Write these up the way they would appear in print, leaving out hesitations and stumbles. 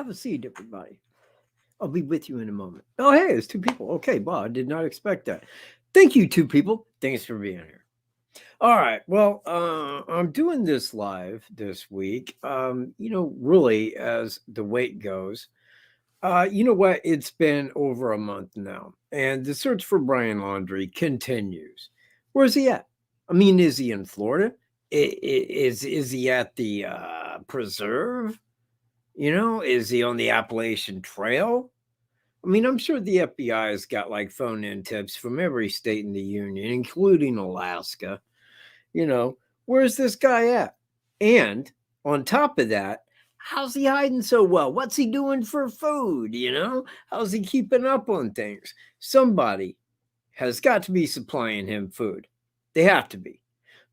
Have a seat, everybody. I'll be with you in a moment. Oh, hey, it's two people. Okay, wow, I did not expect that. Thank you, two people. Thanks for being here. All right. Well, I'm doing this live this week. Really, as the wait goes, you know what? It's been over a month now, and the search for Brian Laundrie continues. Where's he at? I mean, is he in Florida? Is he at the preserve? Is he on the Appalachian Trail? I mean, I'm sure the FBI has got like phone in tips from every state in the union, including Alaska. You know, where's this guy at? And on top of that, how's he hiding so well? What's he doing for food? How's he keeping up on things? Somebody has got to be supplying him food. They have to be,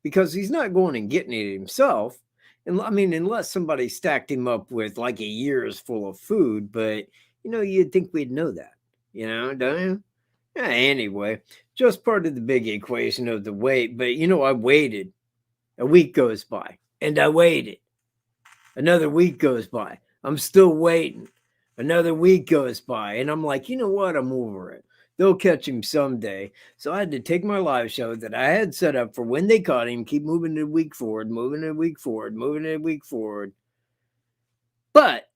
because he's not going and getting it himself. And I mean, unless somebody stacked him up with like a year's full of food, but you'd think we'd know that, don't you? Yeah, anyway, just part of the big equation of the wait. But I waited. A week goes by, and I waited. Another week goes by. I'm still waiting. Another week goes by, and I'm like, you know what? I'm over it. They'll catch him someday. So I had to take my live show that I had set up for when they caught him, keep moving it a week forward, moving it a week forward, moving it a week forward. But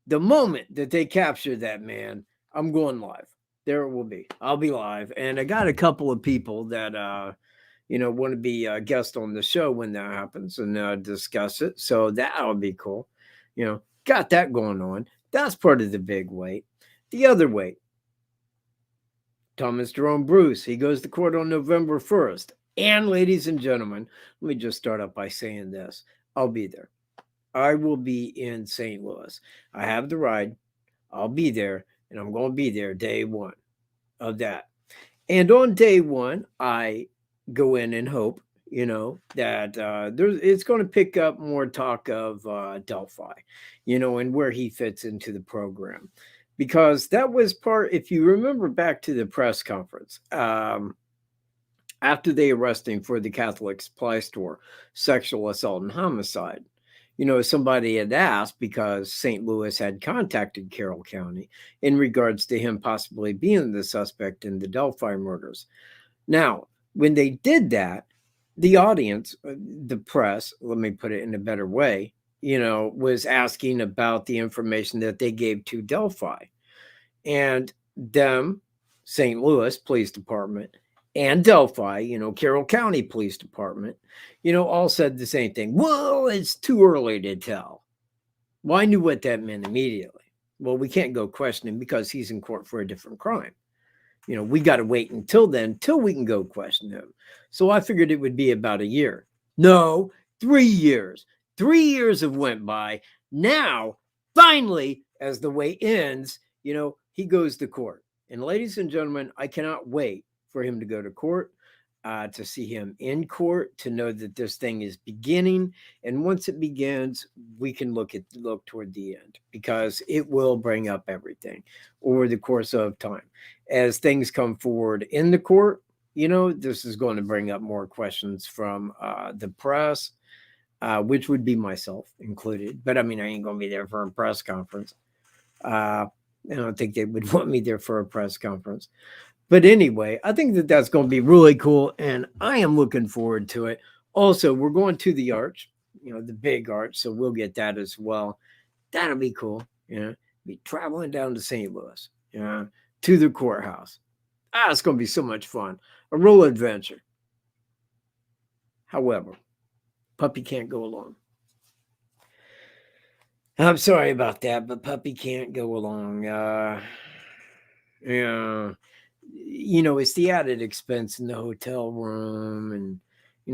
the moment that they capture that man, I'm going live. There it will be. I'll be live. And I got a couple of people that want to be a guest on the show when that happens and discuss it. So that'll be cool. Got that going on. That's part of the big wait. The other wait, Thomas Jerome Bruce, he goes to court on November 1st. And ladies and gentlemen, let me just start up by saying this. I'll be there. I will be in St. Louis. I have the ride. I'll be there, and I'm going to be there day one of that. And on day one, I go in and hope, that it's going to pick up more talk of Delphi, and where he fits into the program. Because that was part, if you remember back to the press conference, after they arrested him for the Catholic supply store, sexual assault and homicide, somebody had asked, because St. Louis had contacted Carroll County in regards to him possibly being the suspect in the Delphi murders. Now, when they did that, the audience, the press, let me put it in a better way, was asking about the information that they gave to Delphi. And them, St. Louis Police Department, and Delphi, Carroll County Police Department, all said the same thing. Well, it's too early to tell. Well, I knew what that meant immediately. Well, we can't go questioning because he's in court for a different crime. We got to wait until then, till we can go question him. So I figured it would be about a year. No, 3 years. 3 years have went by. Now, finally, as the wait ends, he goes to court. And ladies and gentlemen, I cannot wait for him to go to court, to see him in court, to know that this thing is beginning. And once it begins, we can look toward the end, because it will bring up everything over the course of time. As things come forward in the court, this is going to bring up more questions from the press, which would be myself included. But I mean, I ain't going to be there for a press conference. I don't think they would want me there for a press conference. But anyway, I think that that's going to be really cool, and I am looking forward to it. Also, we're going to the arch, the big arch, so we'll get that as well. That'll be cool, be traveling down to St. Louis, to the courthouse. It's going to be so much fun. A real adventure. However, Puppy can't go along. I'm sorry about that, but Puppy can't go along. It's the added expense in the hotel room and,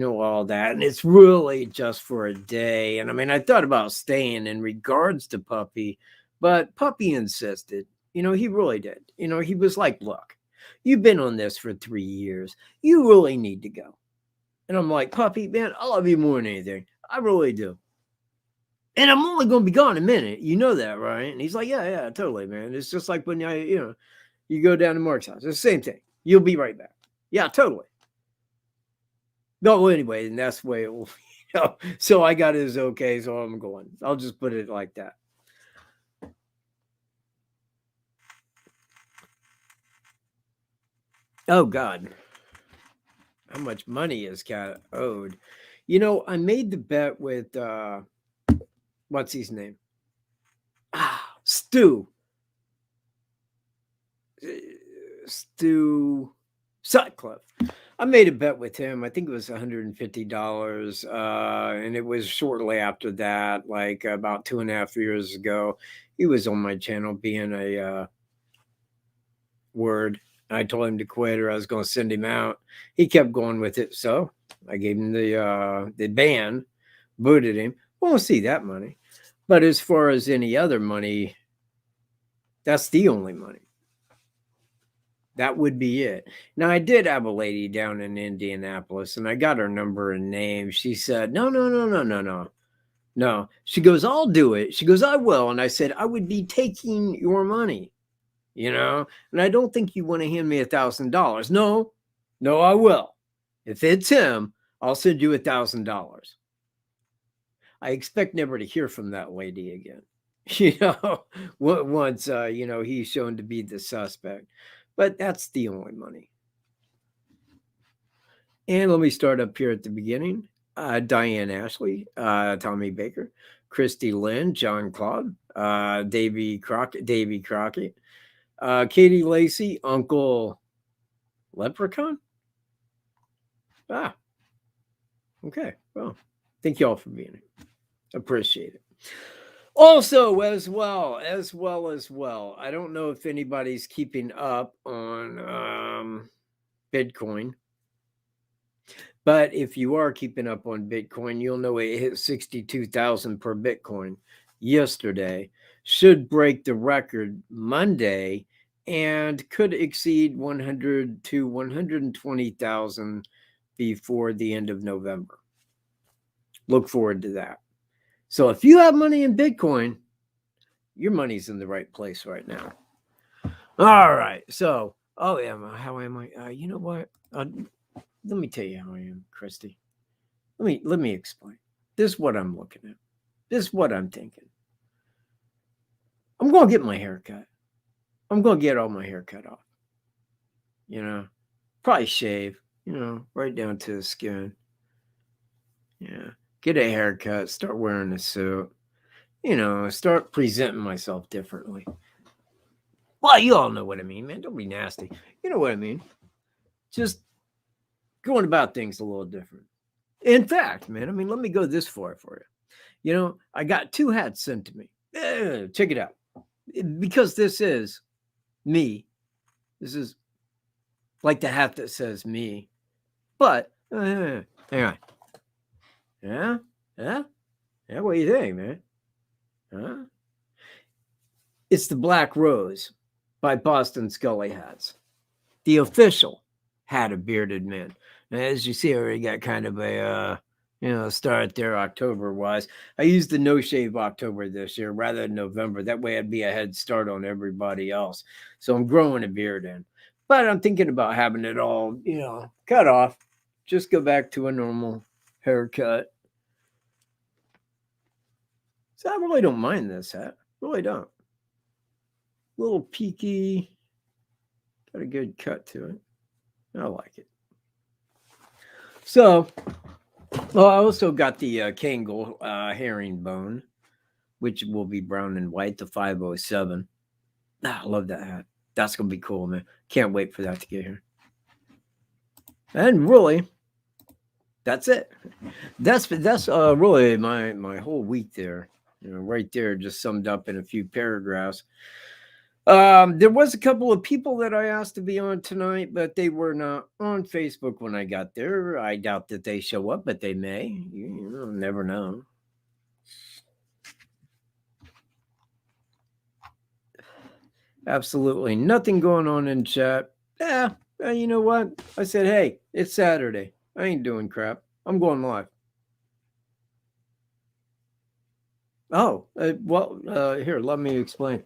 all that. And it's really just for a day. And I mean, I thought about staying in regards to Puppy, but Puppy insisted. He really did. He was like, look, you've been on this for 3 years. You really need to go. And I'm like, Puppy, man, I love you more than anything. I really do. And I'm only going to be gone a minute. You know that, right? And he's like, yeah, totally, man. It's just like when you go down to Mark's house. It's the same thing. You'll be right back. Yeah, totally. No, anyway, and that's the way it will. So I got his okay, so I'm going. I'll just put it like that. Oh, God. How much money is Cat owed? You know, I made the bet with, what's his name? Stu. Stu Sutcliffe. I made a bet with him. I think it was $150. And it was shortly after that, like about 2.5 years ago. He was on my channel being a word. I told him to quit or I was going to send him out. He kept going with it. So I gave him the ban, booted him. Won't see that money. But as far as any other money, that's the only money. That would be it. Now, I did have a lady down in Indianapolis, and I got her number and name. She said, no, no, no, no, no, no. No. She goes, I'll do it. She goes, I will. And I said, I would be taking your money, you know, and I don't think you want to hand me $1,000. No, no, I will. If it's him, I'll send you $1,000. I expect never to hear from that lady again. You know, once, you know, he's shown to be the suspect. But that's the only money. And let me start up here at the beginning. Diane Ashley, Tommy Baker, Christy Lynn, John Claude, Davy Crockett, Katie Lacey, Uncle Leprechaun. Okay. Well, thank you all for being here. Appreciate it. Also, as well, I don't know if anybody's keeping up on Bitcoin, but if you are keeping up on Bitcoin, you'll know it hit 62,000 per Bitcoin yesterday, should break the record Monday, and could exceed 100 to 120,000 before the end of November. Look forward to that. So if you have money in Bitcoin, your money's in the right place right now. All right. So, how am I? You know what? Let me tell you how I am, Christy. Let me explain. This is what I'm looking at. This is what I'm thinking. I'm going to get my hair cut. I'm going to get all my hair cut off. You know, probably shave, you know, right down to the skin. Yeah. Get a haircut, start wearing a suit, you know, start presenting myself differently. Well, you all know what I mean, man. Don't be nasty. You know what I mean. Just going about things a little different. In fact, man, I mean, let me go this far for you. You know, I got 2 hats sent to me. Check it out. Because this is me. This is like the hat that says me. But, hang on. Yeah? Yeah? Yeah, what do you think, man? Huh? It's the Black Rose by Boston Scully Hats. The official hat of bearded men. Now, as you see, I already got kind of a, start there October-wise. I used the no-shave October this year rather than November. That way I'd be a head start on everybody else. So I'm growing a beard in. But I'm thinking about having it all, cut off. Just go back to a normal haircut. So I really don't mind this hat. Really don't. A little peaky. Got a good cut to it. I like it. So, I also got the Kangol herringbone, which will be brown and white, the 507. I love that hat. That's going to be cool, man. Can't wait for that to get here. And really, that's it. That's really my whole week there. Right there, just summed up in a few paragraphs. There was a couple of people that I asked to be on tonight, but they were not on Facebook when I got there. I doubt that they show up, but they may. You never know. Absolutely nothing going on in chat. Yeah, you know what? I said, hey, it's Saturday. I ain't doing crap. I'm going live. Oh, here, let me explain.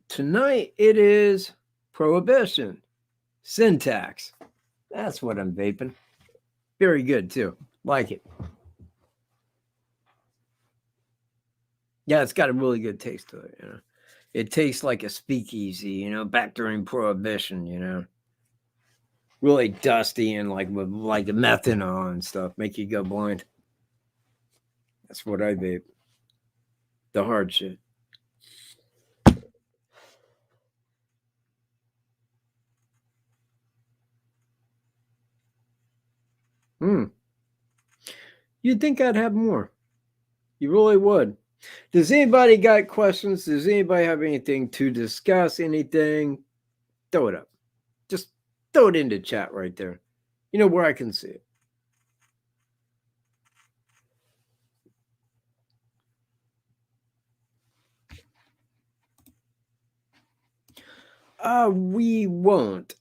Tonight it is Prohibition. Syntax. That's what I'm vaping. Very good, too. Like it. Yeah, it's got a really good taste to it, It tastes like a speakeasy, back during Prohibition, really dusty and like with like the methanol and stuff, make you go blind. That's what I vape. The hard shit. Hmm. You'd think I'd have more. You really would. Does anybody got questions? Does anybody have anything to discuss? Anything? Throw it up. Just throw it into chat right there. You know where I can see it. We won't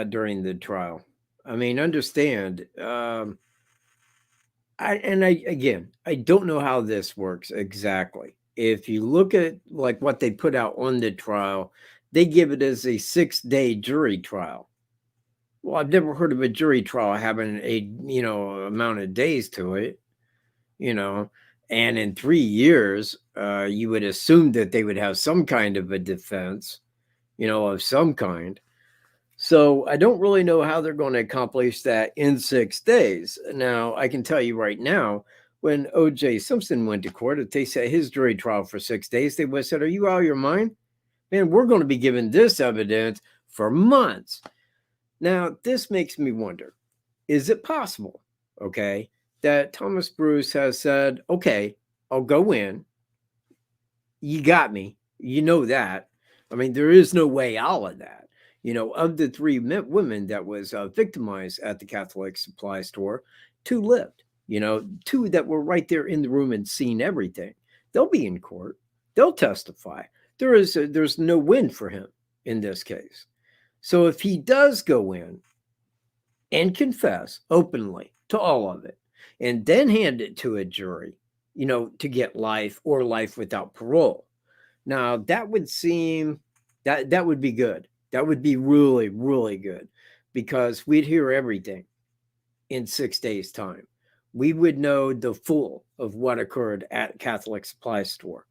during the trial. I mean, understand. I don't know how this works exactly. If you look at like what they put out on the trial, they give it as a 6-day jury trial. Well, I've never heard of a jury trial having a amount of days to it, you know, and in 3 years, you would assume that they would have some kind of a defense, of some kind. So I don't really know how they're going to accomplish that in 6 days. Now, I can tell you right now, when O.J. Simpson went to court, if they set his jury trial for 6 days, they would have said, "Are you out of your mind? Man, we're going to be given this evidence for months." Now, this makes me wonder, is it possible, okay, that Thomas Bruce has said, "Okay, I'll go in. You got me. You know that. I mean, there is no way out of that." Of the three women that was victimized at the Catholic supply store, two lived. Two that were right there in the room and seen everything. They'll be in court. They'll testify. There's no win for him in this case. So if he does go in and confess openly to all of it, and then hand it to a jury, to get life or life without parole. Now that would seem that would be good. That would be really, really good because we'd hear everything in 6 days' time. We would know the full of what occurred at Catholic supply store.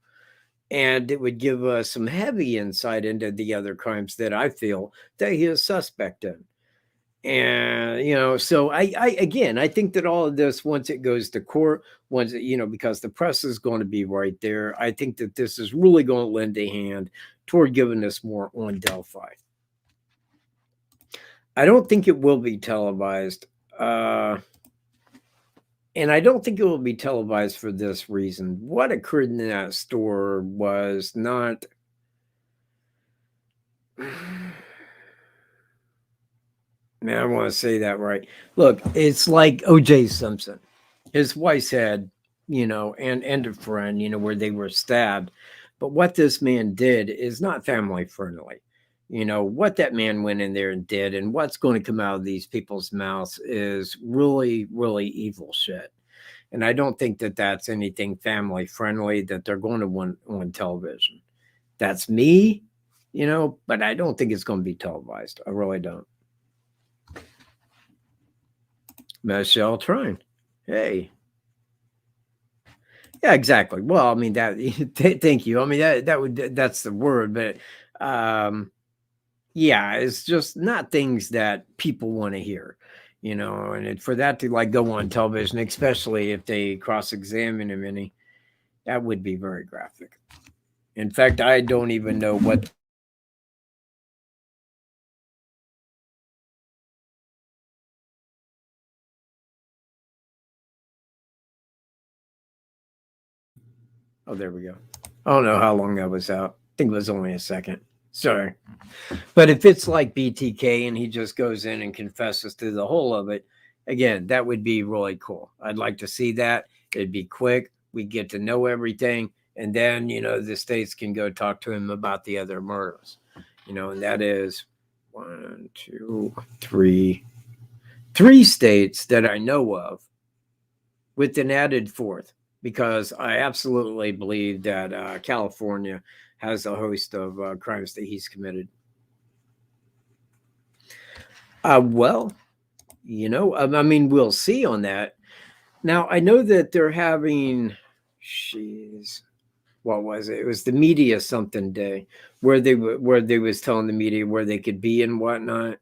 And it would give us some heavy insight into the other crimes that I feel that he is suspect in. And so I think that all of this, once it goes to court, because the press is going to be right there, I think that this is really going to lend a hand toward giving us more on Delphi. I don't think it will be televised, and I don't think it will be televised for this reason. What occurred in that store was not man, I want to say that right. Look, it's like O.J. Simpson. His wife had, and a friend, where they were stabbed. But what this man did is not family friendly. What that man went in there and did, and what's going to come out of these people's mouths is really, really evil shit. And I don't think that that's anything family friendly that they're going to want on television. That's me, but I don't think it's going to be televised. I really don't. Michelle Trine. Hey. Yeah, exactly. Well, I mean that thank you. I mean that's the word, but yeah, it's just not things that people want to hear, and for that to like go on television, especially if they cross-examine him any, that would be very graphic. In fact, I don't even know what oh, there we go. I don't know how long that was out. I think it was only a second. Sorry. But if it's like BTK and he just goes in and confesses to the whole of it, again, that would be really cool. I'd like to see that. It'd be quick. We get to know everything. And then, the states can go talk to him about the other murders. And that is 1, 2, 3 states that I know of with an added fourth, because I absolutely believe that California has a host of crimes that he's committed. Well, I mean, we'll see on that. Now, I know that they're having, what was it? It was the media something day where they was telling the media where they could be and whatnot.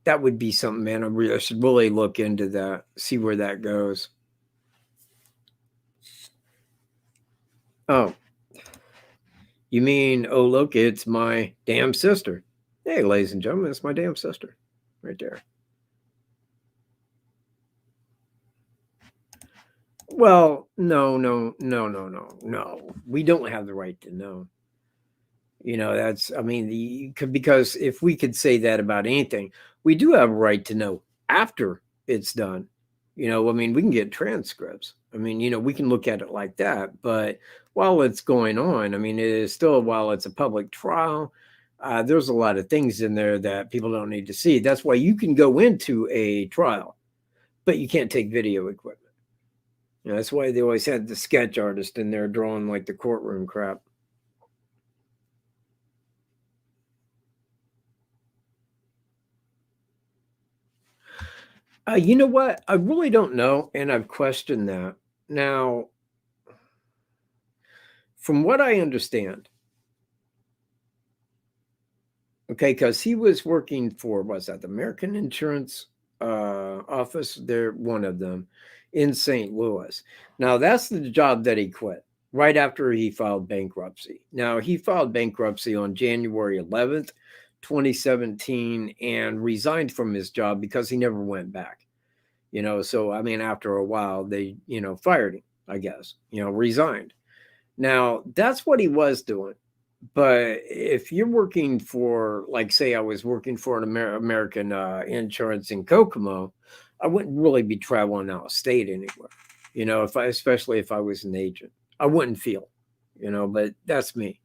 That would be something, man. I should really look into that, see where that goes. Oh, you mean, oh, look, it's my damn sister. Hey, ladies and gentlemen, it's my damn sister right there. Well, no. We don't have the right to know. That's, I mean, because if we could say that about anything, we do have a right to know after it's done. I mean, we can get transcripts. I mean, we can look at it like that. But while it's going on, I mean, it is still, while it's a public trial, there's a lot of things in there that people don't need to see. That's why you can go into a trial, but you can't take video equipment. That's why they always had the sketch artist in there drawing like the courtroom crap. You know what? I really don't know, and I've questioned that. Now, from what I understand, okay, because he was working for, what's that, the American Insurance Office? They're one of them in St. Louis. Now, that's the job that he quit right after he filed bankruptcy. Now, he filed bankruptcy on January 11th, 2017, and resigned from his job because he never went back. So I mean, after a while, they, fired him, I guess, resigned. Now, that's what he was doing. But if you're working for, like, say I was working for an American insurance in Kokomo, I wouldn't really be traveling out of state anywhere. Especially if I was an agent, I wouldn't feel, but that's me.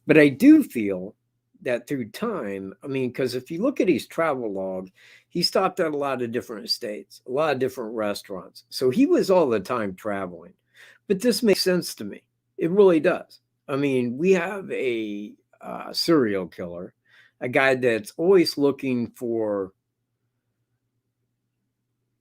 But I do feel that through time, I mean, because if you look at his travel log, he stopped at a lot of different states, a lot of different restaurants. So he was all the time traveling. But this makes sense to me. It really does. I mean, we have a serial killer, a guy that's always looking for,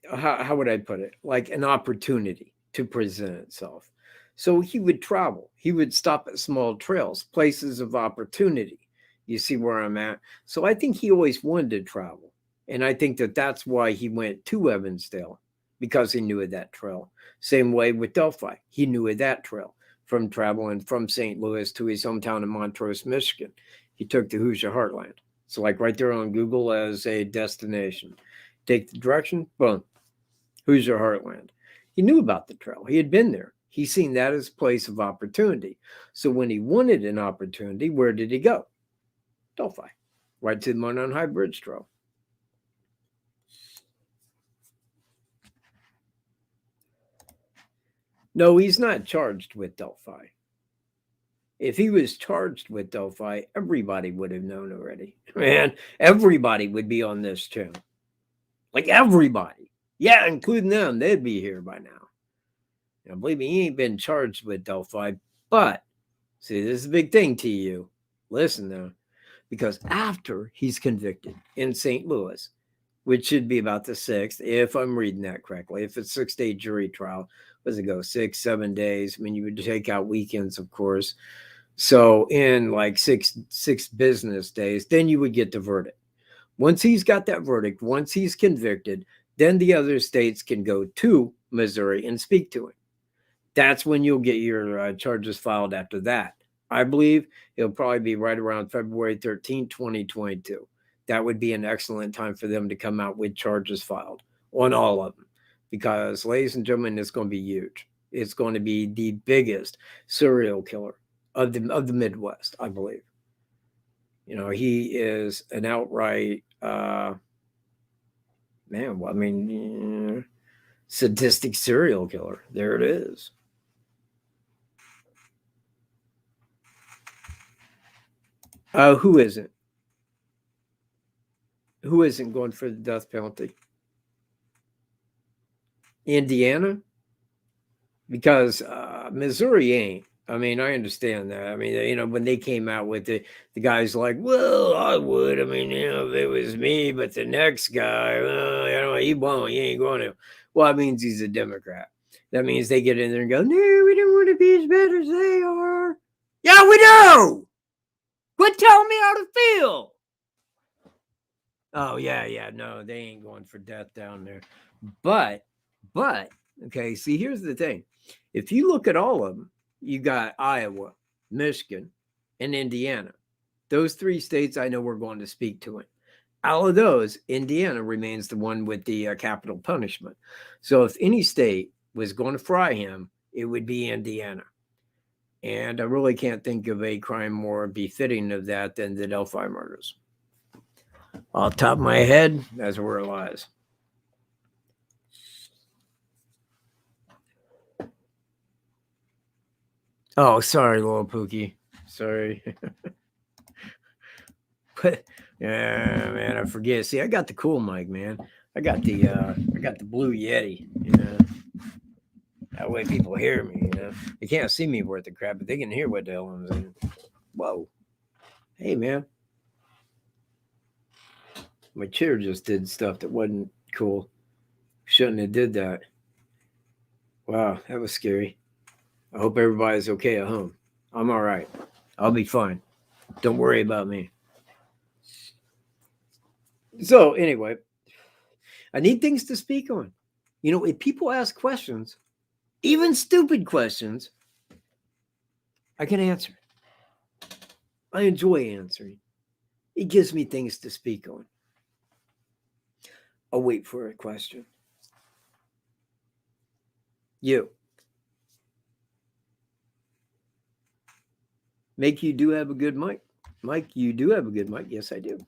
how would I put it? Like an opportunity to present itself. So he would travel. He would stop at small trails, places of opportunity. You see where I'm at? So I think he always wanted to travel. And I think that that's why he went to Evansdale, because he knew of that trail. Same way with Delphi. He knew of that trail from traveling from St. Louis to his hometown in Montrose, Michigan. He took the Hoosier Heartland. So like right there on Google as a destination. Take the direction, boom, Hoosier Heartland. He knew about the trail. He had been there. He seen that as a place of opportunity. So when he wanted an opportunity, where did he go? Delphi, right to the Monon High Bridge Trail. No, he's not charged with Delphi. If he was charged with Delphi, everybody would have known already. Man, everybody would be on this channel. Like everybody. Yeah, including them. They'd be here by now. Now, believe me, he ain't been charged with Delphi. But, see, this is a big thing to you. Listen now. Because after he's convicted in St. Louis, which should be about the 6th, if I'm reading that correctly, if it's 6-day jury trial, what does it go, 6, 7 days? I mean, you would take out weekends, of course. So in like six business days, then you would get the verdict. Once he's got that verdict, once he's convicted, then the other states can go to Missouri and speak to him. That's when you'll get your charges filed after that. I believe it'll probably be right around February 13, 2022. That would be an excellent time for them to come out with charges filed on all of them. Because, ladies and gentlemen, it's going to be huge. It's going to be the biggest serial killer of the Midwest, I believe. He is an outright, sadistic serial killer. There it is. Who isn't? Who isn't going for the death penalty? Indiana? Because Missouri ain't. I mean, I understand that. I mean, when they came out with it, the guy's like, well, I would. I mean, if it was me, but the next guy, well, he won't. He ain't going to. Well, that means he's a Democrat. That means they get in there and go, no, we don't want to be as bad as they are. Yeah, we do. Quit telling me how to feel. Oh yeah. No, they ain't going for death down there. But, but okay. See, here's the thing: if you look at all of them, you got Iowa, Michigan, and Indiana. Those three states I know we're going to speak to it. Out of those, Indiana remains the one with the capital punishment. So if any state was going to fry him, it would be Indiana. And I really can't think of a crime more befitting of that than the Delphi murders. Off the top of my head, that's where it lies. Oh, sorry, little Pookie. Sorry. But yeah, man, I forget. See, I got the cool mic, man. I got the blue Yeti, you know. That way people hear me, you know. They can't see me worth the crap, but they can hear what the hell I'm saying. Whoa. Hey man. My chair just did stuff that wasn't cool. Shouldn't have did that. Wow, that was scary. I hope everybody's okay at home. I'm all right. I'll be fine. Don't worry about me. So anyway, I need things to speak on. You know, if people ask questions, even stupid questions, I can answer. I enjoy answering. It gives me things to speak on. I'll wait for a question. You. Make you do have a good mic. Mike, you do have a good mic. Yes, I do.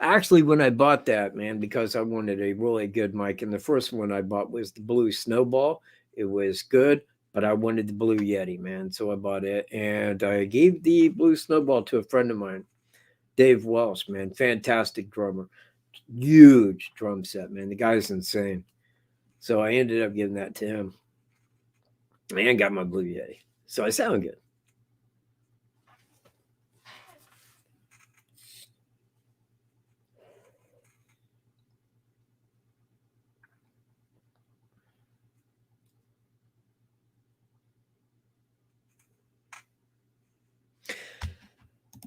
Actually, when I bought that, man, because I wanted a really good mic, and the first one I bought was the Blue Snowball. It was good, but I wanted the Blue Yeti, man. So I bought it, and I gave the Blue Snowball to a friend of mine, Dave Welsh, man. Fantastic drummer. Huge drum set, man. The guy's insane. So I ended up giving that to him and got my Blue Yeti. So I sound good.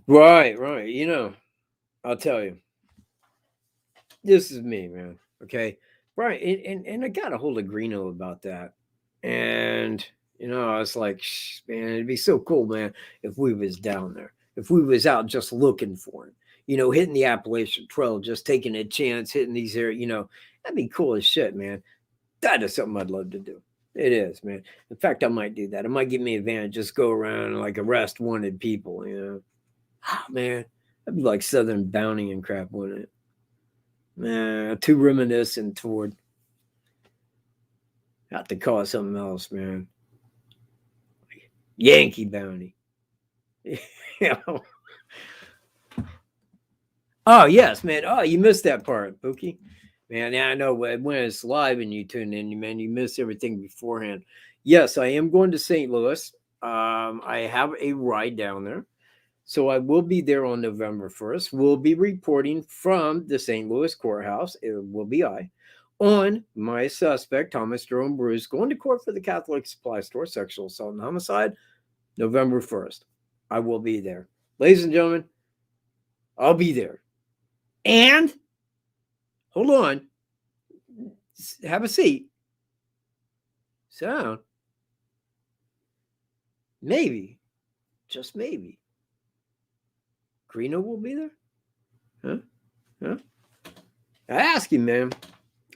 Right. You know, I'll tell you. This is me, man. Okay. Right. And I got a hold of Greeno about that. And, you know, I was like, man, it'd be so cool, man, if we was down there. If we was out just looking for him. You know, hitting the Appalachian Trail, just taking a chance, hitting these areas, you know, that'd be cool as shit, man. That is something I'd love to do. It is, man. In fact, I might do that. I might give me a van, just go around and like arrest wanted people, you know. Oh, man. That'd be like Southern Bounty and crap, wouldn't it? Too reminiscent toward. Have to call it something else, man. Yankee Bounty. You know? Oh yes, man. Oh, you missed that part, Pookie. Man, yeah, I know when it's live and you tune in, man, you miss everything beforehand. Yes, I am going to St. Louis. I have a ride down there. So I will be there on November 1st. We'll be reporting from the St. Louis courthouse. It will be I on my suspect, Thomas Jerome Bruce, going to court for the Catholic supply store, sexual assault and homicide, November 1st. I will be there. Ladies and gentlemen, I'll be there. And hold on, have a seat. Sit down. Maybe, just maybe, Greeno will be there. Huh? I asked him, man.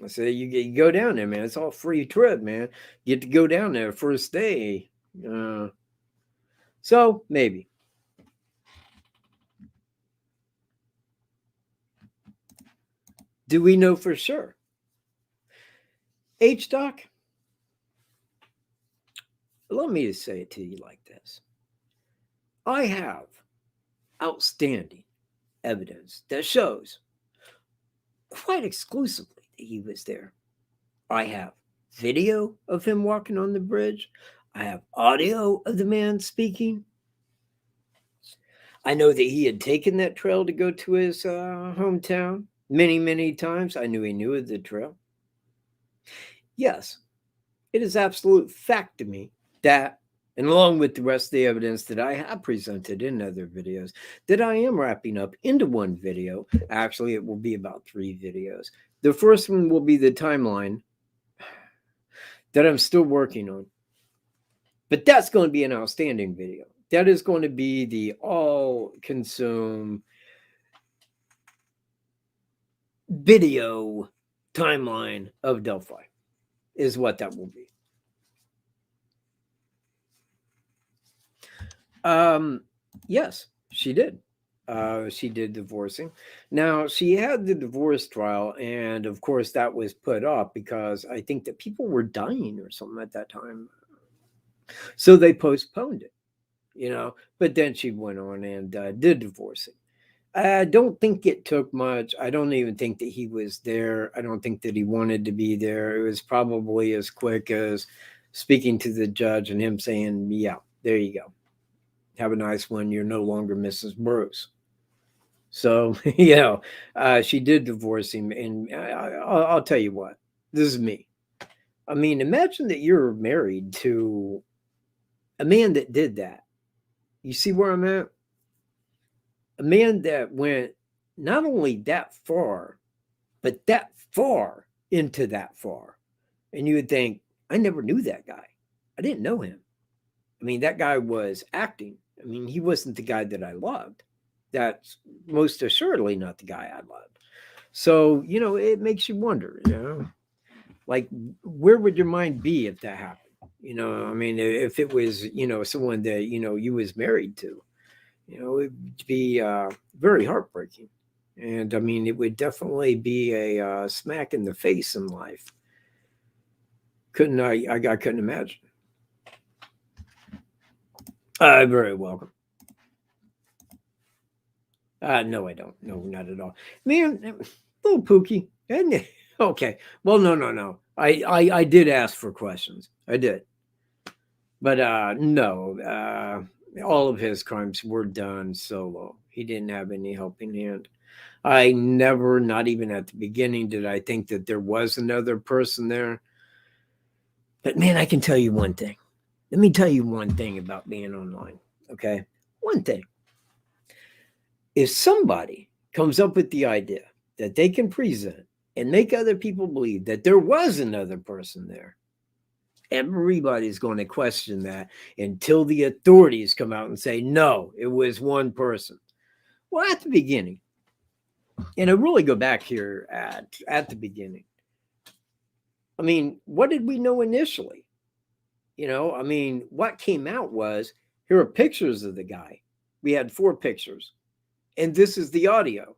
I said, you go down there, man. It's all free trip, man. You get to go down there first day. So maybe. Do we know for sure? H-Doc, allow me to say it to you like this. I have outstanding evidence that shows quite exclusively that he was there. I have video of him walking on the bridge. I have audio of the man speaking. I know that he had taken that trail to go to his hometown many times. I knew he knew of the trail. Yes, it is absolute fact to me that And along with the rest of the evidence that I have presented in other videos, that I am wrapping up into one video. Actually, it will be about 3 videos. The first one will be the timeline that I'm still working on. But that's going to be an outstanding video. That is going to be the all-consume video timeline of Delphi, is what that will be. Yes, she did. She did divorcing. Now, she had the divorce trial, and of course, that was put up because I think that people were dying or something at that time. So they postponed it, but then she went on and did divorcing. I don't think it took much. I don't even think that he was there. I don't think that he wanted to be there. It was probably as quick as speaking to the judge and him saying, yeah, there you go. Have a nice one. You're no longer Mrs. Bruce. So, she did divorce him. And I'll tell you what, this is me. I mean, imagine that you're married to a man that did that. You see where I'm at? A man that went not only that far, but that far into that far. And you would think, I never knew that guy. I didn't know him. I mean, that guy was acting. I mean, he wasn't the guy that I loved. That's most assuredly not the guy I loved. So, it makes you wonder, like, where would your mind be if that happened? I mean, if it was, someone that, you was married to, it would be very heartbreaking. And I mean, it would definitely be a smack in the face in life. I couldn't imagine. Very welcome. No, I don't. No, not at all. Man, little Pookie. Okay. Well, no. I did ask for questions. I did. But no. All of his crimes were done solo. He didn't have any helping hand. I never, not even at the beginning, did I think that there was another person there. But man, I can tell you one thing. Let me tell you one thing about being online. Okay. One thing. If somebody comes up with the idea that they can present and make other people believe that there was another person there, everybody's going to question that until the authorities come out and say, no, it was one person. Well, at the beginning, and I really go back here at the beginning. I mean, what did we know initially? I mean, what came out was, here are pictures of the guy. We had 4 pictures. And this is the audio.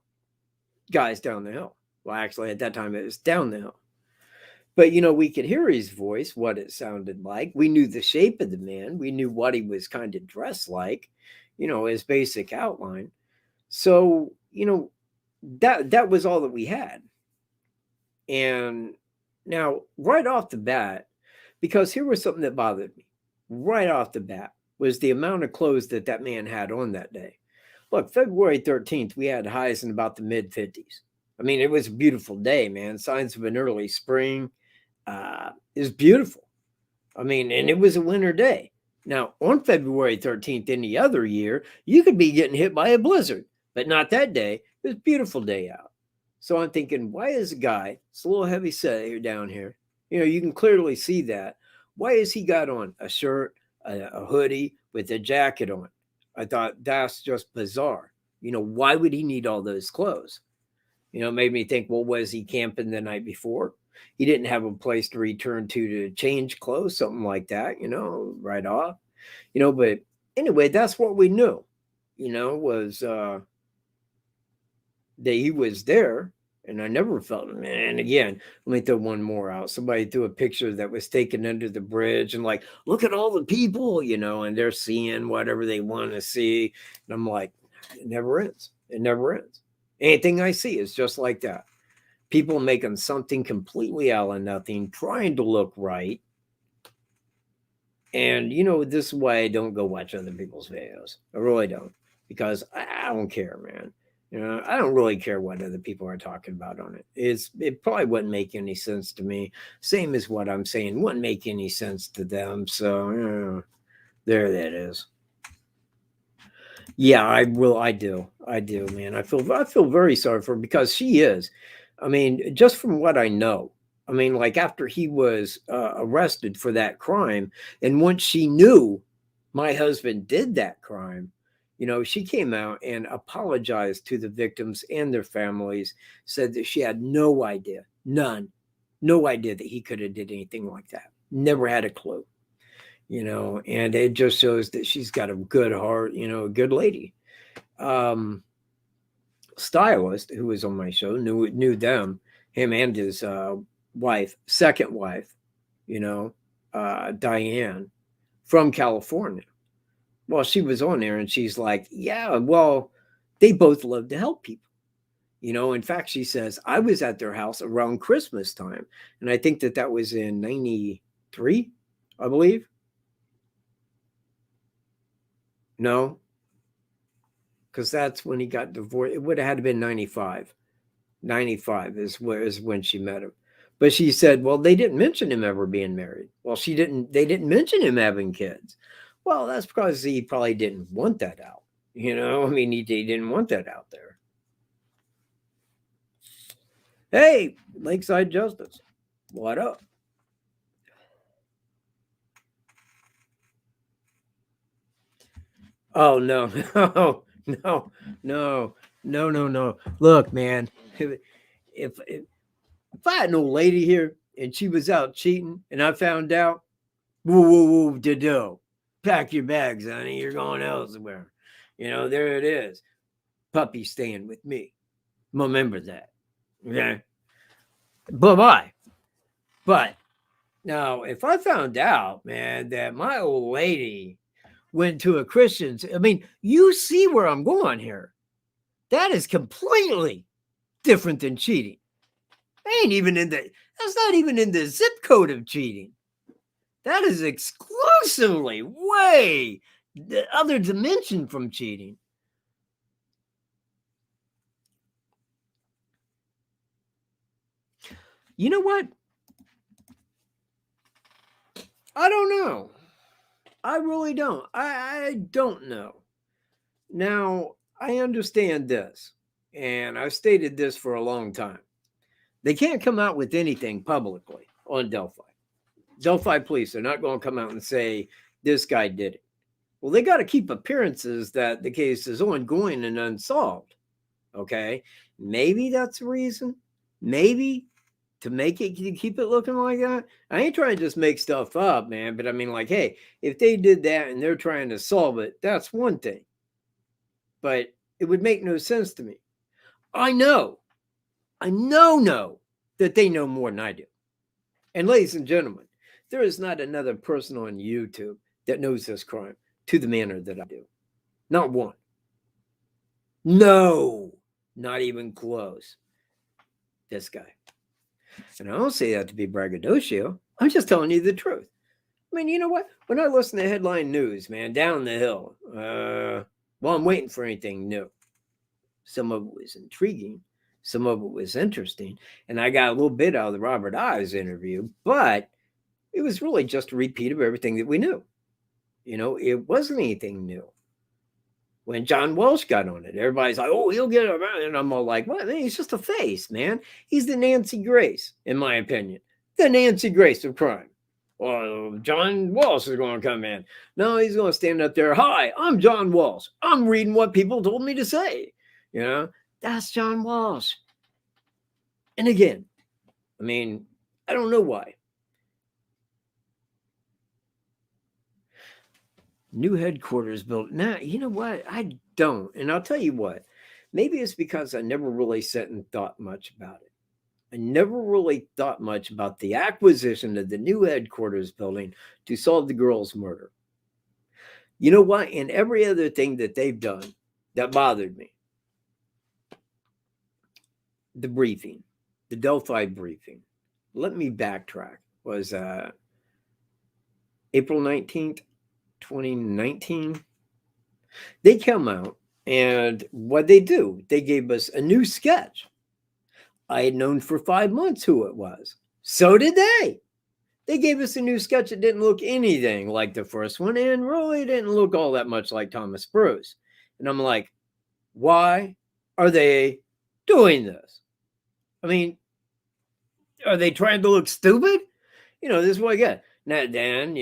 Guys down the hill. Well, actually, at that time, it was down the hill. But, we could hear his voice, what it sounded like. We knew the shape of the man. We knew what he was kind of dressed like, his basic outline. So, that was all that we had. And now, right off the bat, because here was something that bothered me. Right off the bat was the amount of clothes that man had on that day. Look, February 13th, we had highs in about the mid-50s. I mean, it was a beautiful day, man. Signs of an early spring. It was beautiful. I mean, and it was a winter day. Now, on February 13th, any other year, you could be getting hit by a blizzard, but not that day. It was a beautiful day out. So I'm thinking, why is a guy, it's a little heavy set here down here. You can clearly see that. Why has he got on a shirt, a hoodie with a jacket on? I thought that's just bizarre. Why would he need all those clothes? It made me think, well, was he camping the night before? He didn't have a place to return to change clothes, something like that, right off. But anyway, that's what we knew, was that he was there. And I never felt it, man. And again, let me throw one more out. Somebody threw a picture that was taken under the bridge and like, look at all the people, and they're seeing whatever they want to see. And I'm like, it never ends. It never ends. Anything I see is just like that. People making something completely out of nothing, trying to look right. And, this is why I don't go watch other people's videos. I really don't. Because I don't care, man. I don't really care what other people are talking about on it. It probably wouldn't make any sense to me. Same as what I'm saying wouldn't make any sense to them. So, There that is. Yeah, I will. I do. I do, man. I feel very sorry for her because she is. I mean, just from what I know, I mean, like after he was arrested for that crime, and once she knew my husband did that crime, she came out and apologized to the victims and their families, said that she had no idea, none, no idea that he could have did anything like that. Never had a clue. And it just shows that she's got a good heart, a good lady. Um, Stylist who was on my show knew them, him and his wife, second wife, Diane from California. Well, she was on there and she's like, yeah, well, they both love to help people. In fact, she says, I was at their house around Christmas time. And I think that was in 93, I believe. No, because that's when he got divorced. It would have had to been 95. 95 is when she met him. But she said, well, they didn't mention him ever being married. Well, they didn't mention him having kids. Well, that's because he probably didn't want that out. I mean, he didn't want that out there. Hey, Lakeside Justice, what up? Oh, no, no. Look, man, if I had an old lady here and she was out cheating and I found out, woo, do. Pack your bags, honey. You're going elsewhere. There it is. Puppy staying with me. Remember that. Okay. Bye-bye. But now, if I found out, man, that my old lady went to a Christian's, I mean, you see where I'm going here. That is completely different than cheating. That's not even in the zip code of cheating. That is exclusively way the other dimension from cheating. You know what? I don't know. I really don't. I don't know. Now, I understand this, and I've stated this for a long time. They can't come out with anything publicly on Delphi. Delphi police are not going to come out and say this guy did it. Well, they got to keep appearances that the case is ongoing and unsolved. Okay, maybe that's the reason. Maybe to keep it looking like that. I ain't trying to just make stuff up, man. But I mean, like, hey, if they did that and they're trying to solve it, that's one thing. But it would make no sense to me. I know that they know more than I do. And ladies and gentlemen, there is not another person on YouTube that knows this crime to the manner that I do. Not one. No, not even close. This guy. And I don't say that to be braggadocio. I'm just telling you the truth. I mean, you know what? When I listen to headline news, man, down the hill, well, I'm waiting for anything new. Some of it was intriguing. Some of it was interesting. And I got a little bit out of the Robert Ives interview, but it was really just a repeat of everything that we knew. It wasn't anything new. When John Welsh got on it, everybody's like, oh, he'll get around. And I'm all like, what? He's just a face, man. He's the Nancy Grace, in my opinion. The Nancy Grace of crime. Well, John Walsh is going to come in. No, he's going to stand up there. Hi, I'm John Walsh. I'm reading what people told me to say. That's John Walsh. And again, I mean, I don't know why. New headquarters built. Now, you know what? I don't. And I'll tell you what. Maybe it's because I never really sat and thought much about it. I never really thought much about the acquisition of the new headquarters building to solve the girl's murder. You know what? And every other thing that they've done that bothered me. The briefing, the Delphi briefing. Let me backtrack. Was April 19th, 2019. They come out and what they do, they gave us a new sketch. I had known for 5 months who it was. So did they. They gave us a new sketch that didn't look anything like the first one and really didn't look all that much like Thomas Bruce. And I'm like, why are they doing this? I mean, are they trying to look stupid? This is what I get. Now, Dan,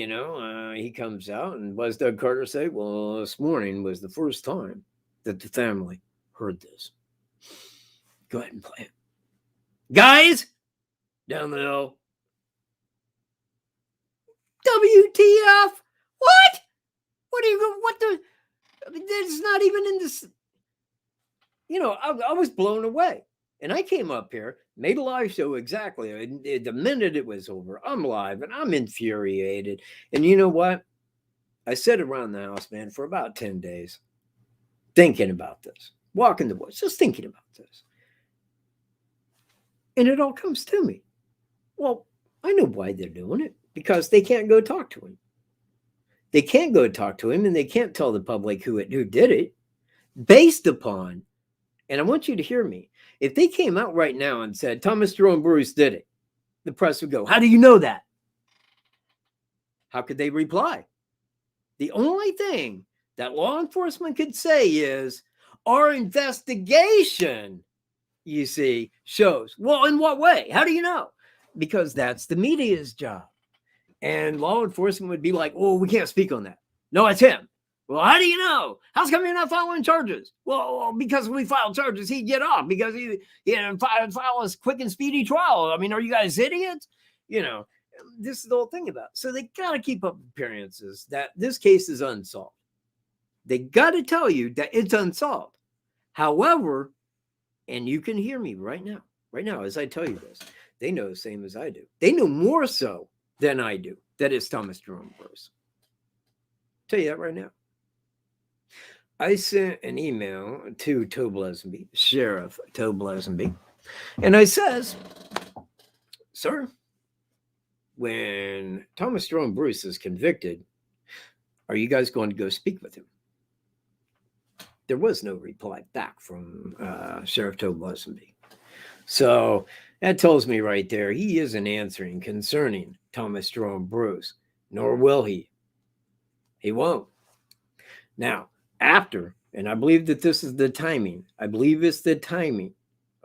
he comes out, and what does Doug Carter say? Well, this morning was the first time that the family heard this. Go ahead and play it. Guys, down the hill. WTF? What? What the? I mean, it's not even in this. I was blown away. And I came up here, made a live show exactly. The minute it was over, I'm live and I'm infuriated. And you know what? I sat around the house, man, for about 10 days thinking about this, walking the woods, just thinking about this. And it all comes to me. Well, I know why they're doing it, because they can't go talk to him. They can't go talk to him, and they can't tell the public who did it based upon, and I want you to hear me, if they came out right now and said, Thomas Jerome Bruce did it, the press would go, how do you know that? How could they reply? The only thing that law enforcement could say is, our investigation, you see, shows. Well, in what way? How do you know? Because that's the media's job. And law enforcement would be like, oh, we can't speak on that. No, it's him. Well, how do you know? How's come you're not filing charges? Well, because we filed charges, he'd get off because he file a quick and speedy trial. I mean, are you guys idiots? This is the whole thing about it. So they got to keep up appearances that this case is unsolved. They got to tell you that it's unsolved. However, and you can hear me right now, as I tell you this, they know the same as I do. They know more so than I do that it's Thomas Jerome Bruce. I'll tell you that right now. I sent an email to Tobe Lesenby, Sheriff Tobe Lesenby, and I says, sir, when Thomas Jerome Bruce is convicted, are you guys going to go speak with him? There was no reply back from Sheriff Tobe Lesenby. So that tells me right there, he isn't answering concerning Thomas Jerome Bruce, nor will he. He won't. Now, after, and I believe that this is the timing. I believe it's the timing,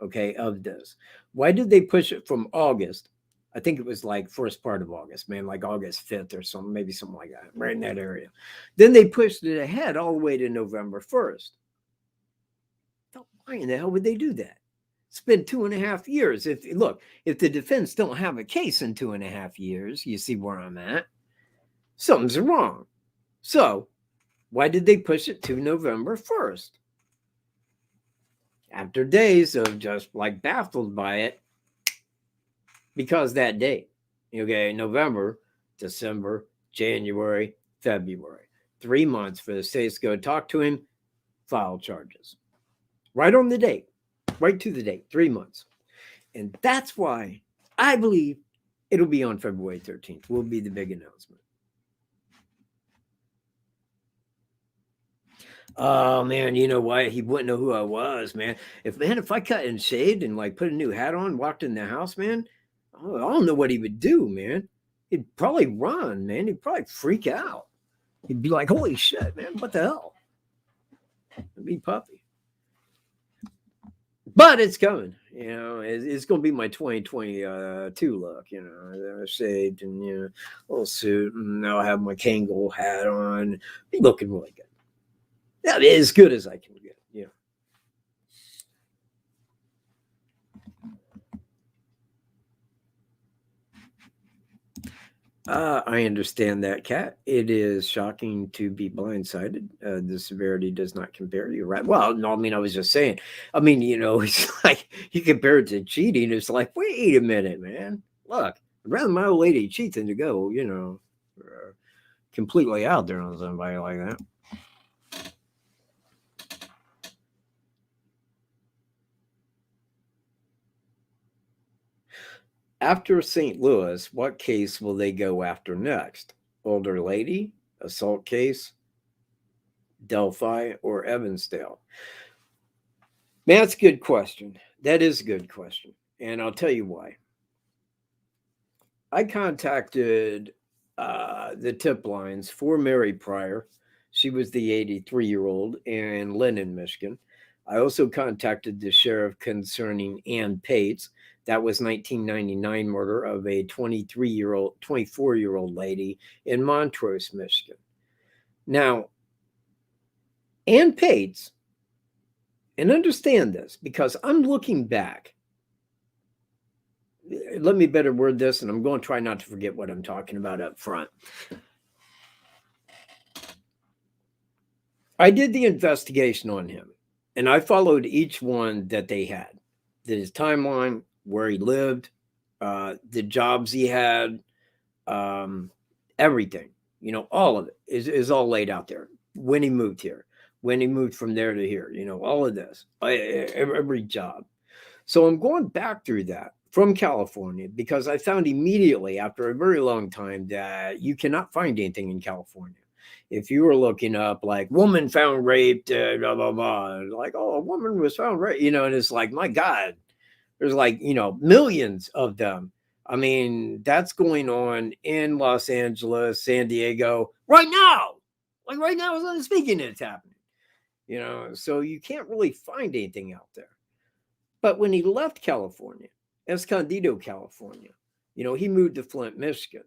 okay, of this. Why did they push it from August? I think it was like first part of August, man, like August 5th or something, maybe something like that, right in that area. Then they pushed it ahead all the way to November 1st. Why in the hell would they do that? It's been 2.5 years. If the defense don't have a case in 2.5 years, you see where I'm at? Something's wrong. So why did they push it to November 1st? After days of just like baffled by it, because that date, okay, November, December, January, February, 3 months for the states to go talk to him, file charges. Right on the date, right to the date, 3 months. And that's why I believe it'll be on February 13th, will be the big announcement. Oh man, you know why? He wouldn't know who I was, man. If I cut and shaved and like put a new hat on, walked in the house, man, I don't know what he would do, man. He'd probably run, man. He'd probably freak out. He'd be like, holy shit, man, what the hell? It'd be puppy. But it's coming, it's going to be my 2022 look, shaved and, little suit, and I'll have my Kangol hat on, be looking really good. Yeah, as good as I can get, I understand that, Kat. It is shocking to be blindsided. The severity does not compare. You're right. Well, no, I mean, I was just saying. I mean, it's like you compare it to cheating. It's like, wait a minute, man. Look, I'd rather my old lady cheat than to go, completely out there on somebody like that. After St. Louis, what case will they go after next? Older lady, assault case, Delphi, or Evansdale? Man, that's a good question. That is a good question. And I'll tell you why. I contacted the tip lines for Mary Pryor. She was the 83-year-old in Lennon, Michigan. I also contacted the sheriff concerning Ann Pates. That was 1999 murder of a 24-year-old lady in Montrose, Michigan. Now, Ann Pates, and understand this because I'm looking back. Let me better word this, and I'm going to try not to forget what I'm talking about up front. I did the investigation on him, and I followed each one that they had. Did his timeline, where he lived, the jobs he had, everything. All of it is all laid out there. When he moved here, when he moved from there to here, all of this, every job. So I'm going back through that from California because I found immediately after a very long time that you cannot find anything in California. If you were looking up like woman found raped, blah, blah, blah, like, oh, a woman was found raped, and it's like, my God, there's like, millions of them. I mean, that's going on in Los Angeles, San Diego right now. Like right now, as I'm speaking, it's happening, so you can't really find anything out there. But when he left California, Escondido, California, he moved to Flint, Michigan.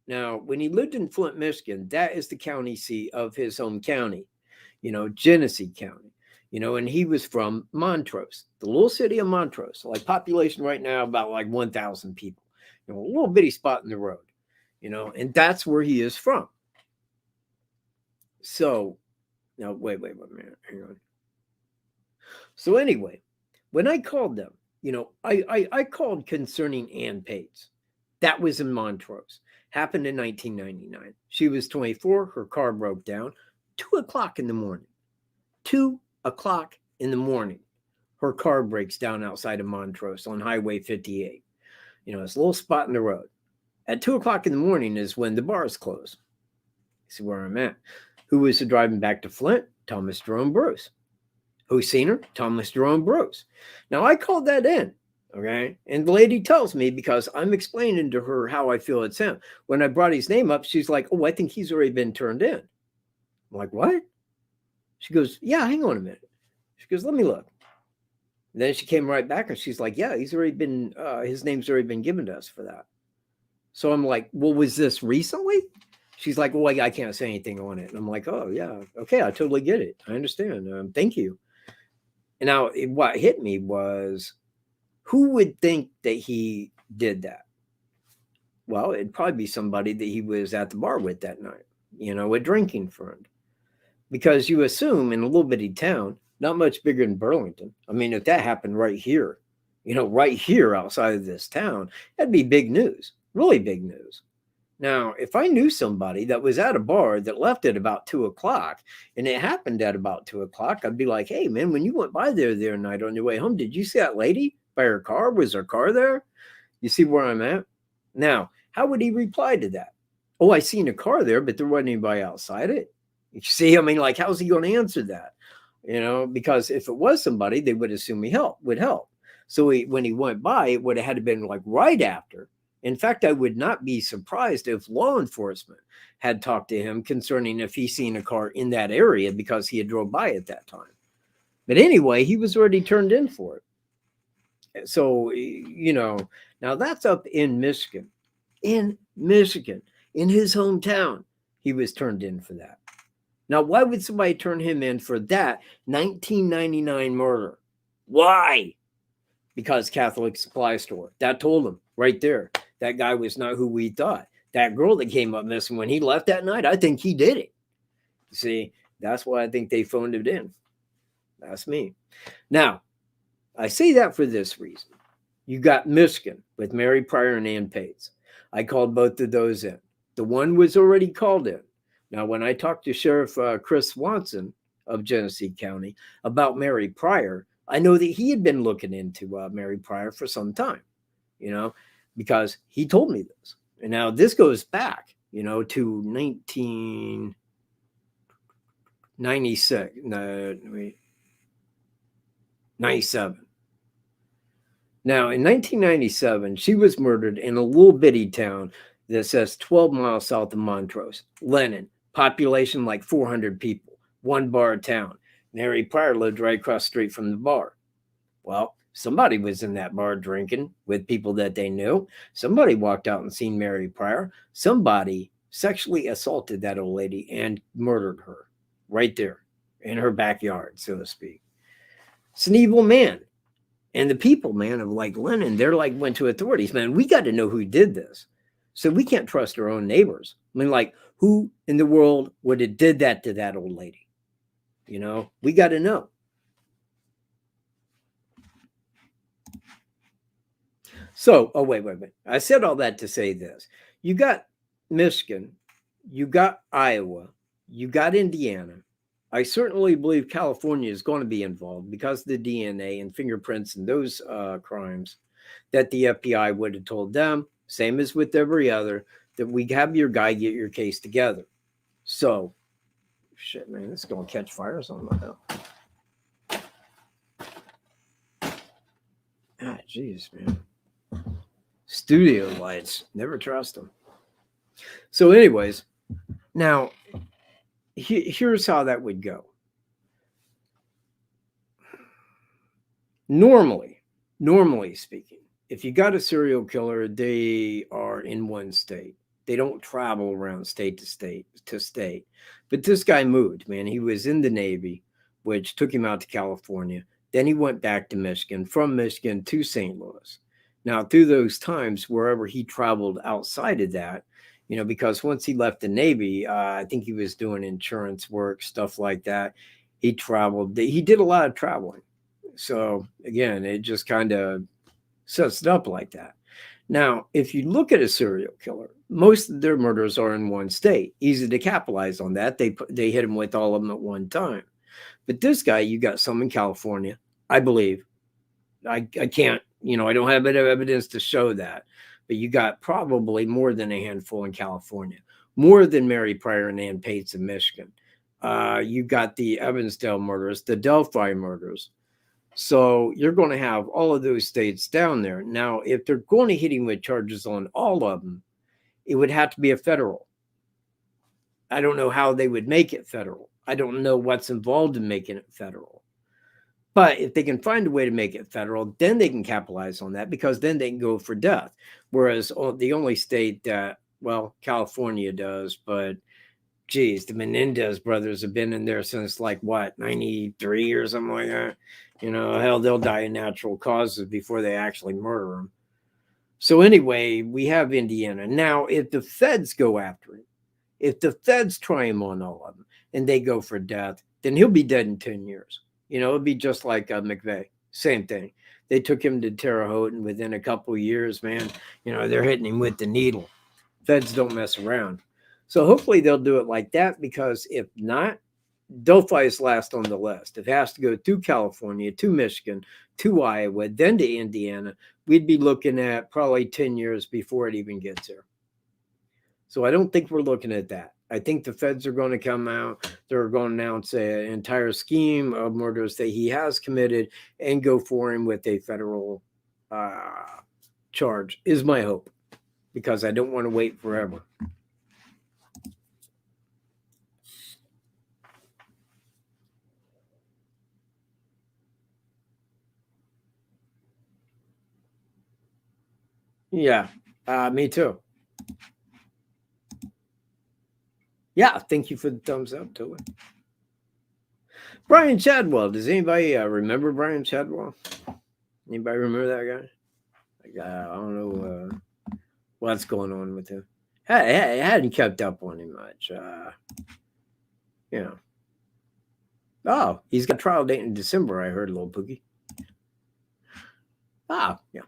Now, when he lived in Flint, Michigan, that is the county seat of his home county, Genesee County, and he was from Montrose, the little city of Montrose, like population right now, about like 1,000 people, a little bitty spot in the road, and that's where he is from. So now, wait a minute, hang on. So anyway, when I called them, I called concerning Ann Pates. That was in Montrose. Happened in 1999. She was 24. Her car broke down. 2 o'clock in the morning. 2 o'clock in the morning. Her car breaks down outside of Montrose on Highway 58. It's a little spot in the road. At 2 o'clock in the morning is when the bars close. See where I'm at. Who was driving back to Flint? Thomas Jerome Bruce. Who's seen her? Thomas Jerome Bruce. Now, I called that in, okay? And the lady tells me, because I'm explaining to her how I feel it's him. When I brought his name up, she's like, oh, I think he's already been turned in. I'm like, what? She goes, yeah, hang on a minute. She goes, let me look. And then she came right back and she's like, yeah, he's already been, his name's already been given to us for that. So I'm like, well, was this recently? She's like, well, I can't say anything on it. And I'm like, oh, yeah, okay, I totally get it. I understand. Thank you. And now what hit me was, who would think that he did that? Well, it'd probably be somebody that he was at the bar with that night, a drinking friend. Because you assume in a little bitty town, not much bigger than Burlington. I mean, if that happened right here, right here outside of this town, that'd be big news, really big news. Now, if I knew somebody that was at a bar that left at about 2 o'clock and it happened at about 2 o'clock, I'd be like, hey, man, when you went by there the other night on your way home, did you see that lady by her car? Was her car there? You see where I'm at? Now, how would he reply to that? Oh, I seen a car there, but there wasn't anybody outside it. You see, I mean, like, how's he going to answer that? Because if it was somebody, they would assume would help. So when he went by, it would have had to been like right after. In fact, I would not be surprised if law enforcement had talked to him concerning if he seen a car in that area because he had drove by at that time. But anyway, he was already turned in for it. So, now that's up in Michigan. In Michigan, in his hometown, he was turned in for that. Now, why would somebody turn him in for that 1999 murder? Why? Because Catholic Supply Store. That told him right there. That guy was not who we thought. That girl that came up missing when he left that night, I think he did it. See, that's why I think they phoned it in. That's me. Now, I say that for this reason. You got Michigan with Mary Pryor and Ann Pates. I called both of those in. The one was already called in. Now, when I talked to Sheriff Chris Swanson of Genesee County about Mary Pryor, I know that he had been looking into Mary Pryor for some time, because he told me this. And now this goes back, to 1996, 97. Now, in 1997, she was murdered in a little bitty town that says 12 miles south of Montrose, Lennon, population like 400 people, one bar town. Mary Pryor lived right across the street from the bar. Well, somebody was in that bar drinking with people that they knew. Somebody walked out and seen Mary Pryor. Somebody sexually assaulted that old lady and murdered her right there in her backyard, so to speak. It's an evil man. And the people, man, of like Lennon, they're like went to authorities, man. We got to know who did this. So we can't trust our own neighbors. I mean, like, who in the world would have did that to that old lady? You know, we got to know. So, oh, wait. I said all that to say this. You got Michigan, you got Iowa, you got Indiana. I certainly believe California is going to be involved because of the DNA and fingerprints and those crimes that the FBI would have told them, same as with every other, that we have your guy get your case together. So, shit, man, this is going to catch fire somehow. Ah, jeez, man. Studio lights, never trust them. So, anyways, now here's how that would go. Normally speaking, if you got a serial killer, they are in one state. They don't travel around state to state. But this guy moved, man. He was in the Navy, which took him out to California. Then he went back to Michigan, from Michigan to St. Louis. Now, through those times, wherever he traveled outside of that, you know, because once he left the Navy, I think he was doing insurance work, stuff like that. He traveled. He did a lot of traveling. So, again, it just kind of sets it up like that. Now, if you look at a serial killer, most of their murders are in one state. Easy to capitalize on that. They hit him with all of them at one time. But this guy, you got some in California, I believe. I can't, you know, I don't have evidence to show that. But you got probably more than a handful in California, more than Mary Pryor and Ann Pates in Michigan. You got the Evansdale murders, the Delphi murders. So you're going to have all of those states down there. Now, if they're going to hit him with charges on all of them, it would have to be a federal. I don't know how they would make it federal. I don't know what's involved in making it federal. But if they can find a way to make it federal, then they can capitalize on that, because then they can go for death. Whereas the only state that, well, California does, but geez, the Menendez brothers have been in there since like what, 93 or something like that. You know, hell, they'll die of natural causes before they actually murder him. So anyway, we have Indiana. Now, if the feds go after him, if the feds try him on all of them and they go for death, then he'll be dead in 10 years. You know, it'll be just like McVeigh. Same thing. They took him to Terre Haute, and within a couple of years, man, you know, they're hitting him with the needle. Feds don't mess around. So hopefully they'll do it like that, because if not, Delphi is last on the list. It has to go to California, to Michigan, to Iowa, then to Indiana. We'd be looking at probably 10 years before it even gets there. So I don't think we're looking at that. I think the feds are going to come out. They're going to announce an entire scheme of murders that he has committed and go for him with a federal charge, is my hope, because I don't want to wait forever. Yeah, me too. Yeah, thank you for the thumbs up, Toby. Brian Chadwell. Does anybody remember Brian Chadwell? Anybody remember that guy? I don't know what's going on with him. I hadn't kept up on him much. You know. Oh, he's got a trial date in December, I heard, little Pookie. Ah, yeah.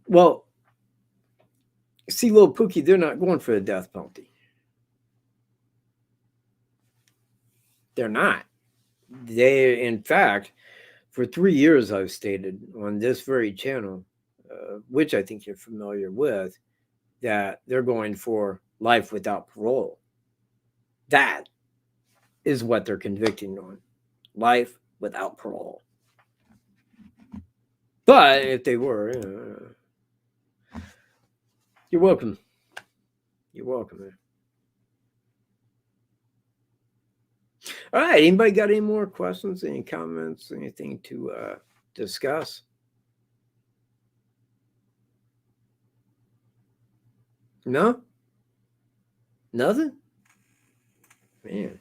Well, see, little Pookie, they're not going for the death penalty. They're not. They, in fact, for 3 years, I've stated on this very channel, which I think you're familiar with, that they're going for life without parole. That is what they're convicting on. Life without parole. But if they were, you're welcome. You're welcome, man. All right. Anybody got any more questions, any comments, anything to discuss? No? Nothing? Man.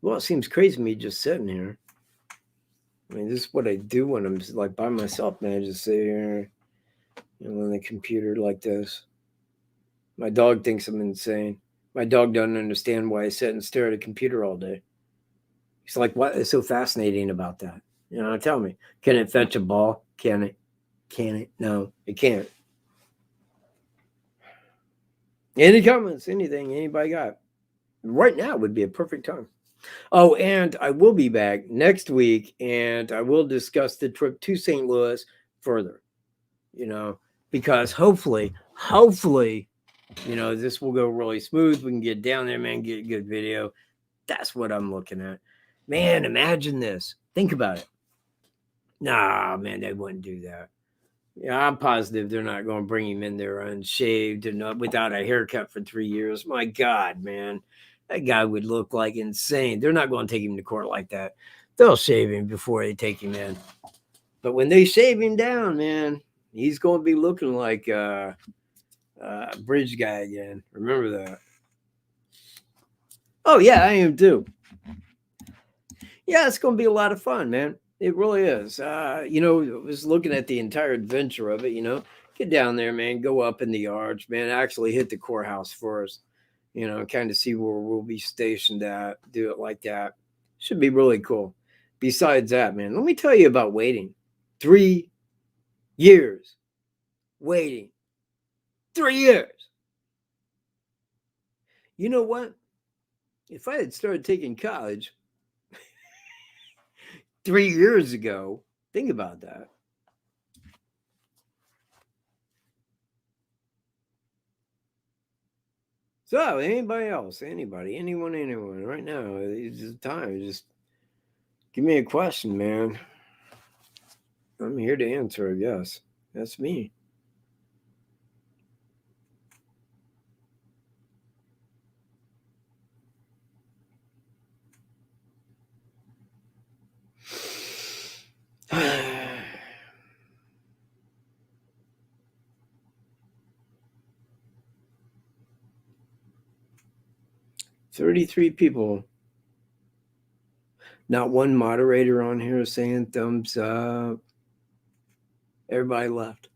Well, it seems crazy to me just sitting here. I mean, this is what I do when I'm just like by myself, man. I just sit here, on the computer like this. My dog thinks I'm insane. My dog doesn't understand why I sit and stare at a computer all day. He's like, what is so fascinating about that? Tell me, can it fetch a ball? Can it? Can it? No, it can't. Any comments? Anything? Anybody got? Right now would be a perfect time. Oh, and I will be back next week, and I will discuss the trip to St. Louis further. Because hopefully, this will go really smooth. We can get down there, man, get a good video. That's what I'm looking at. Man, imagine this. Think about it. Nah, man, they wouldn't do that. Yeah, I'm positive they're not going to bring him in there unshaved and without a haircut for 3 years. My God, man, that guy would look like insane. They're not going to take him to court like that. They'll shave him before they take him in. But when they shave him down, man, he's going to be looking like a bridge guy again. Remember that. Oh, yeah, I am too. Yeah, it's going to be a lot of fun, man. It really is. I was looking at the entire adventure of it, get down there, man, go up in the arch, man, actually hit the courthouse first, kind of see where we'll be stationed at, do it like that. Should be really cool. Besides that, man, let me tell you about waiting. 3 years waiting. 3 years. You know what? If I had started taking college 3 years ago, think about that. So, anybody else, anyone, right now, it's just time. Just give me a question, man. I'm here to answer, I guess. That's me. $33 people. Not one moderator on here saying thumbs up. Everybody left.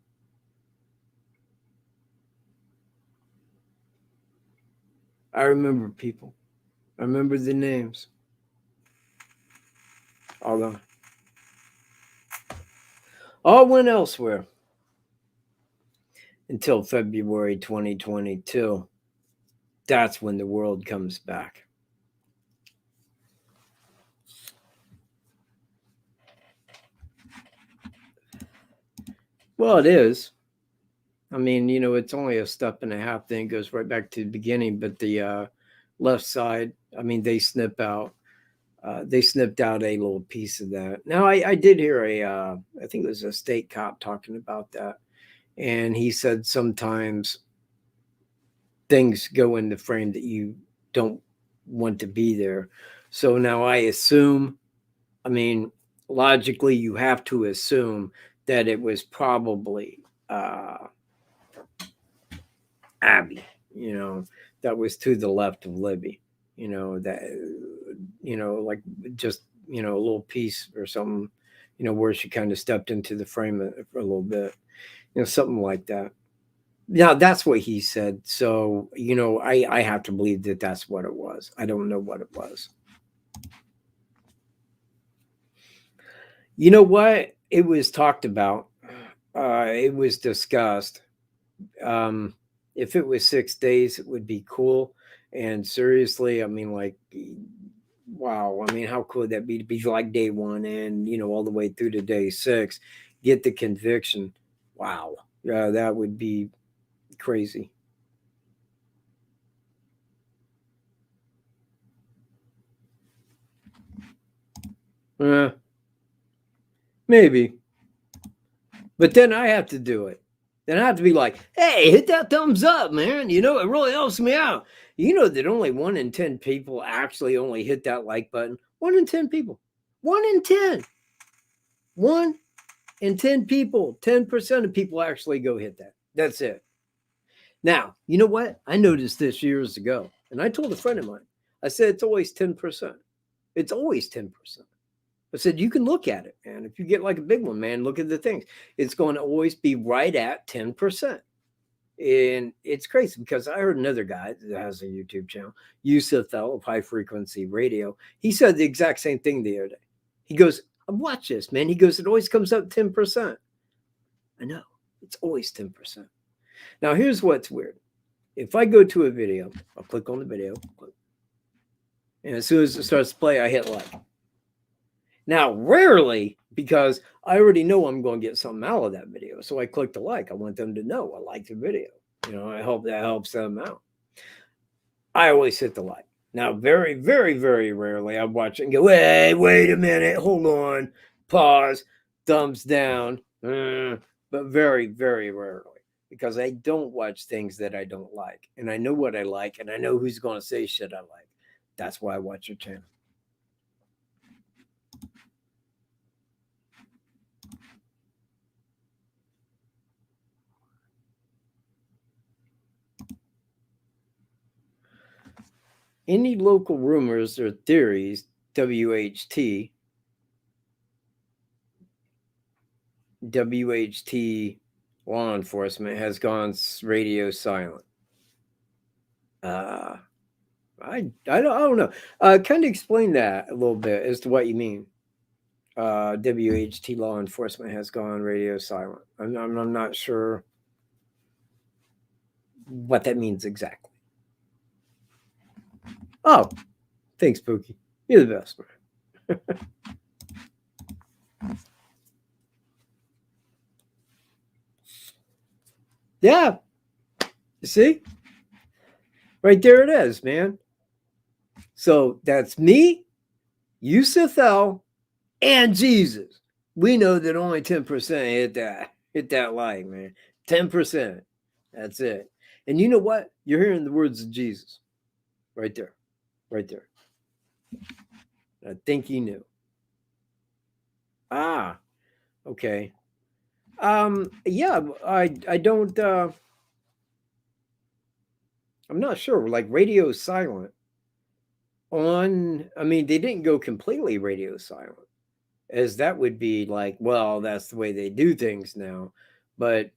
I remember people. I remember the names. All gone. All went elsewhere until February 2022. That's when the world comes back. Well, it is. I mean, it's only a step and a half thing. It goes right back to the beginning. But the left side, I mean, they snipped out a little piece of that. Now, I did hear I think it was a state cop talking about that. And he said sometimes things go in the frame that you don't want to be there. So now I assume, I mean, logically, you have to assume that it was probably Abby, that was to the left of Libby, like just, a little piece or something, where she kind of stepped into the frame for a little bit, something like that. Now, that's what he said. So, I have to believe that that's what it was. I don't know what it was. You know what? It was talked about. It was discussed. If it was 6 days, it would be cool. And seriously, I mean, like, wow, I mean, how cool would that be to be like day one and, all the way through to day 6, get the conviction? Wow. Yeah, that would be crazy. Maybe. But then I have to do it. Then I have to be like, hey, hit that thumbs up, man. It really helps me out. You know that only 1 in 10 people actually only hit that like button. 1 in 10 people. 1 in 10. 1 in 10 people. 10% of people actually go hit that. That's it. Now, you know what? I noticed this years ago, and I told a friend of mine, I said, it's always 10%. It's always 10%. I said, you can look at it, man. If you get like a big one, man, look at the things. It's going to always be right at 10%. And it's crazy because I heard another guy that has a YouTube channel, Yusuf Thel of High Frequency Radio. He said the exact same thing the other day. He goes, watch this, man. He goes, it always comes up 10%. I know. It's always 10%. Now, here's what's weird. If I go to a video, I'll click on the video. And as soon as it starts to play, I hit like. Now, rarely, because I already know I'm going to get something out of that video. So I click the like. I want them to know I like the video. I hope that helps them out. I always hit the like. Now, very, very, very rarely I watch it and go, hey, wait a minute. Hold on. Pause. Thumbs down. But very, very rarely. Because I don't watch things that I don't like. And I know what I like. And I know who's going to say shit I like. That's why I watch your channel. Any local rumors or theories, WHT law enforcement has gone radio silent. I don't know. Kind of explain that a little bit as to what you mean. WHT law enforcement has gone radio silent. I'm not sure what that means exactly. Oh, thanks, Pookie. You're the best, man. Yeah. You see? Right there it is, man. So that's me, Yusuf Thel, and Jesus. We know that only 10% hit that like, man. 10%. That's it. And you know what? You're hearing the words of Jesus. Right there. Right there. I think he knew. Ah, okay. Yeah, I don't I'm not sure. Like radio silent I mean, they didn't go completely radio silent, as that would be like, well, that's the way they do things now. But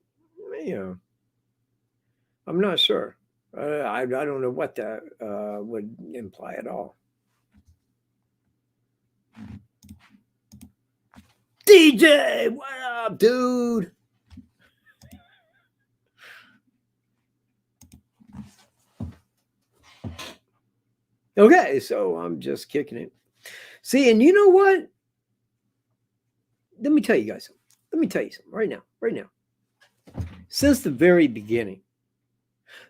I'm not sure. I don't know what that would imply at all. DJ, what up, dude? Okay, so I'm just kicking it. See, and you know what? Let me tell you guys something. Let me tell you something right now. Right now. Since the very beginning,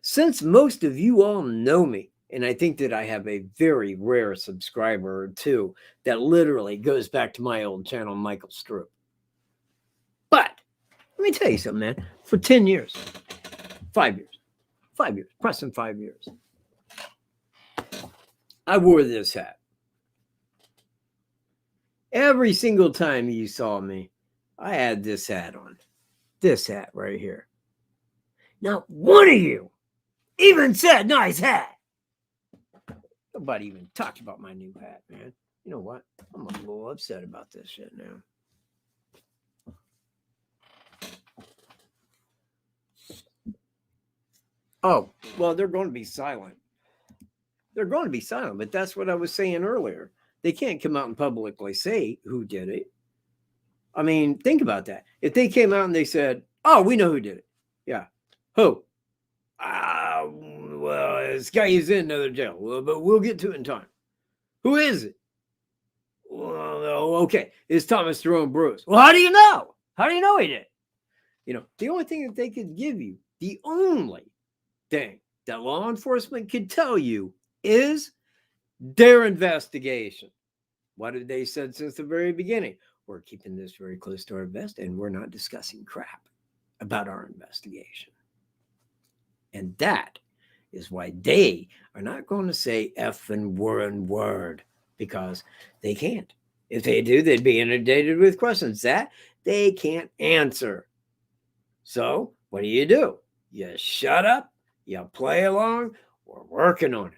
since most of you all know me, and I think that I have a very rare subscriber or two that literally goes back to my old channel, Michael Stroop. But let me tell you something, man. For 10 years, 5 years, pressing 5 years, I wore this hat. Every single time you saw me, I had this hat on. This hat right here. Not one of you even said nice hat. Nobody even talked about my new hat, man. You know what? I'm a little upset about this shit now. Oh, well, they're going to be silent. They're going to be silent, but that's what I was saying earlier. They can't come out and publicly say who did it. I mean, think about that. If they came out and they said, oh, we know who did it. Yeah. Who? this guy is in another jail. Well, but we'll get to it in time. Who is it? Well, okay, it's Thomas Jerome Bruce. Well, how do you know? How do you know he did? The only thing that they could give you, the only thing that law enforcement could tell you is their investigation. What have they said since the very beginning? We're keeping this very close to our vest, and we're not discussing crap about our investigation. And that is why they are not going to say effing word, because they can't. If they do, they'd be inundated with questions that they can't answer. So what do? You shut up, you play along. We're working on it.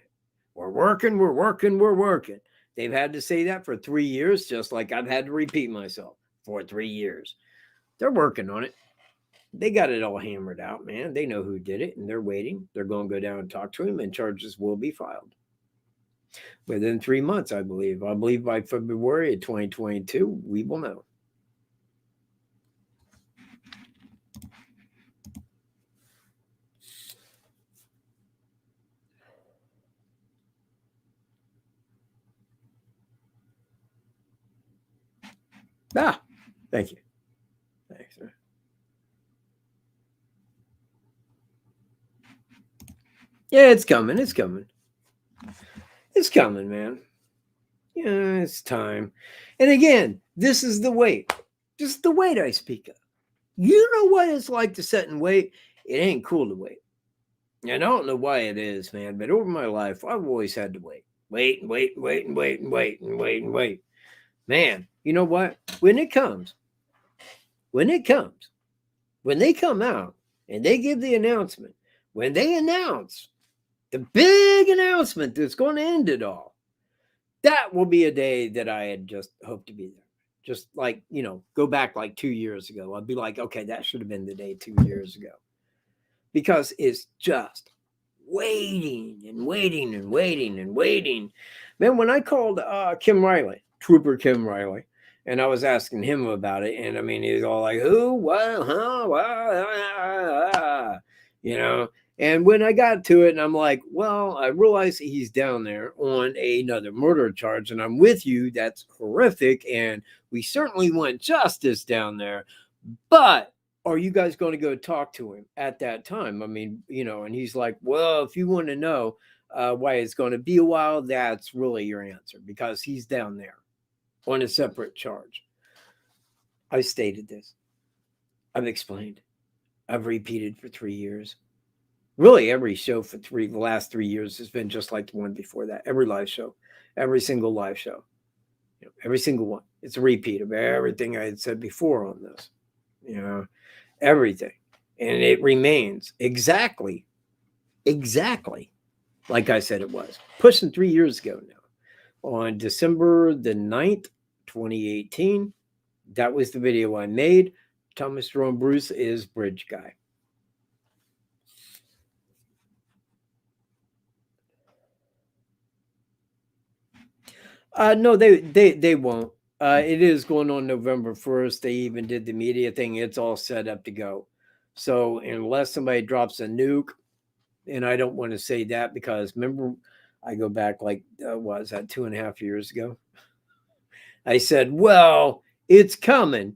We're working. They've had to say that for 3 years, just like I've had to repeat myself for 3 years. They're working on it. They got it all hammered out, man. They know who did it, and they're waiting. They're going to go down and talk to him, and charges will be filed within 3 months, I believe. I believe by February of 2022, we will know. Thank you. Thanks, sir. Yeah, it's coming. It's coming, man. Yeah, it's time. And again, this is the wait. Just the wait I speak of. You know what it's like to sit and wait? It ain't cool to wait. And I don't know why it is, man, but over my life, I've always had to wait. Wait. Man, you know what? When they come out and they give the announcement, when they announce the big announcement that's going to end it all, that will be a day that I had just hoped to be there. Just like, go back like 2 years ago. I'd be like, okay, that should have been the day 2 years ago. Because it's just waiting. Man, when I called Kim Riley, Trooper Kim Riley, and I was asking him about it, and I mean, he's all like, who, what, huh, what, and when I got to it, and I'm like, well, I realize he's down there on another murder charge, and I'm with you. That's horrific, and we certainly want justice down there. But are you guys going to go talk to him at that time? I mean, and he's like, well, if you want to know why it's going to be a while, that's really your answer, because he's down there on a separate charge. I stated this. I've explained. I've repeated for 3 years. Really, every show for the last 3 years has been just like the one before that. Every live show, every single live show, every single one. It's a repeat of everything I had said before on this, everything. And it remains exactly like I said it was. Pushing 3 years ago now. On December the 9th, 2018, that was the video I made. Thomas Jerome Bruce is Bridge Guy. No, they won't. It is going on November 1st. They even did the media thing. It's all set up to go. So unless somebody drops a nuke, and I don't want to say that because remember, I go back like, what was that, 2.5 years ago? I said, well, it's coming.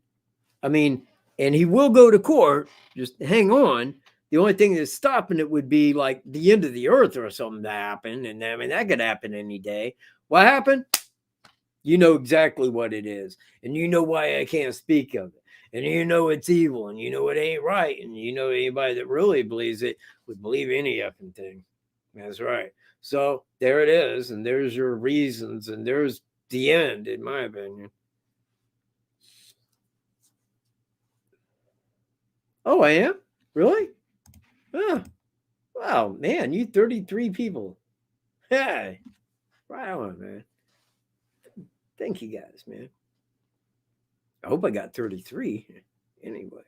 I mean, and he will go to court. Just hang on. The only thing that's stopping it would be like the end of the earth or something to happen. And I mean, that could happen any day. What happened? You know exactly what it is. And you know why I can't speak of it. And you know it's evil. And you know it ain't right. And you know anybody that really believes it would believe any effing thing. That's right. So there it is. And there's your reasons. And there's the end, in my opinion. Oh, I am? Really? Oh, wow, man, you 33 people. Hey, right on, man. Thank you guys, man. I hope I got 33 anyway.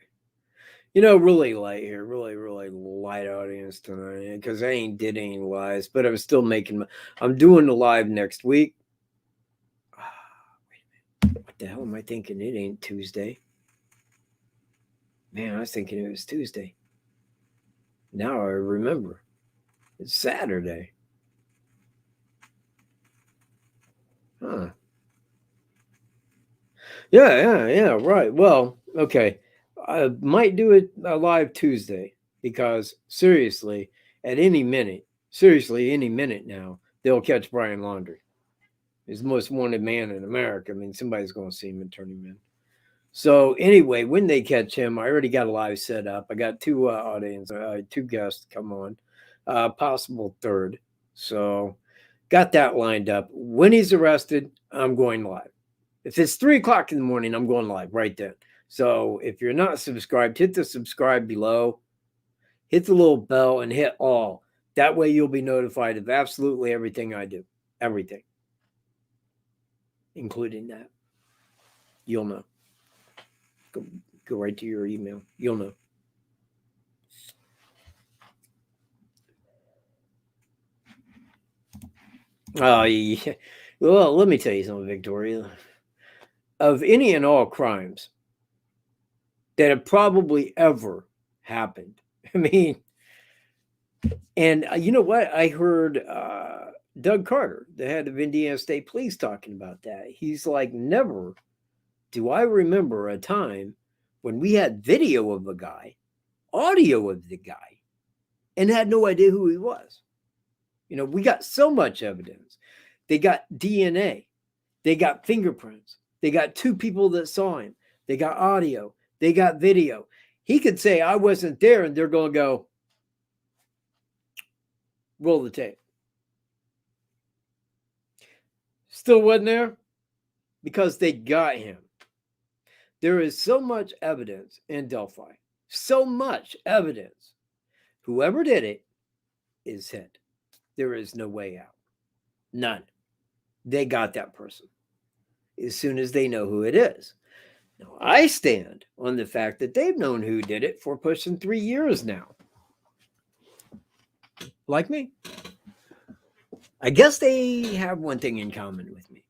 Really light here, really light audience tonight because I ain't did any lives, but I'm still I'm doing the live next week. Wait a minute. What the hell am I thinking? It ain't Tuesday. Man, I was thinking it was Tuesday. Now I remember. It's Saturday. Huh. Yeah, right. Well, okay. I might do it a live Tuesday because seriously, any minute now, they'll catch Brian Laundrie. He's the most wanted man in America. I mean, somebody's going to see him and turn him in. So anyway, when they catch him, I already got a live set up. I got two guests come on, possible third. So got that lined up. When he's arrested, I'm going live. If it's 3:00 in the morning, I'm going live right then. So if you're not subscribed, hit the subscribe below, hit the little bell, and hit all. That way you'll be notified of absolutely everything I do. Everything. Including that. You'll know. Go right to your email. You'll know. Oh, yeah. Well, let me tell you something, Victoria. Of any and all crimes that have probably ever happened. I mean, and you know what? I heard Doug Carter, the head of Indiana State Police, talking about that. He's like, never do I remember a time when we had video of a guy, audio of the guy, and had no idea who he was. You know, we got so much evidence. They got DNA. They got fingerprints. They got two people that saw him. They got audio. They got video. He could say, I wasn't there, and they're going to go, roll the tape. Still wasn't there because they got him. There is so much evidence in Delphi. So much evidence. Whoever did it is hit. There is no way out. None. They got that person as soon as they know who it is. Now, I stand on the fact that they've known who did it for pushing 3 years now. Like me. I guess they have one thing in common with me.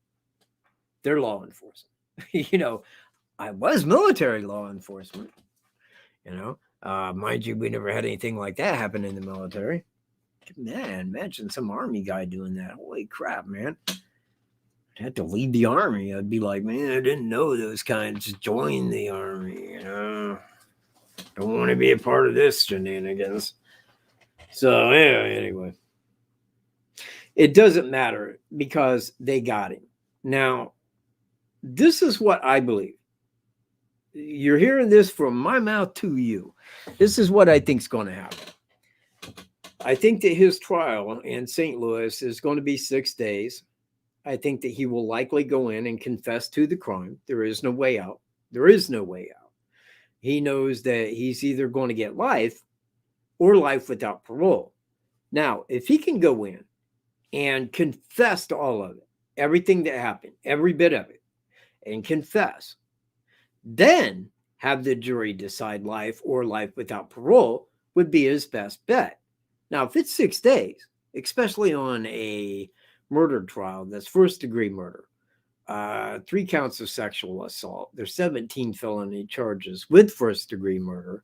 They're law enforcement. You know, I was military law enforcement. You know, mind you, we never had anything like that happen in the military. Man, imagine some army guy doing that. Holy crap, man. I'd have to leave the army. I'd be like, man, I didn't know those kinds join the army. You know, don't want to be a part of this shenanigans. So, yeah, anyway. It doesn't matter because they got him. Now, this is what I believe. You're hearing this from my mouth to you. This is what I think is going to happen. I think that his trial in St. Louis is going to be 6 days. I think that he will likely go in and confess to the crime. There is no way out. There is no way out. He knows that he's either going to get life or life without parole. Now, if he can go in and confess to all of it, everything that happened, every bit of it, and confess, then have the jury decide life or life without parole would be his best bet. Now, if it's 6 days, especially on a murder trial that's first-degree murder, 3 counts of sexual assault, there's 17 felony charges with first-degree murder.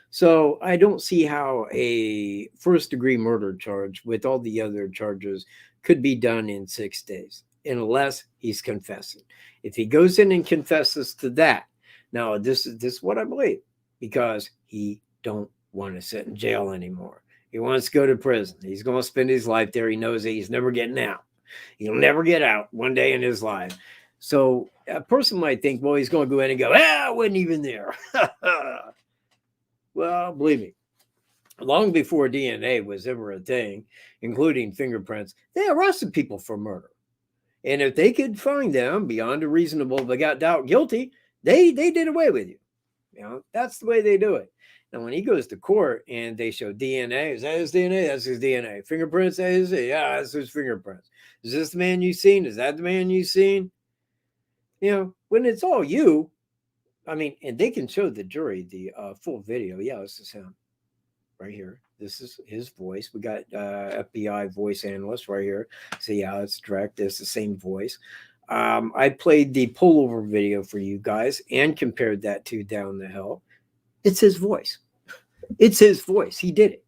So I don't see how a first-degree murder charge with all the other charges could be done in 6 days unless he's confessing. If he goes in and confesses to that, now this is what I believe, because he don't want to sit in jail anymore. He wants to go to prison. He's going to spend his life there. He knows that he's never getting out. He'll never get out one day in his life. So a person might think, well, he's going to go in and go, I wasn't even there. Well, believe me, long before DNA was ever a thing, including fingerprints, they arrested people for murder. And if they could find them beyond a reasonable, they got doubt guilty, they did away with you. You know, that's the way they do it. Now, when he goes to court and they show DNA, is that his DNA? That's his DNA. Fingerprints, that is it? Yeah, that's his fingerprints. Is this the man you've seen? Is that the man you've seen? You know, when it's all you, I mean, and they can show the jury the full video. Yeah, this is him right here. This is his voice. We got FBI voice analyst right here. So, yeah, it's direct. It's the same voice. I played the pullover video for you guys and compared that to Down the Hill. It's his voice. It's his voice. He did it.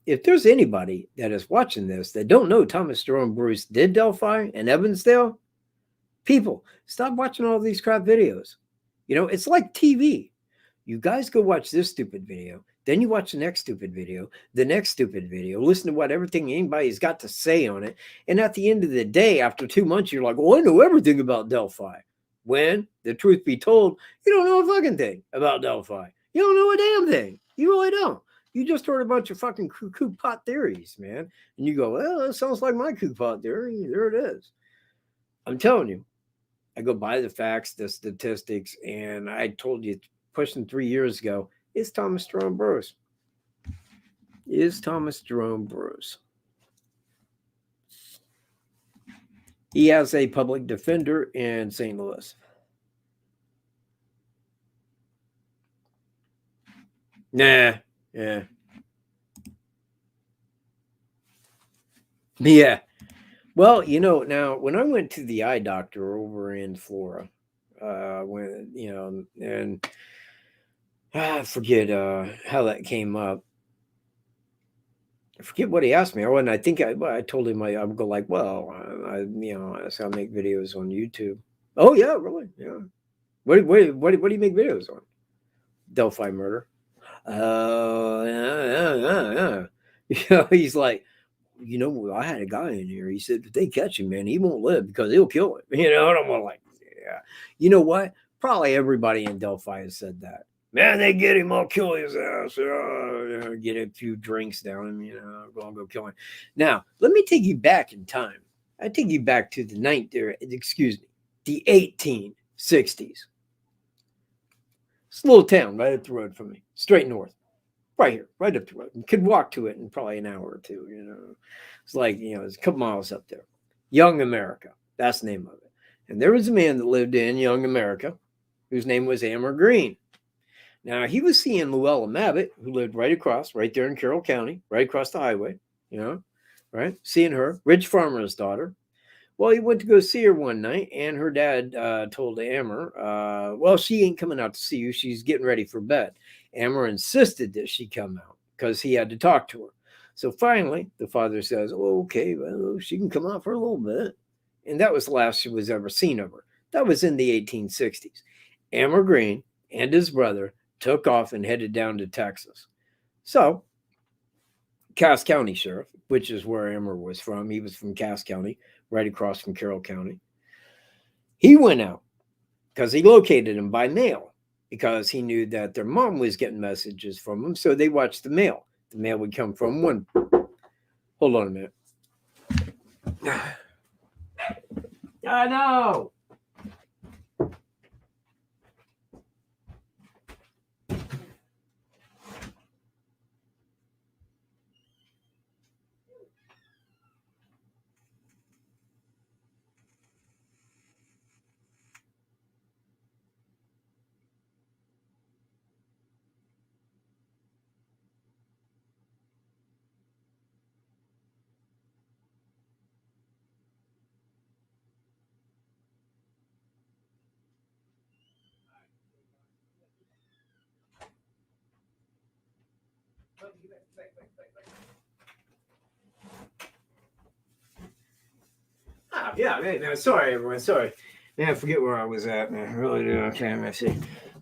If there's anybody that is watching this that don't know Thomas Jerome Bruce did Delphi and Evansdale, people, stop watching all these crap videos. It's like TV. You guys go watch this stupid video. Then you watch the next stupid video, the next stupid video, listen to what everything anybody's got to say on it. And at the end of the day, after 2 months, you're like, well, I know everything about Delphi. When, the truth be told, you don't know a fucking thing about Delphi. You don't know a damn thing. You really don't. You just heard a bunch of fucking cuckoo pot theories, man. And you go, well, that sounds like my cuckoo pot theory. There it is. I'm telling you, I go by the facts, the statistics, and I told you pushing 3 years ago, is Thomas Jerome Bruce. Is Thomas Jerome Bruce. He has a public defender in St. Louis. Nah, yeah. Yeah. Well, now when I went to the eye doctor over in Florida, and I forget how that came up. I forget what he asked me. And I think I told him I would go like, well, I make videos on YouTube. Oh yeah, really? Yeah. What do you make videos on? Delphi murder. Yeah. He's like, I had a guy in here. He said, if they catch him, man, he won't live because he'll kill him. And I'm like, yeah. You know what? Probably everybody in Delphi has said that. Man, they get him, I'll kill his ass. Get a few drinks down him, go kill him. Now, let me take you back in time. I take you back to the 1860s. It's a little town right up the road from me, straight north. Right here, right up the road. You could walk to it in probably an hour or two, It's like, it's a couple miles up there. Young America, that's the name of it. And there was a man that lived in Young America whose name was Amber Green. Now, he was seeing Luella Mabbitt, who lived right there in Carroll County, right across the highway, right? Seeing her, rich farmer's daughter. Well, he went to go see her one night, and her dad told Amber, well, she ain't coming out to see you. She's getting ready for bed. Amber insisted that she come out because he had to talk to her. So finally, the father says, oh, okay, well, she can come out for a little bit. And that was the last she was ever seen of her. That was in the 1860s. Amber Green and his brother took off and headed down to Texas. So, Cass County Sheriff, which is where Amber was from, he was from Cass County, right across from Carroll County. He went out because he located him by mail because he knew that their mom was getting messages from him. So they watched the mail. The mail would come from one. Hold on a minute. I know. Yeah, man, sorry, everyone. Sorry. Man, I forget where I was at, man. I really do. Okay, let me see.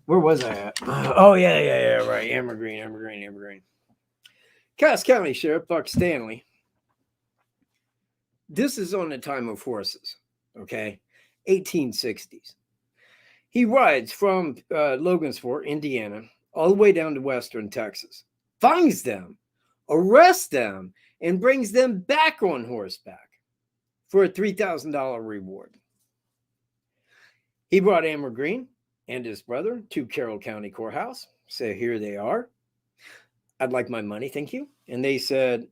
Where was I at? Oh, yeah, right. Amber Green. Cass County Sheriff Buck Stanley. This is on the time of horses, okay? 1860s. He rides from Logansport, Indiana, all the way down to western Texas, finds them, arrests them, and brings them back on horseback for a $3,000 reward. He brought Amber Green and his brother to Carroll County Courthouse. So here they are. I'd like my money, thank you. And they said,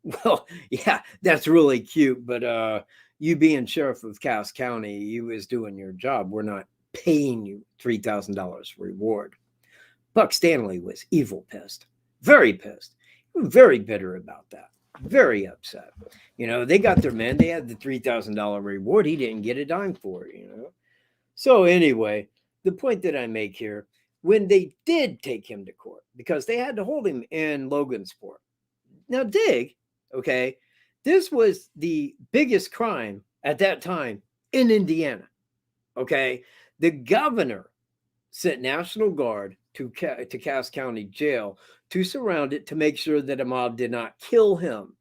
well, yeah, that's really cute, but you being sheriff of Cass County, you was doing your job. We're not paying you $3,000 reward. Buck Stanley was evil pissed, very pissed, very bitter about that. Very upset. They got their men. They had the $3,000 reward. He didn't get a dime for it, So anyway, the point that I make here, when they did take him to court, because they had to hold him in Logansport. Now, dig, okay, this was the biggest crime at that time in Indiana, okay? The governor sent National Guard to Cass County Jail to surround it to make sure that a mob did not kill him.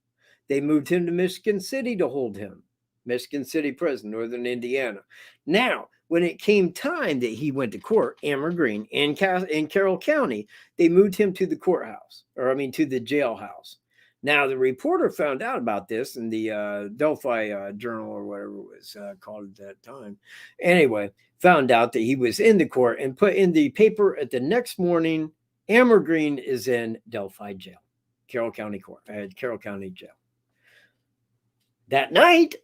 They moved him to Michigan City to hold him. Michigan City Prison, Northern Indiana. Now, when it came time that he went to court, Amber Green in Carroll County, they moved him to the courthouse, to the jailhouse. Now, the reporter found out about this in the Delphi Journal, or whatever it was called at that time. Anyway, found out that he was in the court and put in the paper at the next morning, Amber Green is in Delphi jail, Carroll County jail. That night,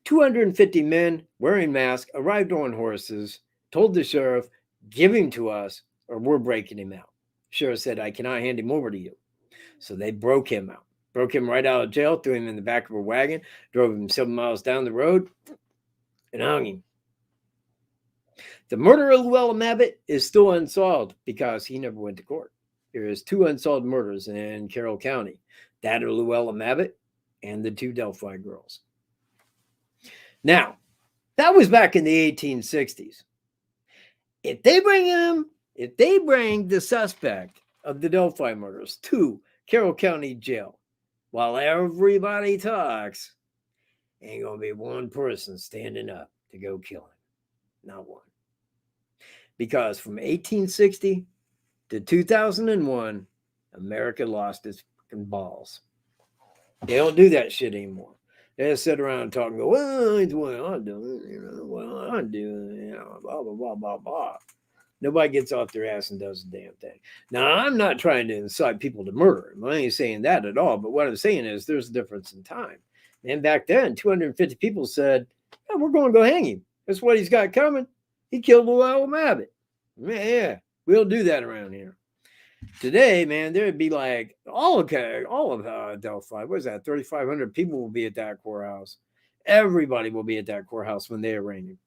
250 men wearing masks arrived on horses, told the sheriff, give him to us or we're breaking him out. Sheriff said, I cannot hand him over to you. So they broke him out, broke him right out of jail, threw him in the back of a wagon, drove him 7 miles down the road, and hung him. The murder of Llewellyn Mabbitt is still unsolved because he never went to court. There is 2 unsolved murders in Carroll County, that of Llewellyn Mabbitt and the 2 Delphi girls. Now, that was back in the 1860s. If they bring the suspect of the Delphi murders to Carroll County Jail, while everybody talks, ain't gonna be one person standing up to go kill him. Not one. Because from 1860 to 2001, America lost its fucking balls. They don't do that shit anymore. They just sit around and talk and go, well, it's what I'm doing, well, I'm doing, blah, blah, blah, blah, blah. Nobody gets off their ass and does a damn thing. Now, I'm not trying to incite people to murder. I ain't saying that at all. But what I'm saying is there's a difference in time. And back then, 250 people said, oh, we're going to go hang him. That's what he's got coming. He killed Llewellyn Mabbitt. Yeah, we'll do that around here. Today, man, there'd be like all of Delphi. What is that? 3,500 people will be at that courthouse. Everybody will be at that courthouse when they arraign him.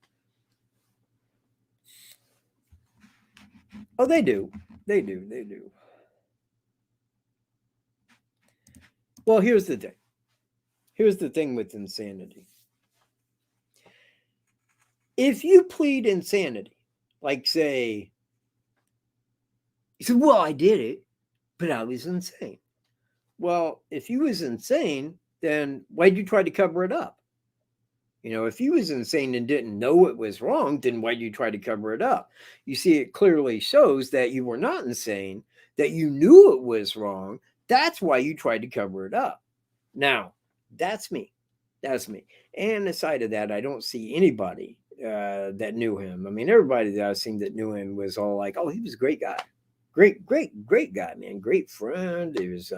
Oh, they do. They do. Well, here's the thing. Here's the thing with insanity. If you plead insanity, like say, you said, well, I did it, but I was insane. Well, if you was insane, then why'd you try to cover it up? If you was insane and didn't know it was wrong, then why'd you try to cover it up? You see, it clearly shows that you were not insane, that you knew it was wrong. That's why you tried to cover it up. Now, that's me. That's me. And aside of that, I don't see anybody that knew him. I mean, everybody that I've seen that knew him was all like, oh, he was a great guy. Great guy, man. Great friend. He was,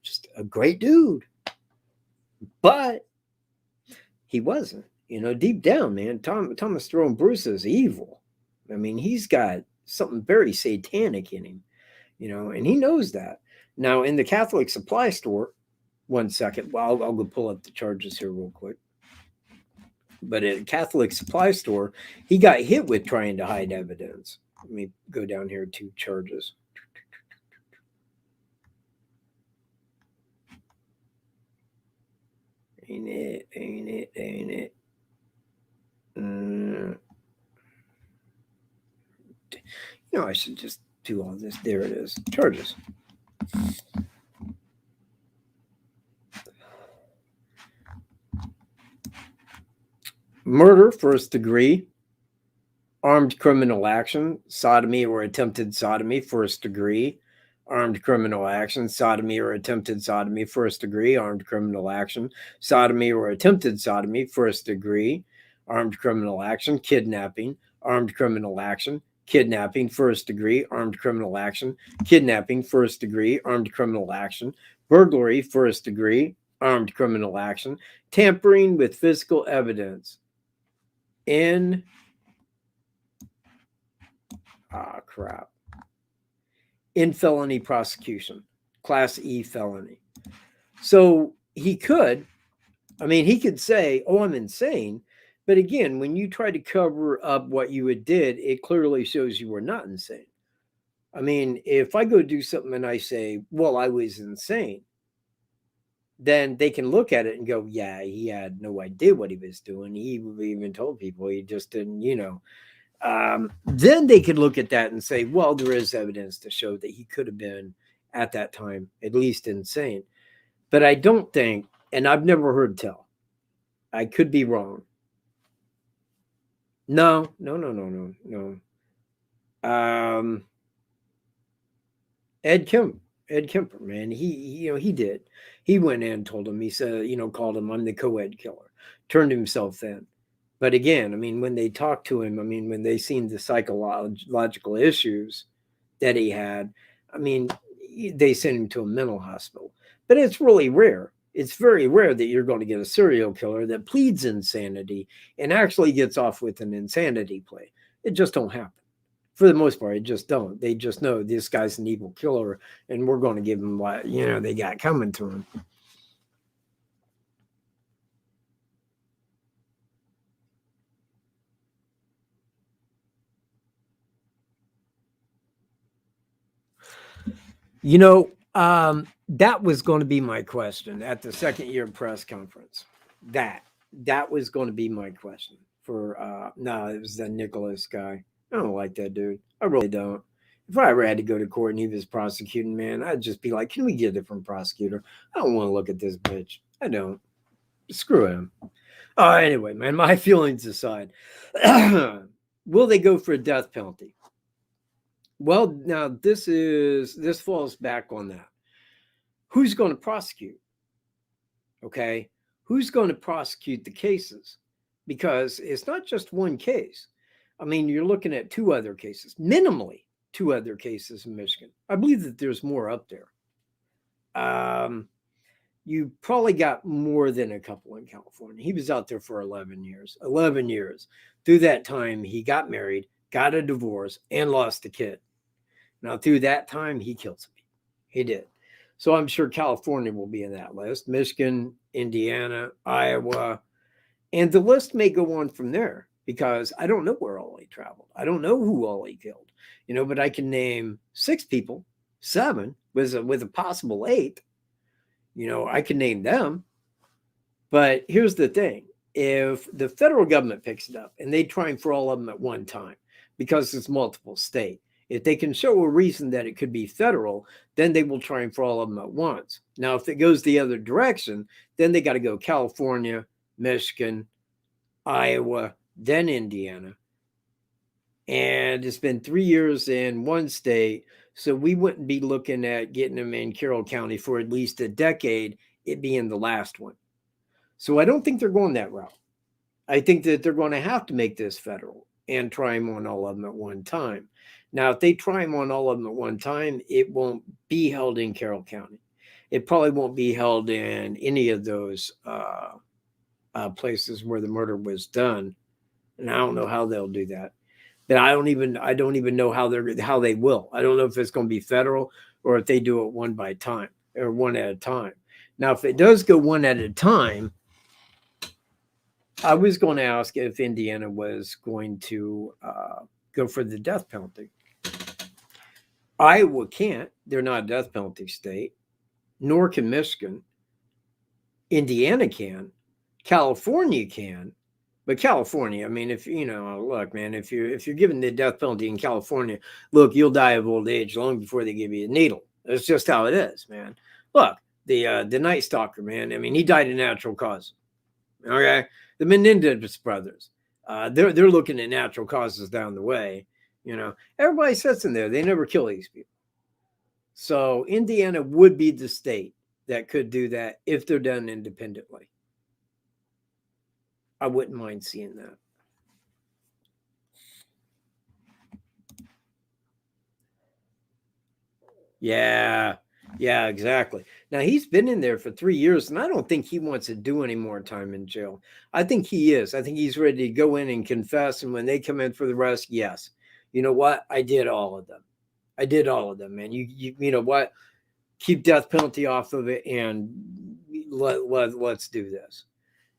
just a great dude. But he wasn't. Deep down, man, Thomas Jerome Bruce is evil. I mean, he's got something very satanic in him, and he knows that. Now, in the Catholic supply store, one second, well, I'll go pull up the charges here real quick. But at a Catholic supply store, he got hit with trying to hide evidence. Let me go down here to charges. Ain't it. I should just do all this. There it is. Charges. Murder, first degree. Armed criminal action, sodomy or attempted sodomy, first degree. Armed criminal action, sodomy or attempted sodomy, first degree. Armed criminal action, sodomy or attempted sodomy, first degree. Armed criminal action, kidnapping. Armed criminal action, kidnapping, first degree. Armed criminal action, kidnapping, first degree. Armed criminal action, burglary, first degree. Armed criminal action, tampering with physical evidence. In felony prosecution, class E felony. So he could say, oh, I'm insane, But again, when you try to cover up what you had did, it clearly shows you were not insane. I mean, if I go do something and I say, well, I was insane, then they can look at it and go, yeah, he had no idea what he was doing. He even told people he just didn't, then they could look at that and say, well, there is evidence to show that he could have been at that time at least insane. But I don't think, and I've never heard tell, I could be wrong. No. Ed Kemper, man, he did. He went in and told him, he said, called him, I'm the co-ed killer, turned himself in. But again, I mean, when they talked to him, I mean, when they seen the psychological issues that he had, I mean, they sent him to a mental hospital. But it's really rare. It's very rare that you're going to get a serial killer that pleads insanity and actually gets off with an insanity plea. It just don't happen. For the most part, it just don't. They just know this guy's an evil killer, and we're going to give him what they got coming to him. That was going to be my question at the second year press conference. That was going to be my question for no, it was that Nicholas guy. I don't like that dude. I really don't. If I ever had to go to court and he was prosecuting, man, I'd just be like, can we get a different prosecutor? I don't want to look at this bitch. I don't. Screw him. Anyway, man, my feelings aside, will they go for a death penalty? Well, now this falls back on that. Who's going to prosecute? Okay. Who's going to prosecute the cases? Because it's not just one case. I mean, you're looking at two other cases, minimally two other cases in Michigan. I believe that there's more up there. You probably got more than a couple in California. He was out there for 11 years. 11 years. Through that time, he got married, got a divorce, and lost a kid. Now, through that time, he killed some people. He did. So I'm sure California will be in that list. Michigan, Indiana, Iowa. And the list may go on from there because I don't know where all he traveled. I don't know who all he killed. But I can name 6 people, 7 with a possible 8. I can name them. But here's the thing. If the federal government picks it up and they try for all of them at one time because it's multiple state, if they can show a reason that it could be federal, then they will try for all of them at once. Now, if it goes the other direction, then they got to go California, Michigan, Iowa, then Indiana. And it's been 3 years in one state. So we wouldn't be looking at getting them in Carroll County for at least a decade, it being the last one. So I don't think they're going that route. I think that they're going to have to make this federal and try them on all of them at one time. Now, if they try them on all of them at one time, it won't be held in Carroll County. It probably won't be held in any of those places where the murder was done. And I don't know how they'll do that. But I don't even know how they will. I don't know if it's going to be federal or if they do it one at a time. Now, if it does go one at a time, I was going to ask if Indiana was going to go for the death penalty. Iowa can't. They're not a death penalty state. Nor can Michigan. Indiana can. California can. But California, I mean, look, man, if you're given the death penalty in California, look, you'll die of old age long before they give you a needle. That's just how it is, man. Look, the Night Stalker, man. I mean, he died of natural causes. Okay, the Menendez brothers, they're looking at natural causes down the way. Everybody sits in there. They never kill these people. So Indiana would be the state that could do that if they're done independently. I wouldn't mind seeing that. Yeah, exactly. Now, he's been in there for 3 years, and I don't think he wants to do any more time in jail. I think he is. I think he's ready to go in and confess, and when they come in for the rest, yes. You know what? I did all of them. Man. You know what? Keep death penalty off of it, and let's do this.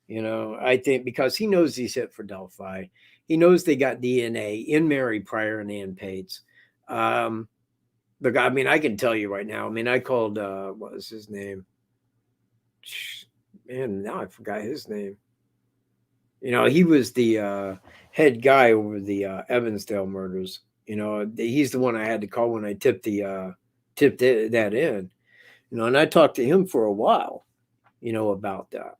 You know, I think because he knows he's hit for Delphi. He knows they got DNA in Mary Pryor and Ann Pates. Look, I mean, I can tell you right now. I mean, I called what was his name? Man, now I forgot his name. You know, he was the head guy over the Evansdale murders. You know, he's the one I had to call when I tipped that in. You know, and I talked to him for a while. You know about that,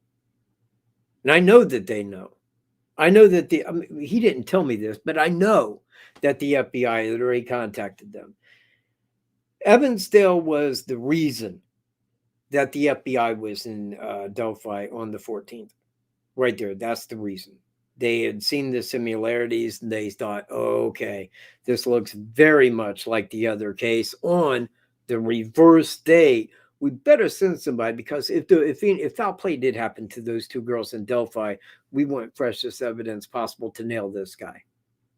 and I know that they know. I know that I mean, he didn't tell me this, but I know that the FBI had already contacted them. Evansdale was the reason that the FBI was in Delphi on the 14th. Right there. That's the reason. They had seen the similarities and they thought, oh, okay, this looks very much like the other case on the reverse date. We better send somebody because if foul play did happen to those two girls in Delphi, we want freshest evidence possible to nail this guy.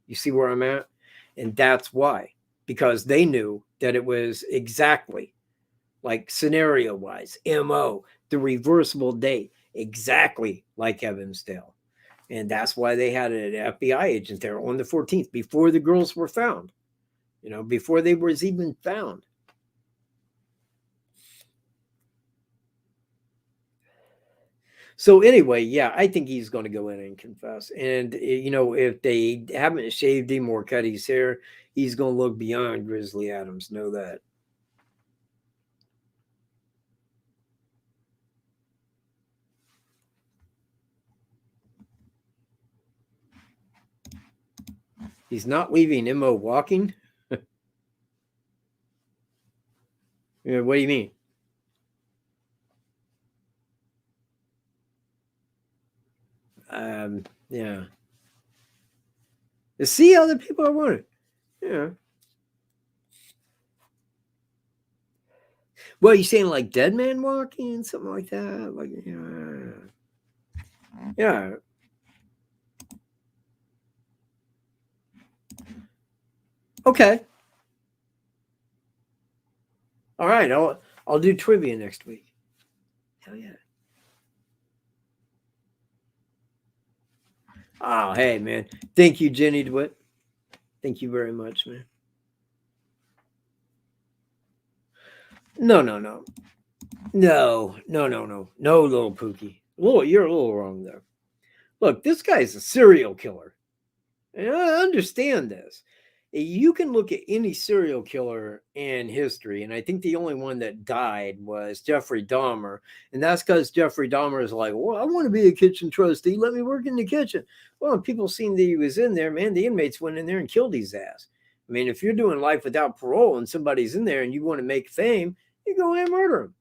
You see where I'm at? And that's why, because they knew that it was exactly like scenario wise, MO, the reversible date, exactly like Evansdale. And that's why they had an FBI agent there on the 14th before the girls were found, you know, before they was even found. So anyway, yeah, I think he's going to go in and confess. And you know, if they haven't shaved him or cut his hair, he's going to look beyond Grizzly Adams. Know that. He's not leaving Mo walking. What do you mean? Yeah. To see other people are wanted. Yeah. Well, you saying like Dead Man Walking, something like that? Like, yeah. Okay. All right. I'll do trivia next week. Hell yeah. Oh, hey, man. Thank you, Jenny DeWitt. Thank you very much, man. No, no, no. No, no, no, no. No, little Pookie. You're a little wrong there. Look, this guy's a serial killer. And I understand this. You can look at any serial killer in history, and I think the only one that died was Jeffrey Dahmer. And that's because Jeffrey Dahmer is like, well, I want to be a kitchen trustee. Let me work in the kitchen. Well, people seen that he was in there, man. The inmates went in there and killed his ass. I mean, if you're doing life without parole and somebody's in there and you want to make fame, you go in and murder him.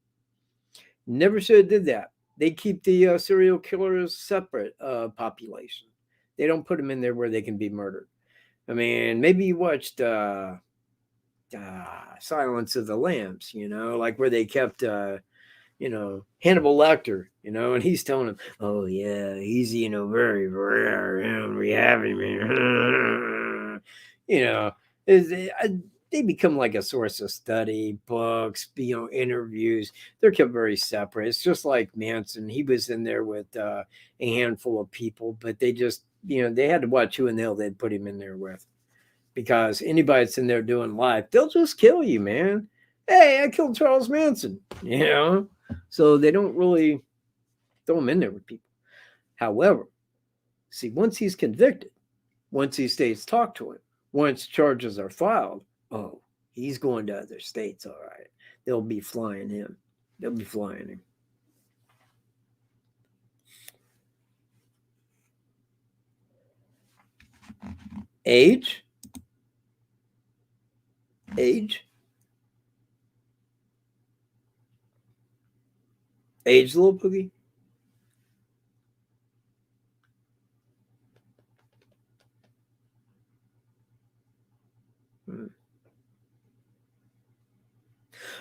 Never should have did that. They keep the serial killers separate population. They don't put them in there where they can be murdered. I mean, maybe you watched Silence of the Lambs, you know, like where they kept, you know, Hannibal Lecter, you know, and he's telling him, oh, yeah, he's, you know, very rare and rehabbing me. You know, they become like a source of study, books, you know, interviews. They're kept very separate. It's just like Manson. He was in there with a handful of people, but they just, you know, they had to watch who in the hell they'd put him in there with. Because anybody that's in there doing life, they'll just kill you, man. Hey, I killed Charles Manson, you know? So they don't really throw him in there with people. However, see, once he's convicted, once these states talk to him, once charges are filed, oh, he's going to other states, all right. They'll be flying him. They'll be flying him. Age? Age? Age, little Poogie?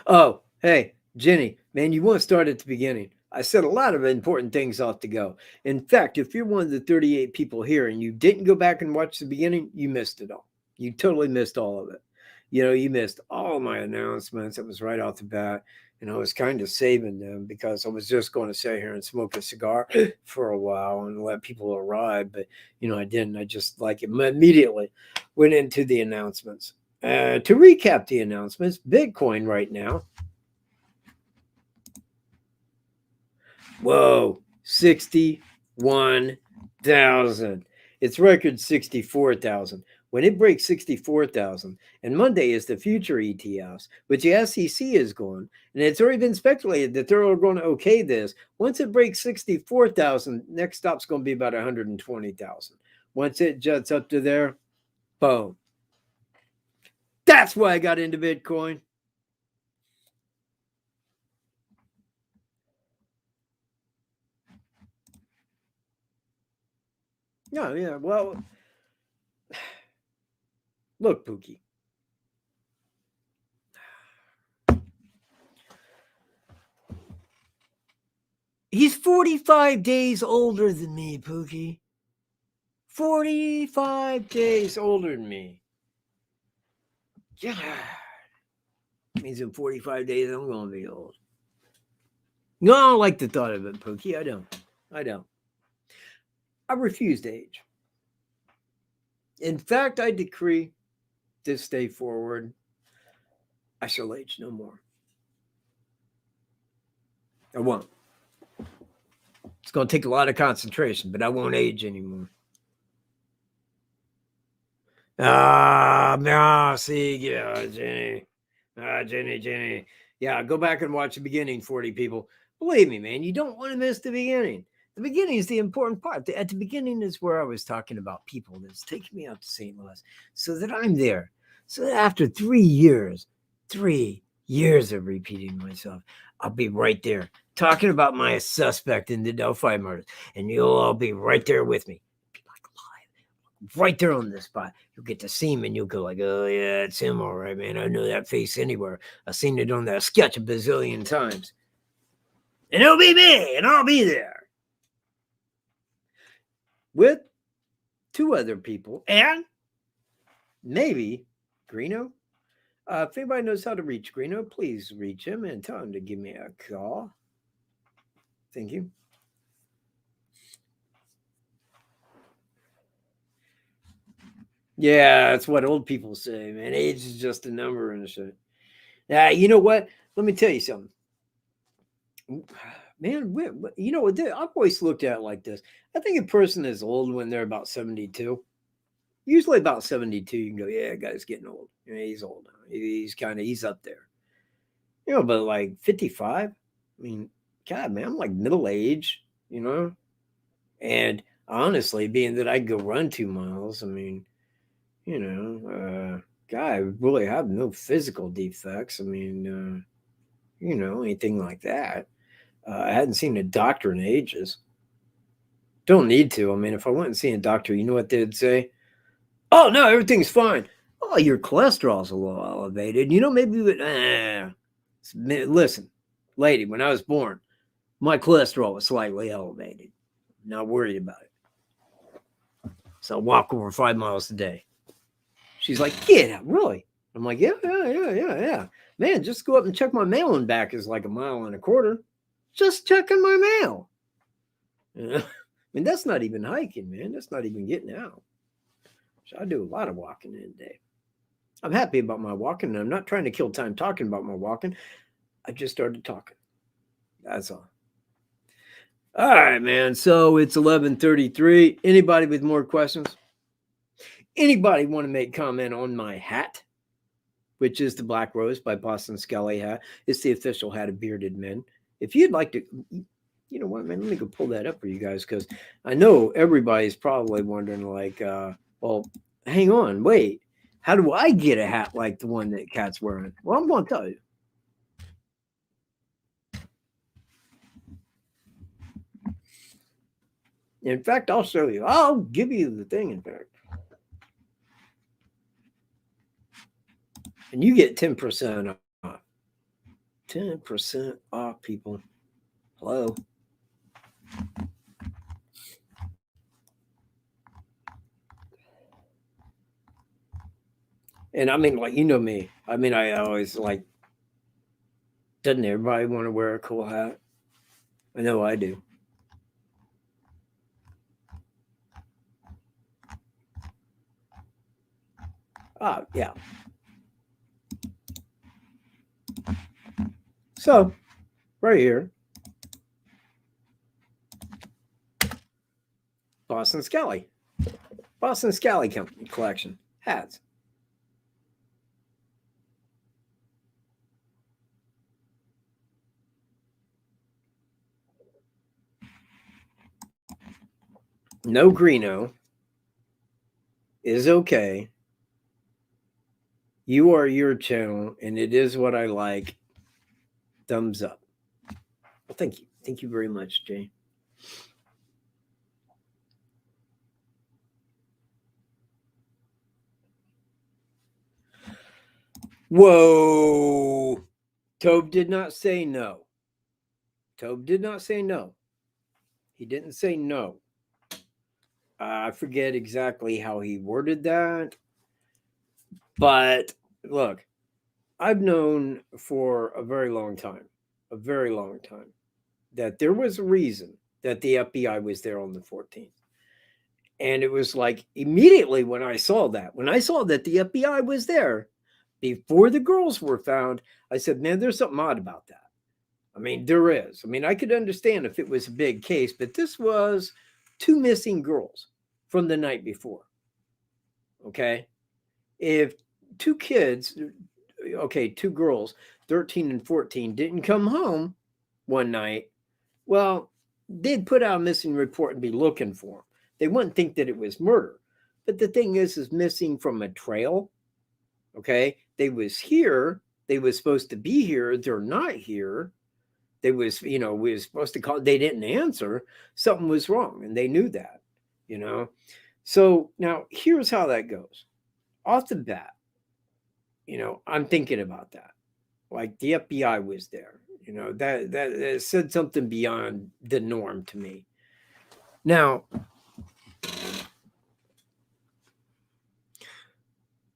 Oh, hey, Jenny, man, you want to start at the beginning. I said a lot of important things off to go. In fact, if you're one of the 38 people here and you didn't go back and watch the beginning, you missed it all. You totally missed all of it. You know, you missed all my announcements. It was right off the bat. And I was kind of saving them because I was just going to sit here and smoke a cigar for a while and let people arrive. But, I didn't. I just immediately went into the announcements. To recap the announcements, Bitcoin right now, whoa, 61,000. It's record 64,000. When it breaks 64,000, and Monday is the future ETFs, which the SEC is going, and it's already been speculated that they're going to okay this. Once it breaks 64,000, next stop's going to be about 120,000. Once it jets up to there, boom. That's why I got into Bitcoin. Yeah. Well, look, Pookie. He's 45 days older than me, Pookie. 45 days older than me. Yeah. Means in 45 days I'm going to be old. No, I don't like the thought of it, Pookie. I don't. I refuse to age. In fact, I decree this day forward, I shall age no more. I won't. It's going to take a lot of concentration, but I won't age anymore. See, yeah, Jenny. Jenny. Yeah, go back and watch the beginning, 40 people. Believe me, man, you don't want to miss the beginning. The beginning is the important part. At the beginning is where I was talking about people that's taking me out to St. Louis so that I'm there. So that after 3 years of repeating myself, I'll be right there talking about my suspect in the Delphi murders. And you'll all be right there with me. Be like live, right there on the spot. You'll get to see him and you'll go like, oh, yeah, it's him. All right, man. I know that face anywhere. I've seen it on that sketch a bazillion times. And it'll be me, and I'll be there with 2 other people and maybe Greeno. If anybody knows how to reach Greeno, please reach him and tell him to give me a call. Thank you. Yeah, that's what old people say, man. Age is just a number and shit. Now, you know what? Let me tell you something. Man, you know what? I've always looked at it like this. I think a person is old when they're about 72. Usually about 72, you can go, yeah, guy's getting old. He's old now. He's up there. But like 55, I mean, God, man, I'm like middle age, And honestly, being that I go run 2 miles, I mean, God, I really have no physical defects. I mean, anything like that. I hadn't seen a doctor in ages. Don't need to. I mean, if I went and seen a doctor, you know what they'd say? Oh, no, everything's fine. Oh, your cholesterol's a little elevated. Maybe, listen, lady, when I was born, my cholesterol was slightly elevated. Not worried about it. So I walk over 5 miles a day. She's like, get out, really? I'm like, yeah. Man, just go up and check my mail and back is like 1.25 miles. Just checking my mail. I mean, that's not even hiking, man. That's not even getting out. So I do a lot of walking in a day. I'm happy about my walking, and I'm not trying to kill time talking about my walking. I just started talking. That's all. All right, man. So it's 11:33. Anybody with more questions? Anybody want to make comment on my hat, which is the Black Rose by Boston Skelly hat? It's the official hat of bearded men. If you'd like to, you know what, man, let me go pull that up for you guys because I know everybody's probably wondering, like, well, hang on, wait. How do I get a hat like the one that Kat's wearing? Well, I'm going to tell you. In fact, I'll show you. I'll give you the thing, in fact. And you get 10% off. 10% off, people. Hello. And I mean, like, you know me. I mean, I always like Doesn't everybody want to wear a cool hat? I know I do. Yeah. So, right here, Boston Scally. Boston Scally Company collection. Hats. No Greeno is okay. You are your channel, and it is what I like. Thumbs up. Well, thank you. Thank you very much, Jay. Whoa. Tobe did not say no. Tobe did not say no. He didn't say no. I forget exactly how he worded that. But look, I've known for a very long time, that there was a reason that the FBI was there on the 14th. And it was like immediately when I saw that the FBI was there before the girls were found, I said, man, there's something odd about that. I mean, there is. I mean, I could understand if it was a big case, but this was 2 missing girls from the night before. Okay. If 2 kids, 2 girls, 13 and 14, didn't come home one night, well, they'd put out a missing report and be looking for them. They wouldn't think that it was murder. But the thing is missing from a trail. Okay. They was here. They was supposed to be here. They're not here. They was, we was supposed to call. They didn't answer. Something was wrong. And they knew that, So now here's how that goes. Off the bat, I'm thinking about that. Like the FBI was there. That said something beyond the norm to me. Now,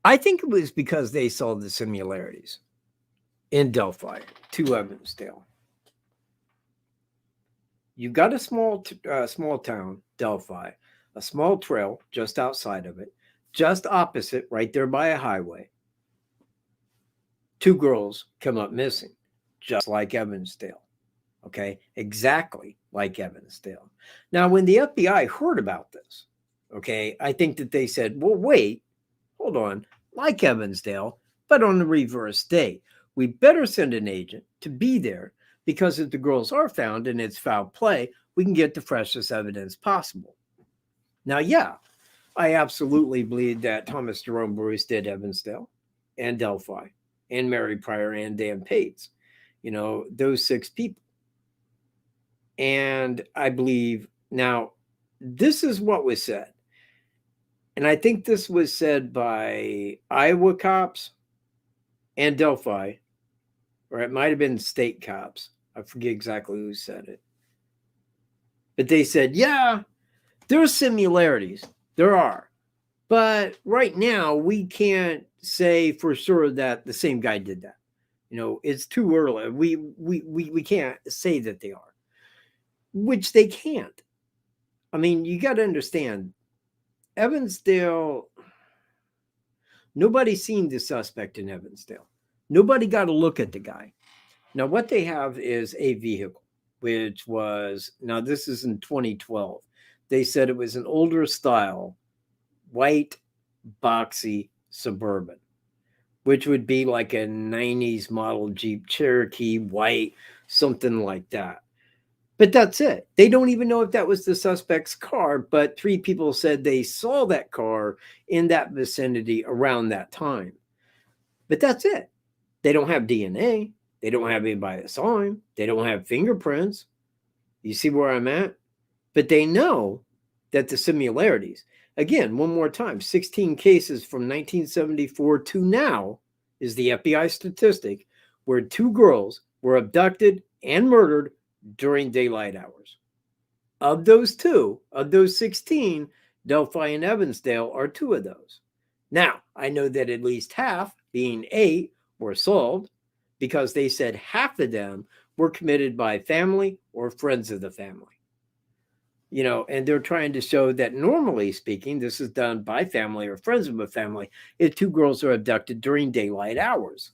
I think it was because they saw the similarities in Delphi to Evansdale. You've got a small town, Delphi, a small trail just outside of it, just opposite, right there by a highway. 2 girls come up missing, just like Evansdale. Okay, exactly like Evansdale. Now, when the FBI heard about this, okay, I think that they said, well, wait, hold on, like Evansdale, but on the reverse date. We better send an agent to be there because if the girls are found and it's foul play, we can get the freshest evidence possible. Now, yeah, I absolutely believe that Thomas Jerome Bruce did Evansdale and Delphi and Mary Pryor and Dan Pates, those 6 people. And I believe now this is what was said. And I think this was said by Iowa cops and Delphi, or it might have been state cops. I forget exactly who said it. But they said, yeah, there are similarities. There are. But right now, we can't say for sure that the same guy did that. It's too early. We can't say that they are, which they can't. I mean, you got to understand, Evansdale, nobody seen the suspect in Evansdale. Nobody got a look at the guy. Now, what they have is a vehicle, which was, now this is in 2012. They said it was an older style, white, boxy Suburban, which would be like a 90s model Jeep Cherokee, white, something like that. But that's it. They don't even know if that was the suspect's car, but 3 people said they saw that car in that vicinity around that time. But that's it. They don't have DNA. They don't have anybody that saw him. They don't have fingerprints. You see where I'm at? But they know that the similarities, again, one more time, 16 cases from 1974 to now is the FBI statistic where 2 girls were abducted and murdered during daylight hours. Of those 2, of those 16, Delphi and Evansdale are 2 of those. Now, I know that at least half, being 8, were solved because they said half of them were committed by family or friends of the family. And they're trying to show that normally speaking, this is done by family or friends of a family if two girls are abducted during daylight hours.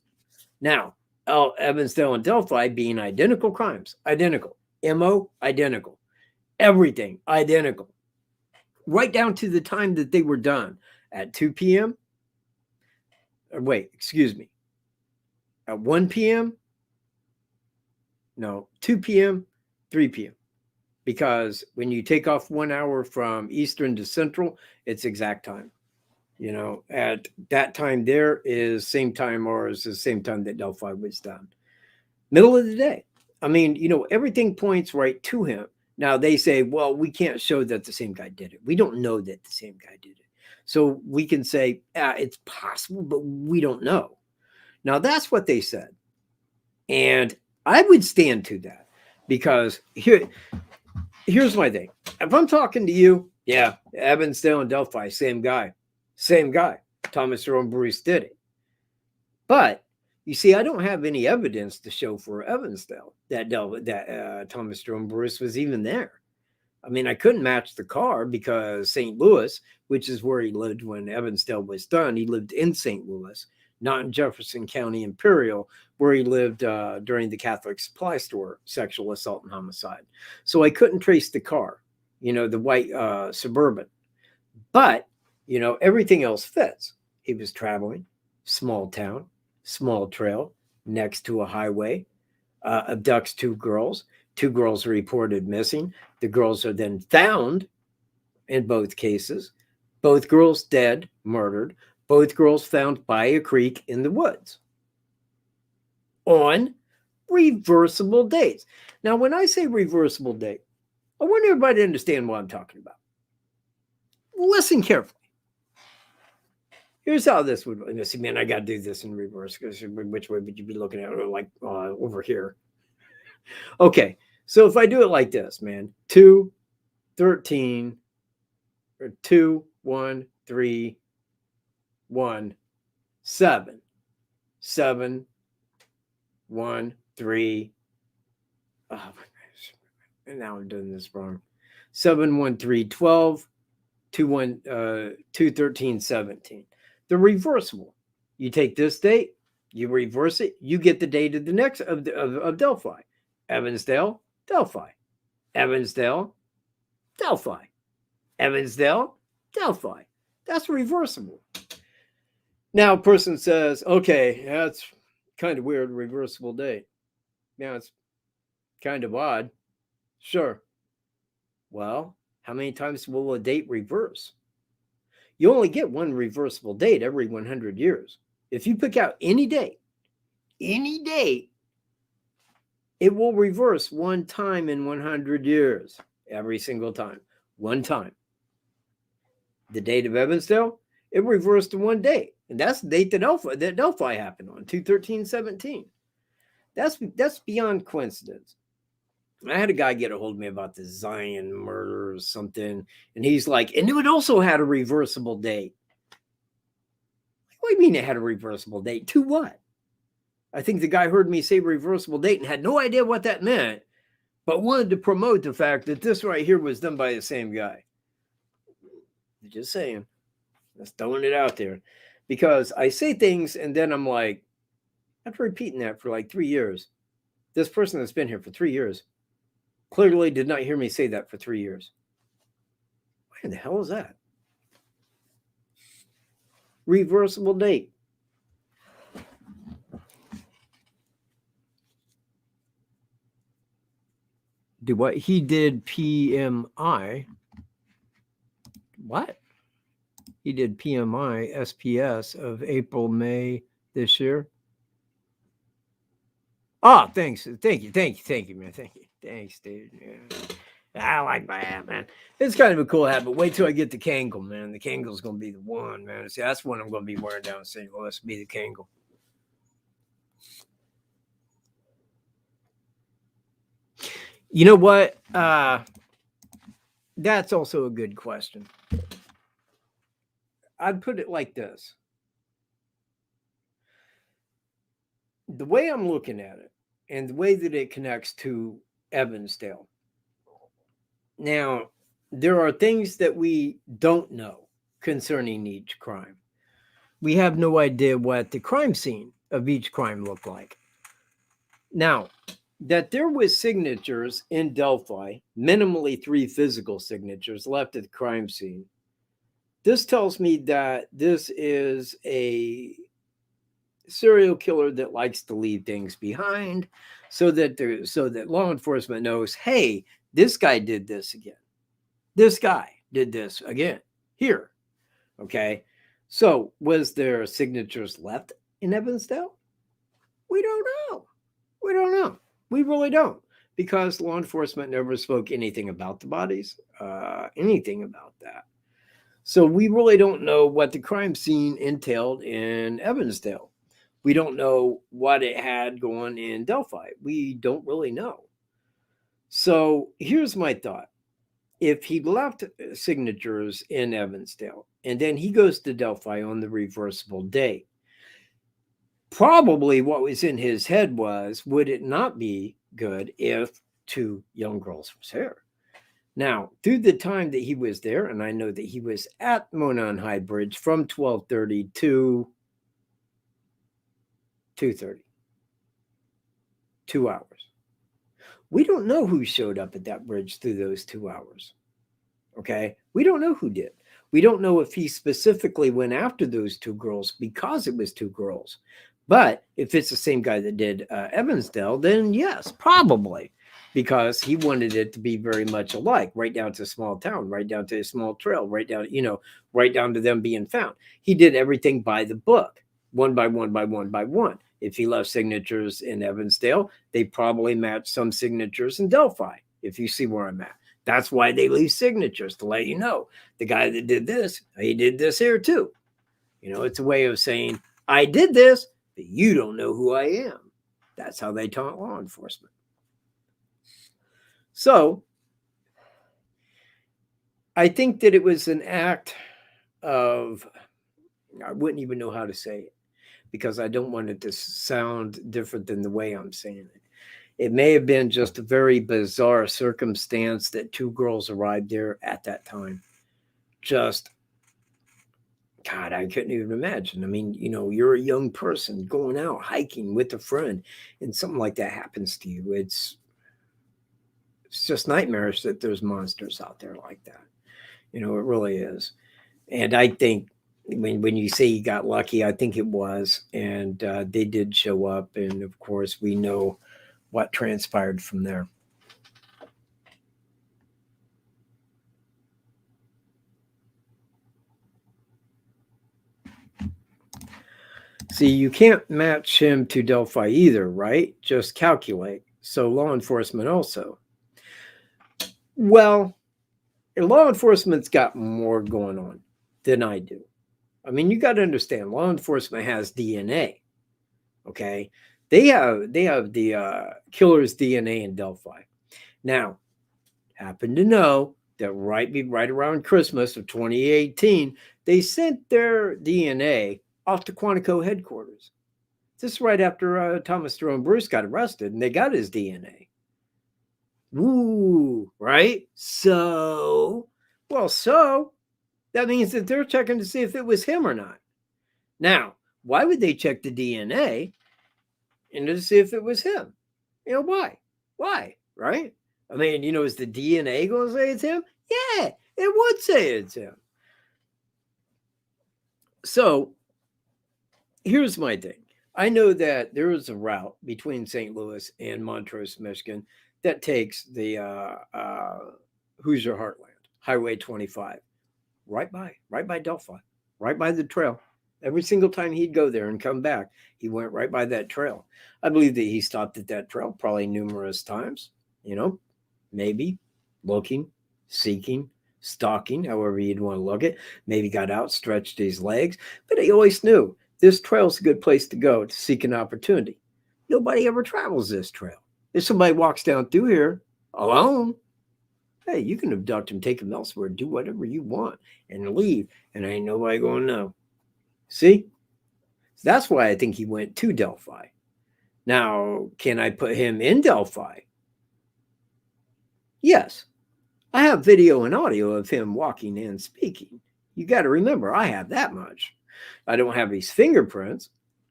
Now, Evansdale and Delphi being identical crimes, identical, MO, identical, everything identical, right down to the time that they were done at 2 p.m. Wait, excuse me. At 1 p.m. No, 2 p.m., 3 p.m. Because when you take off 1 hour from Eastern to Central, it's exact time. At that time there is same time or is the same time that Delphi was done. Middle of the day. I mean, everything points right to him. Now they say, well, we can't show that the same guy did it. We don't know that the same guy did it. So we can say, it's possible, but we don't know. Now that's what they said. And I would stand to that because here's my thing. If I'm talking to you, yeah, Evansdale and Delphi, same guy. Thomas Jerome Bruce did it. But you see, I don't have any evidence to show for Evansdale that Thomas Jerome Bruce was even there. I mean, I couldn't match the car because St. Louis, which is where he lived when Evansdale was done, he lived in St. Louis, not in Jefferson County Imperial, where he lived during the Catholic Supply Store sexual assault and homicide. So I couldn't trace the car, the white Suburban. But, everything else fits. He was traveling, small town, small trail, next to a highway, abducts two girls. Two girls are reported missing. The girls are then found in both cases. Both girls dead, murdered. Both girls found by a creek in the woods on reversible dates. Now, when I say reversible date, I want everybody to understand what I'm talking about. Listen carefully. Here's how this would look. See, man, I got to do this in reverse because which way would you be looking at it? Like over here. Okay, so if I do it like this, man, 2, 13, or 2, 1, 3, 1, 7, 7, 1, 3. Oh my gosh. And now I'm doing this wrong. 7, 1, 3, 12, 2, 1, 2, 13, 17. The reversible. You take this date, you reverse it, you get the date of the next of Delphi. Evansdale, Delphi. Evansdale, Delphi. Evansdale, Delphi. That's reversible. Now a person says, okay, that's kind of weird, reversible date. Yeah, it's kind of odd. Sure. Well, how many times will a date reverse? You only get one reversible date every 100 years. If you pick out any date, it will reverse one time in 100 years, every single time, one time. The date of Evansdale, it reversed to one date, and that's the date that Delphi happened on, 2/13/17. That's beyond coincidence. I had a guy get a hold of me about the Zion murder or something, and he's like, and it also had a reversible date. What do you mean it had a reversible date? To what? I think the guy heard me say reversible date and had no idea what that meant, but wanted to promote the fact that this right here was done by the same guy. Just saying. Just throwing it out there. Because I say things and then I'm like, after repeating that for like 3 years, this person that's been here for 3 years clearly did not hear me say that for 3 years. What in the hell is that? Reversible date. Do what? He did PMI. What? He did PMI SPS of April, May this year. Oh, thanks. Thank you, man. Thank you. Thanks, dude. Yeah. I like my hat, man. It's kind of a cool hat, but wait till I get the Kangol, man. The Kangol's going to be the one, man. See, that's one I'm going to be wearing down in St. Louis, be the Kangol. You know what? That's also a good question. I'd put it like this. the way I'm looking at it and the way that it connects to Evansdale. Now, there are things that we don't know concerning each crime. We have no idea what the crime scene of each crime looked like. Now, that there was signatures in Delphi, minimally 3 physical signatures left at the crime scene. This tells me that this is a serial killer that likes to leave things behind so that law enforcement knows, hey, this guy did this again. This guy did this again here. Okay. So was there signatures left in Evansdale? We don't know. We don't know. We really don't, because law enforcement never spoke anything about the bodies, anything about that. So we really don't know what the crime scene entailed in Evansdale. We don't know what it had going in Delphi. We don't really know. So here's my thought. If he left signatures in Evansdale and then he goes to Delphi on the reversible day, probably what was in his head was, would it not be good if 2 young girls was there? Now, through the time that he was there, and I know that he was at Monon High Bridge from 12:30 to 2:30, 2 hours. We don't know who showed up at that bridge through those 2 hours. Okay? We don't know who did. We don't know if he specifically went after those 2 girls because it was 2 girls. But if it's the same guy that did Evansdale, then yes, probably, because he wanted it to be very much alike, right down to a small town, right down to a small trail, right down, right down to them being found. He did everything by the book, one by one by one by one. If he left signatures in Evansdale, they probably match some signatures in Delphi, if you see where I'm at. That's why they leave signatures, to let you know the guy that did this, he did this here too. It's a way of saying, I did this, but you don't know who I am. That's how they taunt law enforcement. So I think that it was an act of, I wouldn't even know how to say it, because I don't want it to sound different than the way I'm saying it. It may have been just a very bizarre circumstance that 2 girls arrived there at that time. Just, God, I couldn't even imagine. I mean, you're a young person going out hiking with a friend and something like that happens to you. It's just nightmarish that there's monsters out there like that. It really is. And I think when you say you got lucky, I think it was. And they did show up. And of course, we know what transpired from there. See, you can't match him to Delphi either, right? Just calculate. So law enforcement also. Well, law enforcement's got more going on than I do. I mean, you got to understand, law enforcement has DNA. Okay, they have the killer's DNA in Delphi. Now, happen to know that right around Christmas of 2018, they sent their DNA off to Quantico headquarters. This is right after Thomas Jerome Bruce got arrested, and they got his DNA. Ooh, right? So that means that they're checking to see if it was him or not. Now, why would they check the DNA and to see if it was him? Why? Why? Right? I mean, is the DNA going to say it's him? Yeah, it would say it's him. So here's my thing. I know that there is a route between St. Louis and Montrose, Michigan, that takes the Hoosier Heartland, Highway 25, right by Delphi, right by the trail. Every single time he'd go there and come back, he went right by that trail. I believe that he stopped at that trail probably numerous times, maybe looking, seeking, stalking, however you'd want to look at. Maybe got out, stretched his legs, but he always knew this trail's a good place to go to seek an opportunity. Nobody ever travels this trail. If somebody walks down through here alone, hey, you can abduct him, take him elsewhere, do whatever you want, and leave, and ain't nobody going to know. See? That's why I think he went to Delphi. Now, can I put him in Delphi? Yes. I have video and audio of him walking and speaking. You got to remember, I have that much. I don't have his fingerprints.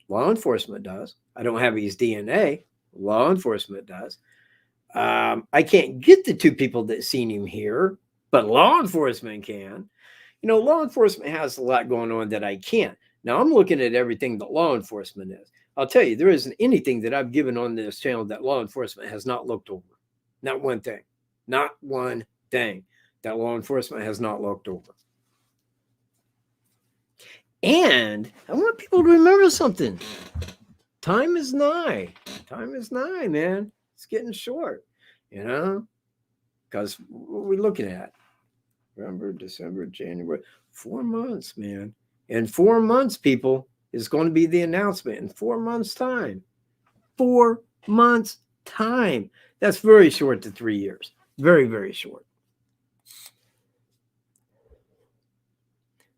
Law enforcement does. I don't have his DNA. Law enforcement does. I can't get the two people that seen him here, but law enforcement can. You know, law enforcement has a lot going on that I can't. Now, I'm looking at everything that law enforcement is. I'll tell you, there isn't anything that I've given on this channel that law enforcement has not looked over. Not one thing. Not one thing that law enforcement has not looked over. And I want people to remember something. Time is nigh. Time is nigh, man. It's getting short, you know, because what are we looking at? November, December, January, 4 months, man. In 4 months, people, is going to be the announcement in 4 months' time. 4 months' time. That's very short to 3 years. Very, very short.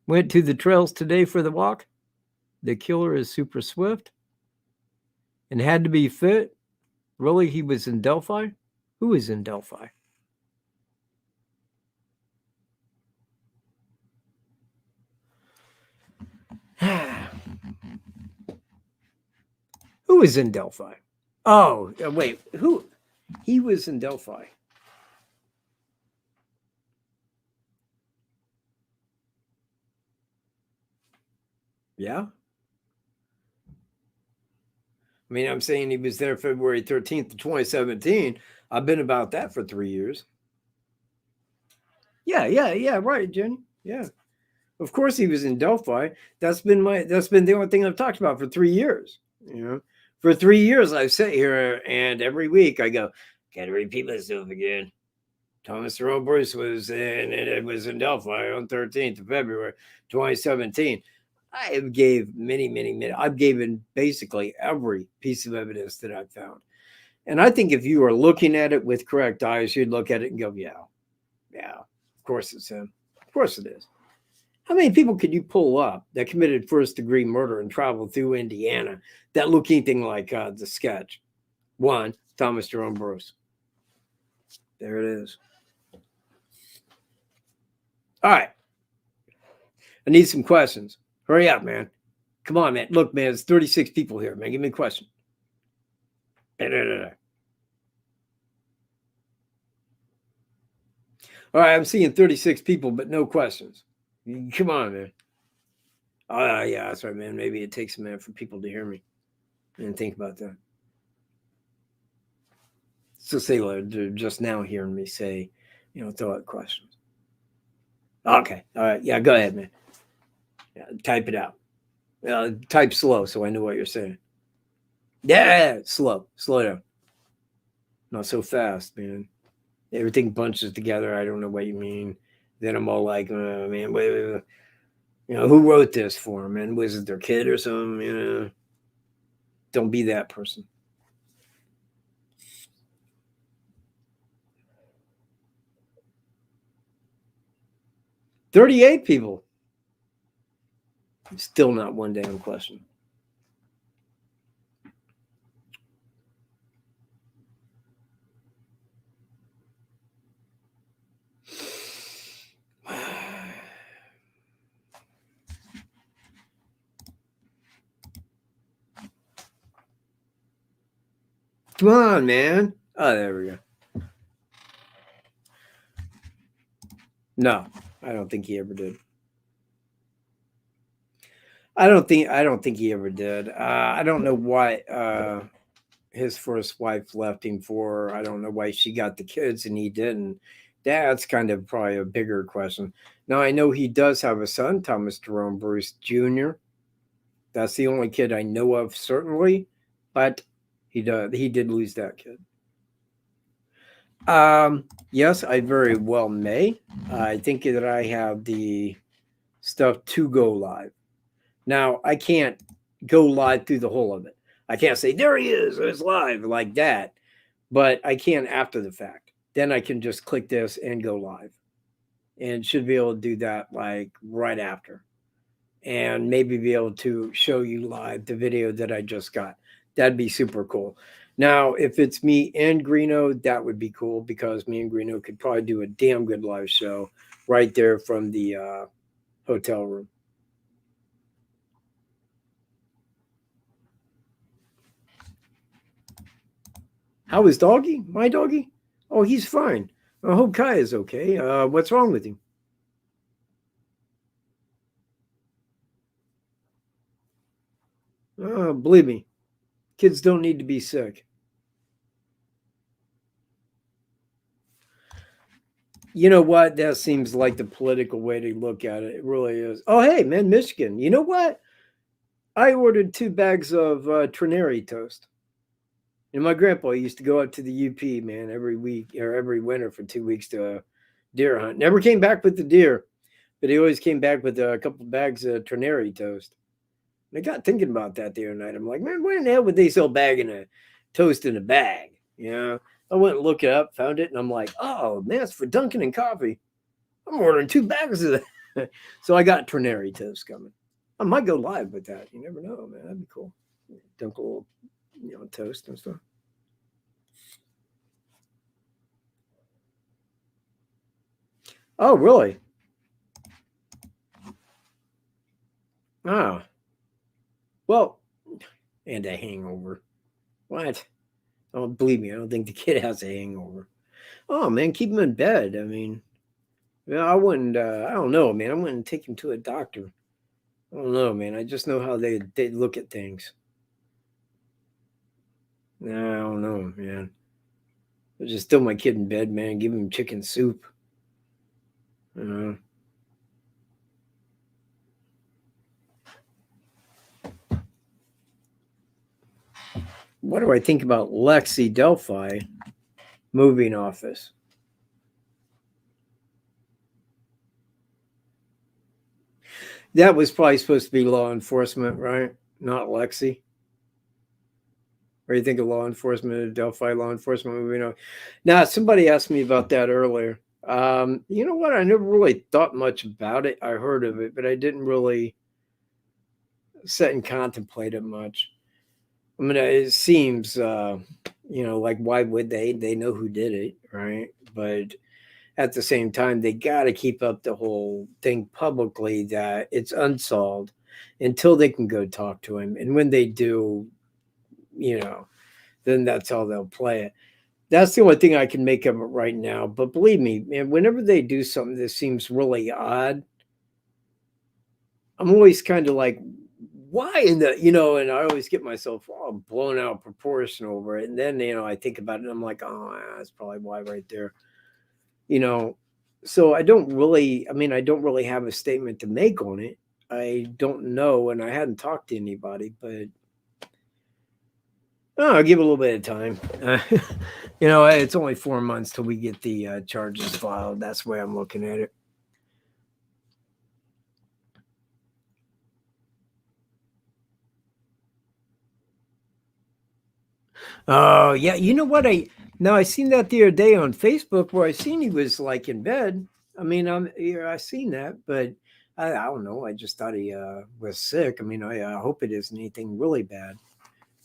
Went to the trails today for the walk. The killer is super swift and had to be fit. Really, he was in Delphi? Who is in Delphi? Who is in Delphi? Oh, wait. Who? He was in Delphi. Yeah. I mean, I'm saying he was there February 13th, 2017. I've been about that for 3 years. Yeah, right, Jenny. Yeah. Of course he was in Delphi. That's been the only thing I've talked about for 3 years. You know, for 3 years I've sat here and every week I go, gotta repeat myself again. Thomas Jerome Bruce was in Delphi on 13th of February, 2017. I have gave many. I've given basically every piece of evidence that I've found. And I think if you are looking at it with correct eyes, you'd look at it and go, yeah, of course it's him. Of course it is. How many people could you pull up that committed first-degree murder and traveled through Indiana that look anything like the sketch? One, Thomas Jerome Bruce. There it is. All right. I need some questions. Hurry up, man. Come on, man. Look, man, it's 36 people here, man. Give me a question. All right, I'm seeing 36 people, but no questions. Come on, man. Oh, yeah, that's right, man. Maybe it takes a minute for people to hear me and think about that. So say they're just now hearing me say, throw out questions. Okay. All right. Yeah, go ahead, man. Yeah, type it out. Type slow so I know what you're saying. Yeah, slow down. Not so fast, man. Everything bunches together. I don't know what you mean. Then I'm all like, man, wait. Who wrote this for them? And was it their kid or something? Don't be that person. $38 people. Still not one damn question. Come on, man. Oh, there we go. No, I don't think he ever did. I don't think he ever did. I don't know why his first wife left him for. I don't know why she got the kids and he didn't. That's kind of probably a bigger question. Now I know he does have a son, Thomas Jerome Bruce Jr. That's the only kid I know of, certainly, but he did lose that kid. Yes, I very well may. I think that I have the stuff to go live. Now, I can't go live through the whole of it. I can't say, there he is, it's live like that, but I can after the fact. Then I can just click this and go live and should be able to do that like right after and maybe be able to show you live the video that I just got. That'd be super cool. Now, if it's me and Greeno, that would be cool because me and Greeno could probably do a damn good live show right there from the hotel room. How is doggy? My doggy? Oh, he's fine. I hope Kai is okay. What's wrong with him? Believe me, kids don't need to be sick. You know what? That seems like the political way to look at it. It really is. Oh, hey, man, Michigan. You know what? I ordered 2 bags of Trinary toast. And my grandpa used to go out to the UP, man, every week or every winter for 2 weeks to deer hunt. Never came back with the deer, but he always came back with a couple bags of Trinary toast. And I got thinking about that the other night. I'm like, man, where in the hell would they sell bagging a toast in a bag? You know, I went and looked it up, found it, and I'm like, oh, man, it's for Dunkin' and coffee. I'm ordering 2 bags of that. So I got Trinary toast coming. I might go live with that. You never know, man. That'd be cool. Dunk a little, toast and stuff. Oh, really? Oh. Well, and a hangover. What? Oh, believe me, I don't think the kid has a hangover. Oh, man, keep him in bed. I mean, yeah, I wouldn't, I don't know, man. I wouldn't take him to a doctor. I don't know, man. I just know how they look at things. Nah, I don't know, man. I just throw my kid in bed, man. Give him chicken soup. Uh, what do I think about Lexi Delphi moving office? That was probably supposed to be law enforcement, right? Not Lexi. Or you think of law enforcement, Delphi law enforcement moving on? Now, somebody asked me about that earlier. You know what? I never really thought much about it. I heard of it, but I didn't really sit and contemplate it much. I mean, it seems, like why would they? They know who did it, right? But at the same time, they got to keep up the whole thing publicly that it's unsolved until they can go talk to him. And when they do, then that's how they'll play it. That's the only thing I can make of it right now. But believe me, man, whenever they do something that seems really odd, I'm always kind of like, why in the, and I always get myself all blown out proportion over it. And then, I think about it and I'm like, oh, that's probably why right there. So I don't really have a statement to make on it. I don't know. And I hadn't talked to anybody, but I'll give it a little bit of time. It's only 4 months till we get the charges filed. That's the way I'm looking at it. Oh, yeah. You know what? I seen that the other day on Facebook where I seen he was like in bed. I mean, I seen that, but I don't know. I just thought he was sick. I mean, I hope it isn't anything really bad,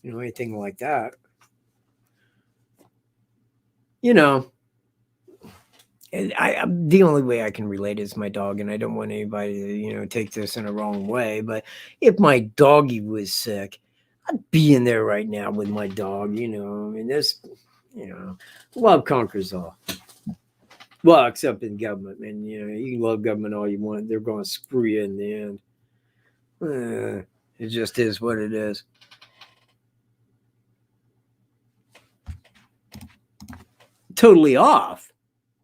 anything like that. And the only way I can relate is my dog, and I don't want anybody to, take this in a wrong way. But if my doggy was sick, I'd be in there right now with my dog. I mean, love conquers all. Well, except in government, man. You can love government all you want; they're going to screw you in the end. It just is what it is. Totally off.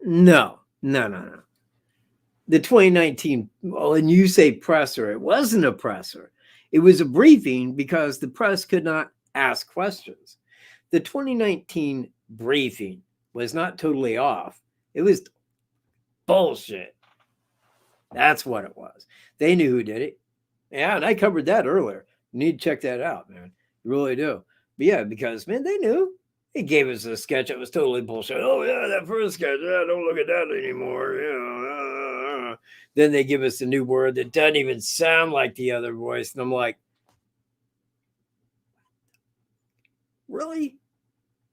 No. The 2019, well, and you say presser, it wasn't a presser. It was a briefing because the press could not ask questions. The 2019 briefing was not totally off. It was bullshit. That's what it was. They knew who did it. Yeah, and I covered that earlier. You need to check that out, man. You really do. But yeah, because, man, they knew. He gave us a sketch that was totally bullshit. Oh, yeah, that first sketch. Yeah, don't look at that anymore. Then they give us a new word that doesn't even sound like the other voice. And I'm like, really?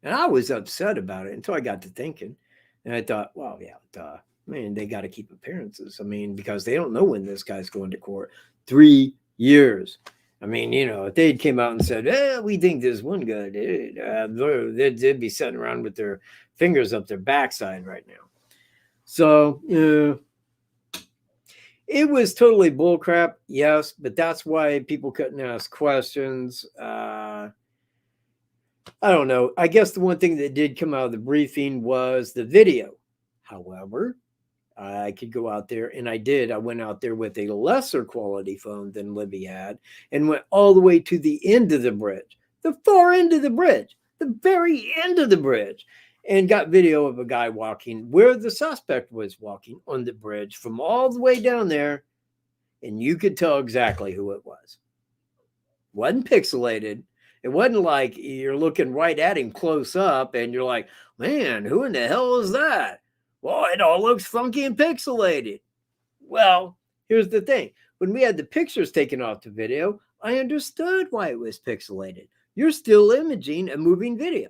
And I was upset about it until I got to thinking. And I thought, well, yeah, duh. Man, they got to keep appearances. I mean, because they don't know when this guy's going to court. 3 years. I mean, if they came out and said, we think this one guy did, they'd be sitting around with their fingers up their backside right now. So, it was totally bullcrap, yes, but that's why people couldn't ask questions. I don't know. I guess the one thing that did come out of the briefing was the video. However, I could go out there, and I did. I went out there with a lesser quality phone than Libby had and went all the way to the end of the bridge, the far end of the bridge, the very end of the bridge, and got video of a guy walking where the suspect was walking on the bridge from all the way down there, and you could tell exactly who it was. Wasn't pixelated. It wasn't like you're looking right at him close up and you're like, man, who in the hell is that? Well, it all looks funky and pixelated. Well, here's the thing. When we had the pictures taken off the video, I understood why it was pixelated. You're still imaging a moving video.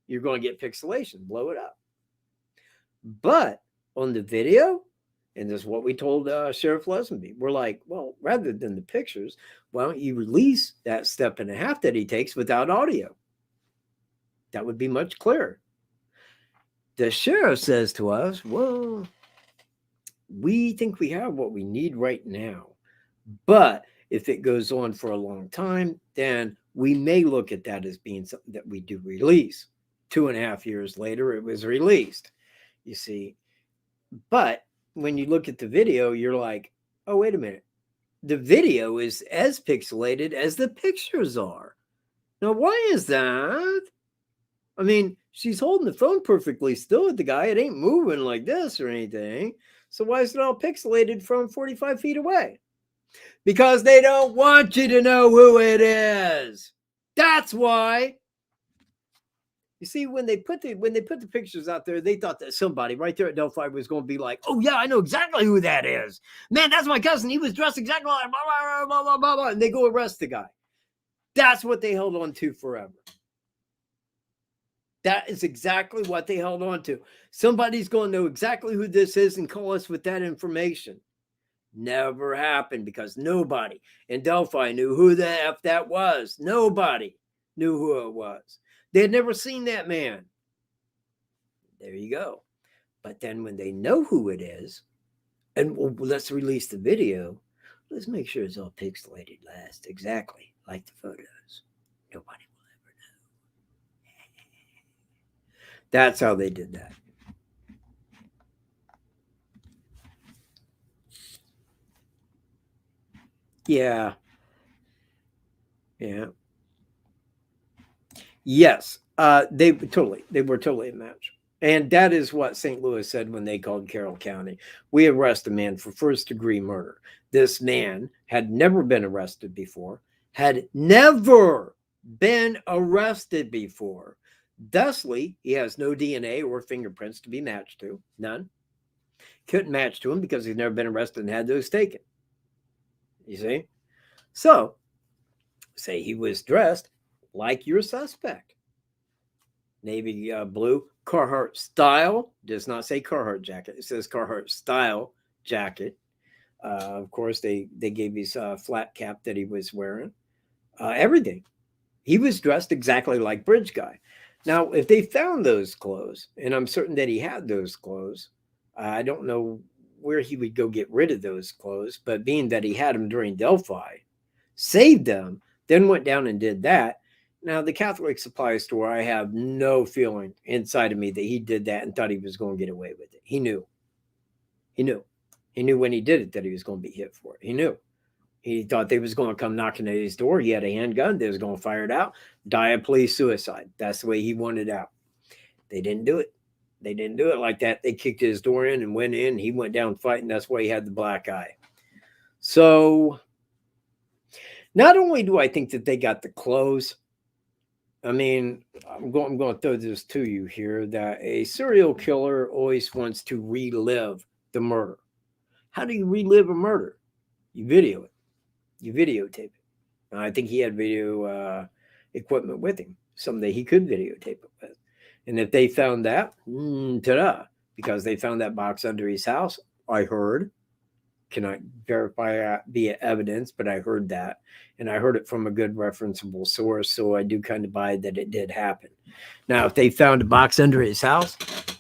You're going to get pixelation, blow it up. But on the video, and this is what we told Sheriff Lesenby, we're like, well, rather than the pictures, why don't you release that 1.5 steps that he takes without audio? That would be much clearer. The sheriff says to us, well, we think we have what we need right now. But if it goes on for a long time, then we may look at that as being something that we do release. 2.5 years later, it was released, you see. But when you look at the video, you're like, oh, wait a minute. The video is as pixelated as the pictures are. Now, why is that? I mean, she's holding the phone perfectly still at the guy. It ain't moving like this or anything. So why is it all pixelated from 45 feet away? Because they don't want you to know who it is. That's why. You see, when they put the pictures out there, they thought that somebody right there at Delphi was going to be like, oh, yeah, I know exactly who that is. Man, that's my cousin. He was dressed exactly like blah, blah, blah, blah, blah, blah. And they go arrest the guy. That's what they held on to forever. That is exactly what they held on to. Somebody's going to know exactly who this is and call us with that information. Never happened because nobody in Delphi knew who the F that was. Nobody knew who it was. They had never seen that man. There you go. But then when they know who it is, and let's release the video, let's make sure it's all pixelated last, exactly like the photos. Nobody will ever know. That's how they did that. Yeah. Yeah. Yes. They were totally a match. And that is what St. Louis said when they called Carroll County. We arrest a man for first-degree murder. This man had never been arrested before, had never been arrested before. Thusly, he has no DNA or fingerprints to be matched to. None. Couldn't match to him because he's never been arrested and had those taken. You see? So, say he was dressed like your suspect. Navy blue Carhartt style, does not say Carhartt jacket. It says Carhartt style jacket. Of course, they gave his flat cap that he was wearing. Everything. He was dressed exactly like Bridge Guy. Now, if they found those clothes, and I'm certain that he had those clothes, I don't know where he would go get rid of those clothes, but being that he had them during Delphi, saved them, then went down and did that. Now, the Catholic supply store, I have no feeling inside of me that he did that and thought he was going to get away with it. He knew. He knew. He knew when he did it that he was going to be hit for it. He knew. He thought they was going to come knocking at his door. He had a handgun. They was going to fire it out. Die a police suicide. That's the way he wanted out. They didn't do it. They didn't do it like that. They kicked his door in and went in. He went down fighting. That's why he had the black eye. So, not only do I think that they got the clothes, I mean, I'm going to throw this to you here, that a serial killer always wants to relive the murder. How do you relive a murder? You video it. You videotape it. And I think he had video equipment with him. Someday he could videotape it with. And if they found that, ta-da, because they found that box under his house, I heard, cannot verify that via evidence, but I heard that. And I heard it from a good referenceable source, so I do kind of buy that it did happen. Now, if they found a box under his house,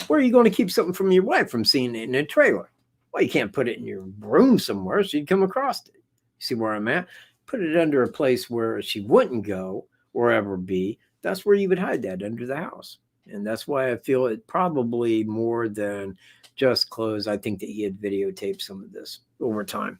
where are you going to keep something from your wife from seeing it in a trailer? Well, you can't put it in your room somewhere so you'd come across it. See where I'm at? Put it under a place where she wouldn't go or ever be. That's where you would hide that, under the house. And that's why I feel it probably more than just clothes. I think that he had videotaped some of this over time.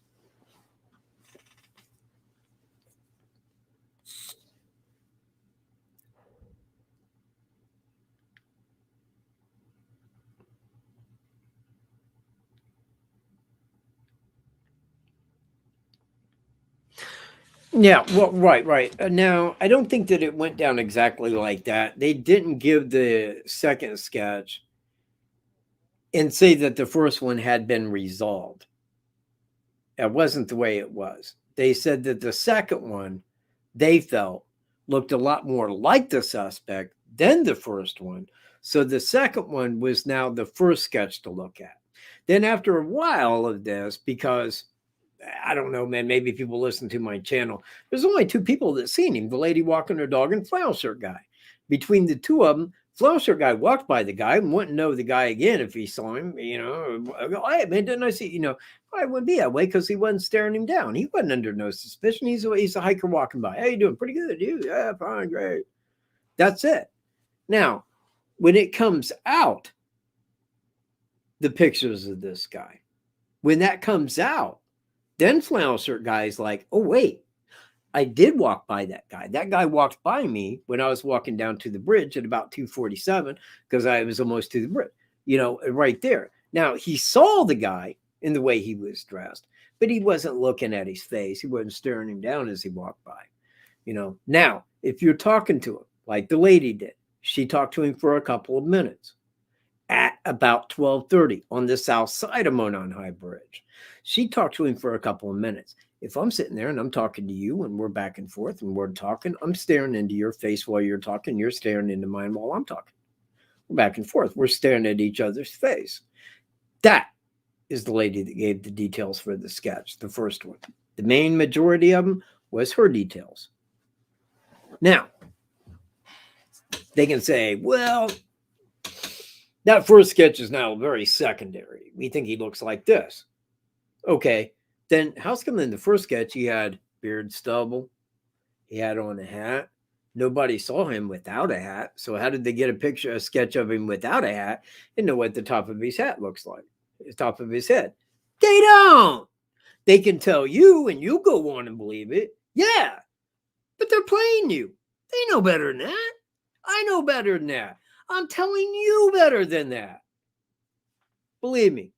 Yeah, well, right. Now, I don't think that it went down exactly like that. They didn't give the second sketch and say that the first one had been resolved. That wasn't the way it was. They said that the second one, they felt, looked a lot more like the suspect than the first one. So the second one was now the first sketch to look at. Then after a while of this, because I don't know, man, maybe people listen to my channel, there's only two people that seen him, the lady walking her dog and flannel shirt guy. Between the two of them, flannel shirt guy walked by the guy and wouldn't know the guy again if he saw him, hey, man, didn't I see, I wouldn't be that way because he wasn't staring him down. He wasn't under no suspicion. He's a hiker walking by. Hey, you doing? Pretty good, dude. Yeah, fine, great. That's it. Now, when it comes out, the pictures of this guy, when that comes out, then flannel shirt guy's like, oh, wait, I did walk by that guy. That guy walked by me when I was walking down to the bridge at about 2:47 because I was almost to the bridge, right there. Now, he saw the guy in the way he was dressed, but he wasn't looking at his face. He wasn't staring him down as he walked by. Now, if you're talking to him like the lady did, she talked to him for a couple of minutes at about 12:30 on the south side of Monon High Bridge. She talked to him for a couple of minutes. If I'm sitting there and I'm talking to you and we're back and forth and we're talking, I'm staring into your face while you're talking. You're staring into mine while I'm talking. We're back and forth. We're staring at each other's face. That is the lady that gave the details for the sketch, the first one. The main majority of them was her details. Now, they can say, well, that first sketch is now very secondary. We think he looks like this. Okay, then how's come in the first sketch he had beard stubble? He had on a hat. Nobody saw him without a hat. So how did they get a sketch of him without a hat and know what the top of his hat looks like? The top of his head. They don't. They can tell you and you go on and believe it. Yeah, but they're playing you. They know better than that. I know better than that. I'm telling you better than that. Believe me.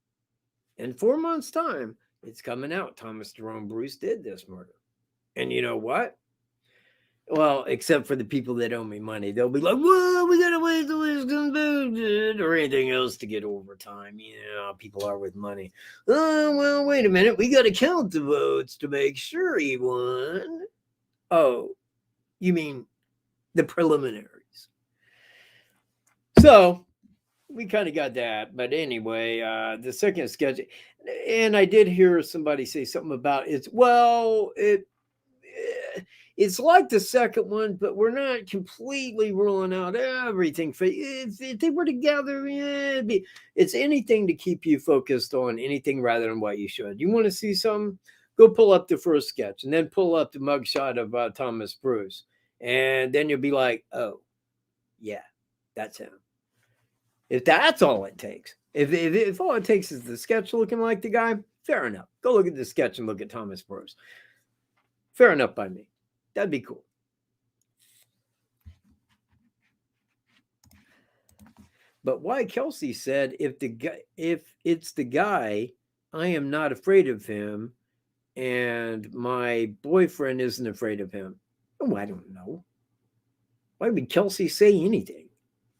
In 4 months' time, it's coming out. Thomas Jerome Bruce did this murder. And you know what? Well, except for the people that owe me money, they'll be like, well, we got to wait till it's convicted or anything else to get overtime. People are with money. Oh, well, wait a minute. We got to count the votes to make sure he won. Oh, you mean the preliminaries. So we kind of got that. But anyway, the second sketch, and I did hear somebody say something about it's like the second one, but we're not completely ruling out everything. If they were together, it's anything to keep you focused on anything rather than what you should. You want to see something? Go pull up the first sketch and then pull up the mugshot of Thomas Bruce. And then you'll be like, oh, yeah, that's him. If that's all it takes, if all it takes is the sketch looking like the guy, fair enough. Go look at the sketch and look at Thomas Bruce. Fair enough by me. That'd be cool. But why Kelsey said, if it's the guy, I am not afraid of him, and my boyfriend isn't afraid of him. Oh, I don't know. Why would Kelsey say anything?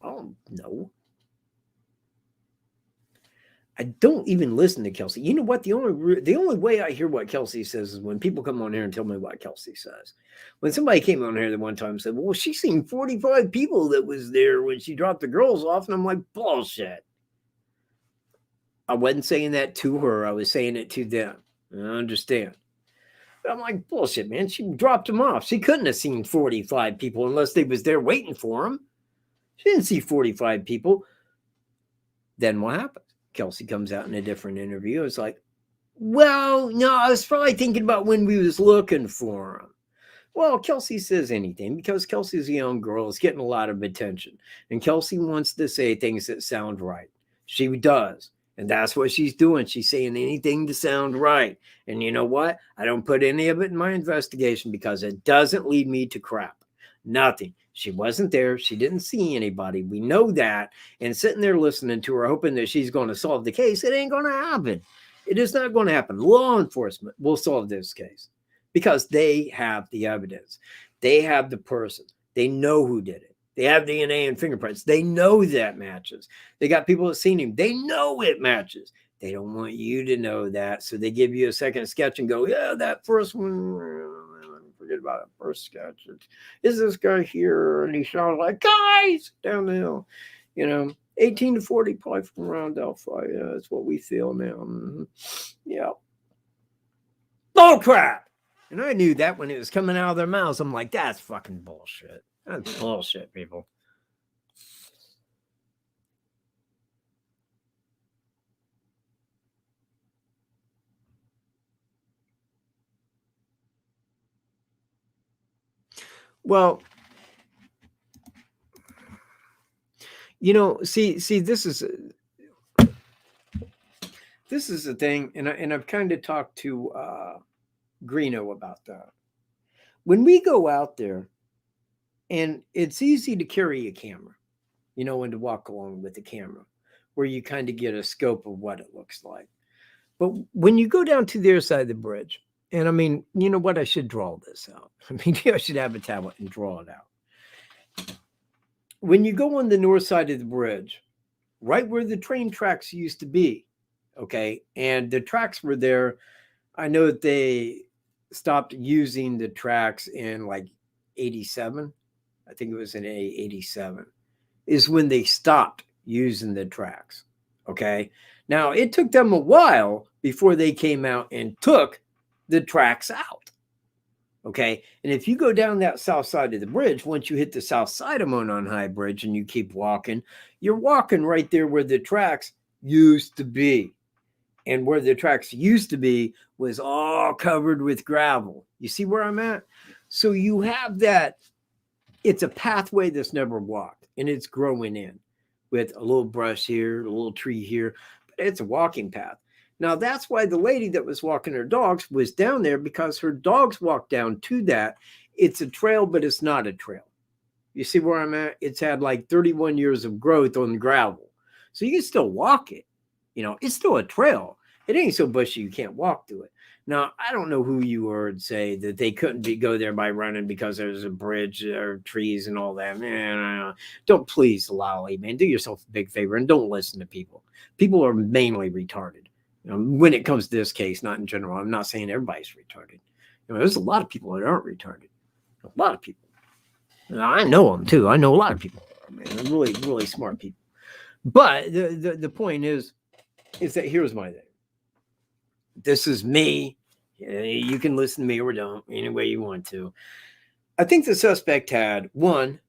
I don't know. I don't even listen to Kelsey. You know what? The only way I hear what Kelsey says is when people come on here and tell me what Kelsey says. When somebody came on here the one time and said, well, she seen 45 people that was there when she dropped the girls off. And I'm like, bullshit. I wasn't saying that to her. I was saying it to them. I understand. But I'm like, bullshit, man. She dropped them off. She couldn't have seen 45 people unless they was there waiting for them. She didn't see 45 people. Then what happens? Kelsey comes out in a different interview. It's like, well, no, I was probably thinking about when we was looking for him. Well, Kelsey says anything because Kelsey's a young girl. Is getting a lot of attention. And Kelsey wants to say things that sound right. She does. And that's what she's doing. She's saying anything to sound right. And you know what? I don't put any of it in my investigation because it doesn't lead me to crap. Nothing. She wasn't there. She didn't see anybody. We know that. And sitting there listening to her, hoping that she's going to solve the case, it ain't going to happen. It is not going to happen. Law enforcement will solve this case because they have the evidence. They have the person. They know who did it. They have DNA and fingerprints. They know that matches. They got people that seen him. They know it matches. They don't want you to know that. So they give you a second sketch and go, yeah, that first one, forget about it. First sketch. Is this guy here? And he sounds like, guys, down the hill. 18 to 40, probably from around Delphi. Yeah, that's what we feel now. Mm-hmm. Yeah. Bull crap. And I knew that when it was coming out of their mouths. I'm like, that's fucking bullshit. That's bullshit, people. Well, see, this is the thing, and I've kind of talked to Greeno about that. When we go out there, and it's easy to carry a camera, and to walk along with the camera, where you kind of get a scope of what it looks like. But when you go down to their side of the bridge, and I mean, you know what? I should draw this out. Maybe I should have a tablet and draw it out. When you go on the north side of the bridge, right where the train tracks used to be, okay, and the tracks were there. I know that they stopped using the tracks in like 87. I think it was in 87 is when they stopped using the tracks. Okay. Now it took them a while before they came out and took the tracks out. Okay. And if you go down that south side of the bridge, once you hit the south side of Monon High Bridge and you keep walking, you're walking right there where the tracks used to be. And where the tracks used to be was all covered with gravel. You see where I'm at? So you have that. It's a pathway that's never walked, and it's growing in with a little brush here, a little tree here, but it's a walking path. Now, that's why the lady that was walking her dogs was down there, because her dogs walked down to that. It's a trail, but it's not a trail. You see where I'm at? It's had like 31 years of growth on gravel. So you can still walk it. It's still a trail. It ain't so bushy you can't walk through it. Now, I don't know who you heard say that they couldn't go there by running because there's a bridge or trees and all that. Man, don't, please, Lolly, man, do yourself a big favor and don't listen to people. People are mainly retarded. When it comes to this case, not in general. I'm not saying everybody's retarded. There's a lot of people that aren't retarded. A lot of people. I know them too. I know a lot of people. They're really, really smart people. But the point is that here's my thing. This is me. You can listen to me or don't, any way you want to. I think the suspect had 1,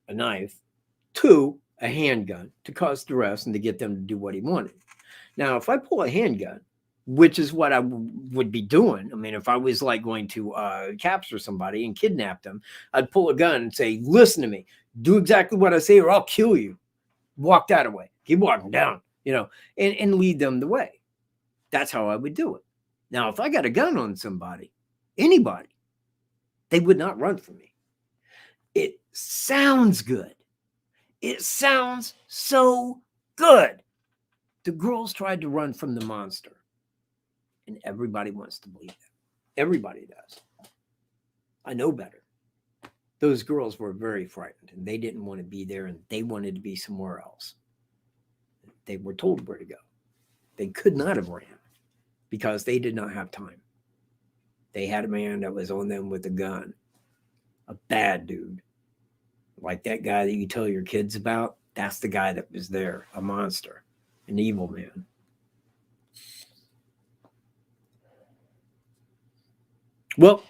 a knife, 2, a handgun to cause duress and to get them to do what he wanted. Now, if I pull a handgun, which is what I would be doing. I mean, if I was like going to capture somebody and kidnap them, I'd pull a gun and say, listen to me, do exactly what I say or I'll kill you. Walk that way. Keep walking down, and lead them the way. That's how I would do it. Now, if I got a gun on somebody, anybody, they would not run from me. It sounds good. It sounds so good. The girls tried to run from the monster. And everybody wants to believe that. Everybody does. I know better. Those girls were very frightened and they didn't want to be there and they wanted to be somewhere else. They were told where to go. They could not have ran because they did not have time. They had a man that was on them with a gun, a bad dude. Like that guy that you tell your kids about, that's the guy that was there, a monster, an evil man. Well,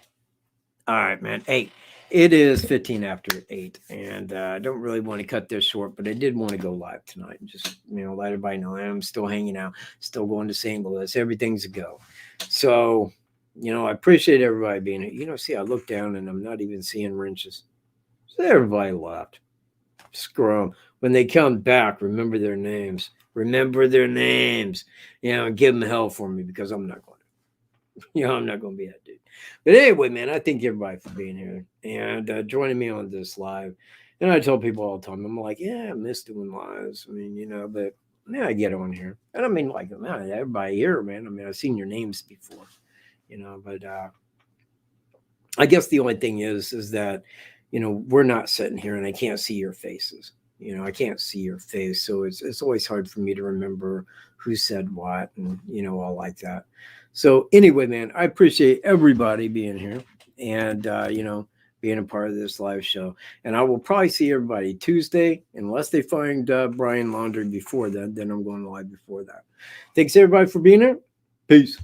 all right, man. Hey, it is 15 after 8, and I don't really want to cut this short, but I did want to go live tonight and just, let everybody know I'm still hanging out, still going to St. Louis. Everything's a go. So, I appreciate everybody being here. See, I look down and I'm not even seeing wrenches. So everybody left. Screw them. When they come back, remember their names. Remember their names. Give them hell for me because I'm not going to. I'm not going to be that dude. But anyway, man, I thank everybody for being here and joining me on this live. And I tell people all the time, I'm like, I miss doing lives. But I get on here. And man, everybody here, man. I've seen your names before, but I guess the only thing is that, we're not sitting here and I can't see your faces. I can't see your face. So it's always hard for me to remember who said what and, all like that. So anyway, man, I appreciate everybody being here and, being a part of this live show. And I will probably see everybody Tuesday, unless they find Brian Laundrie before then I'm going live before that. Thanks everybody for being here. Peace.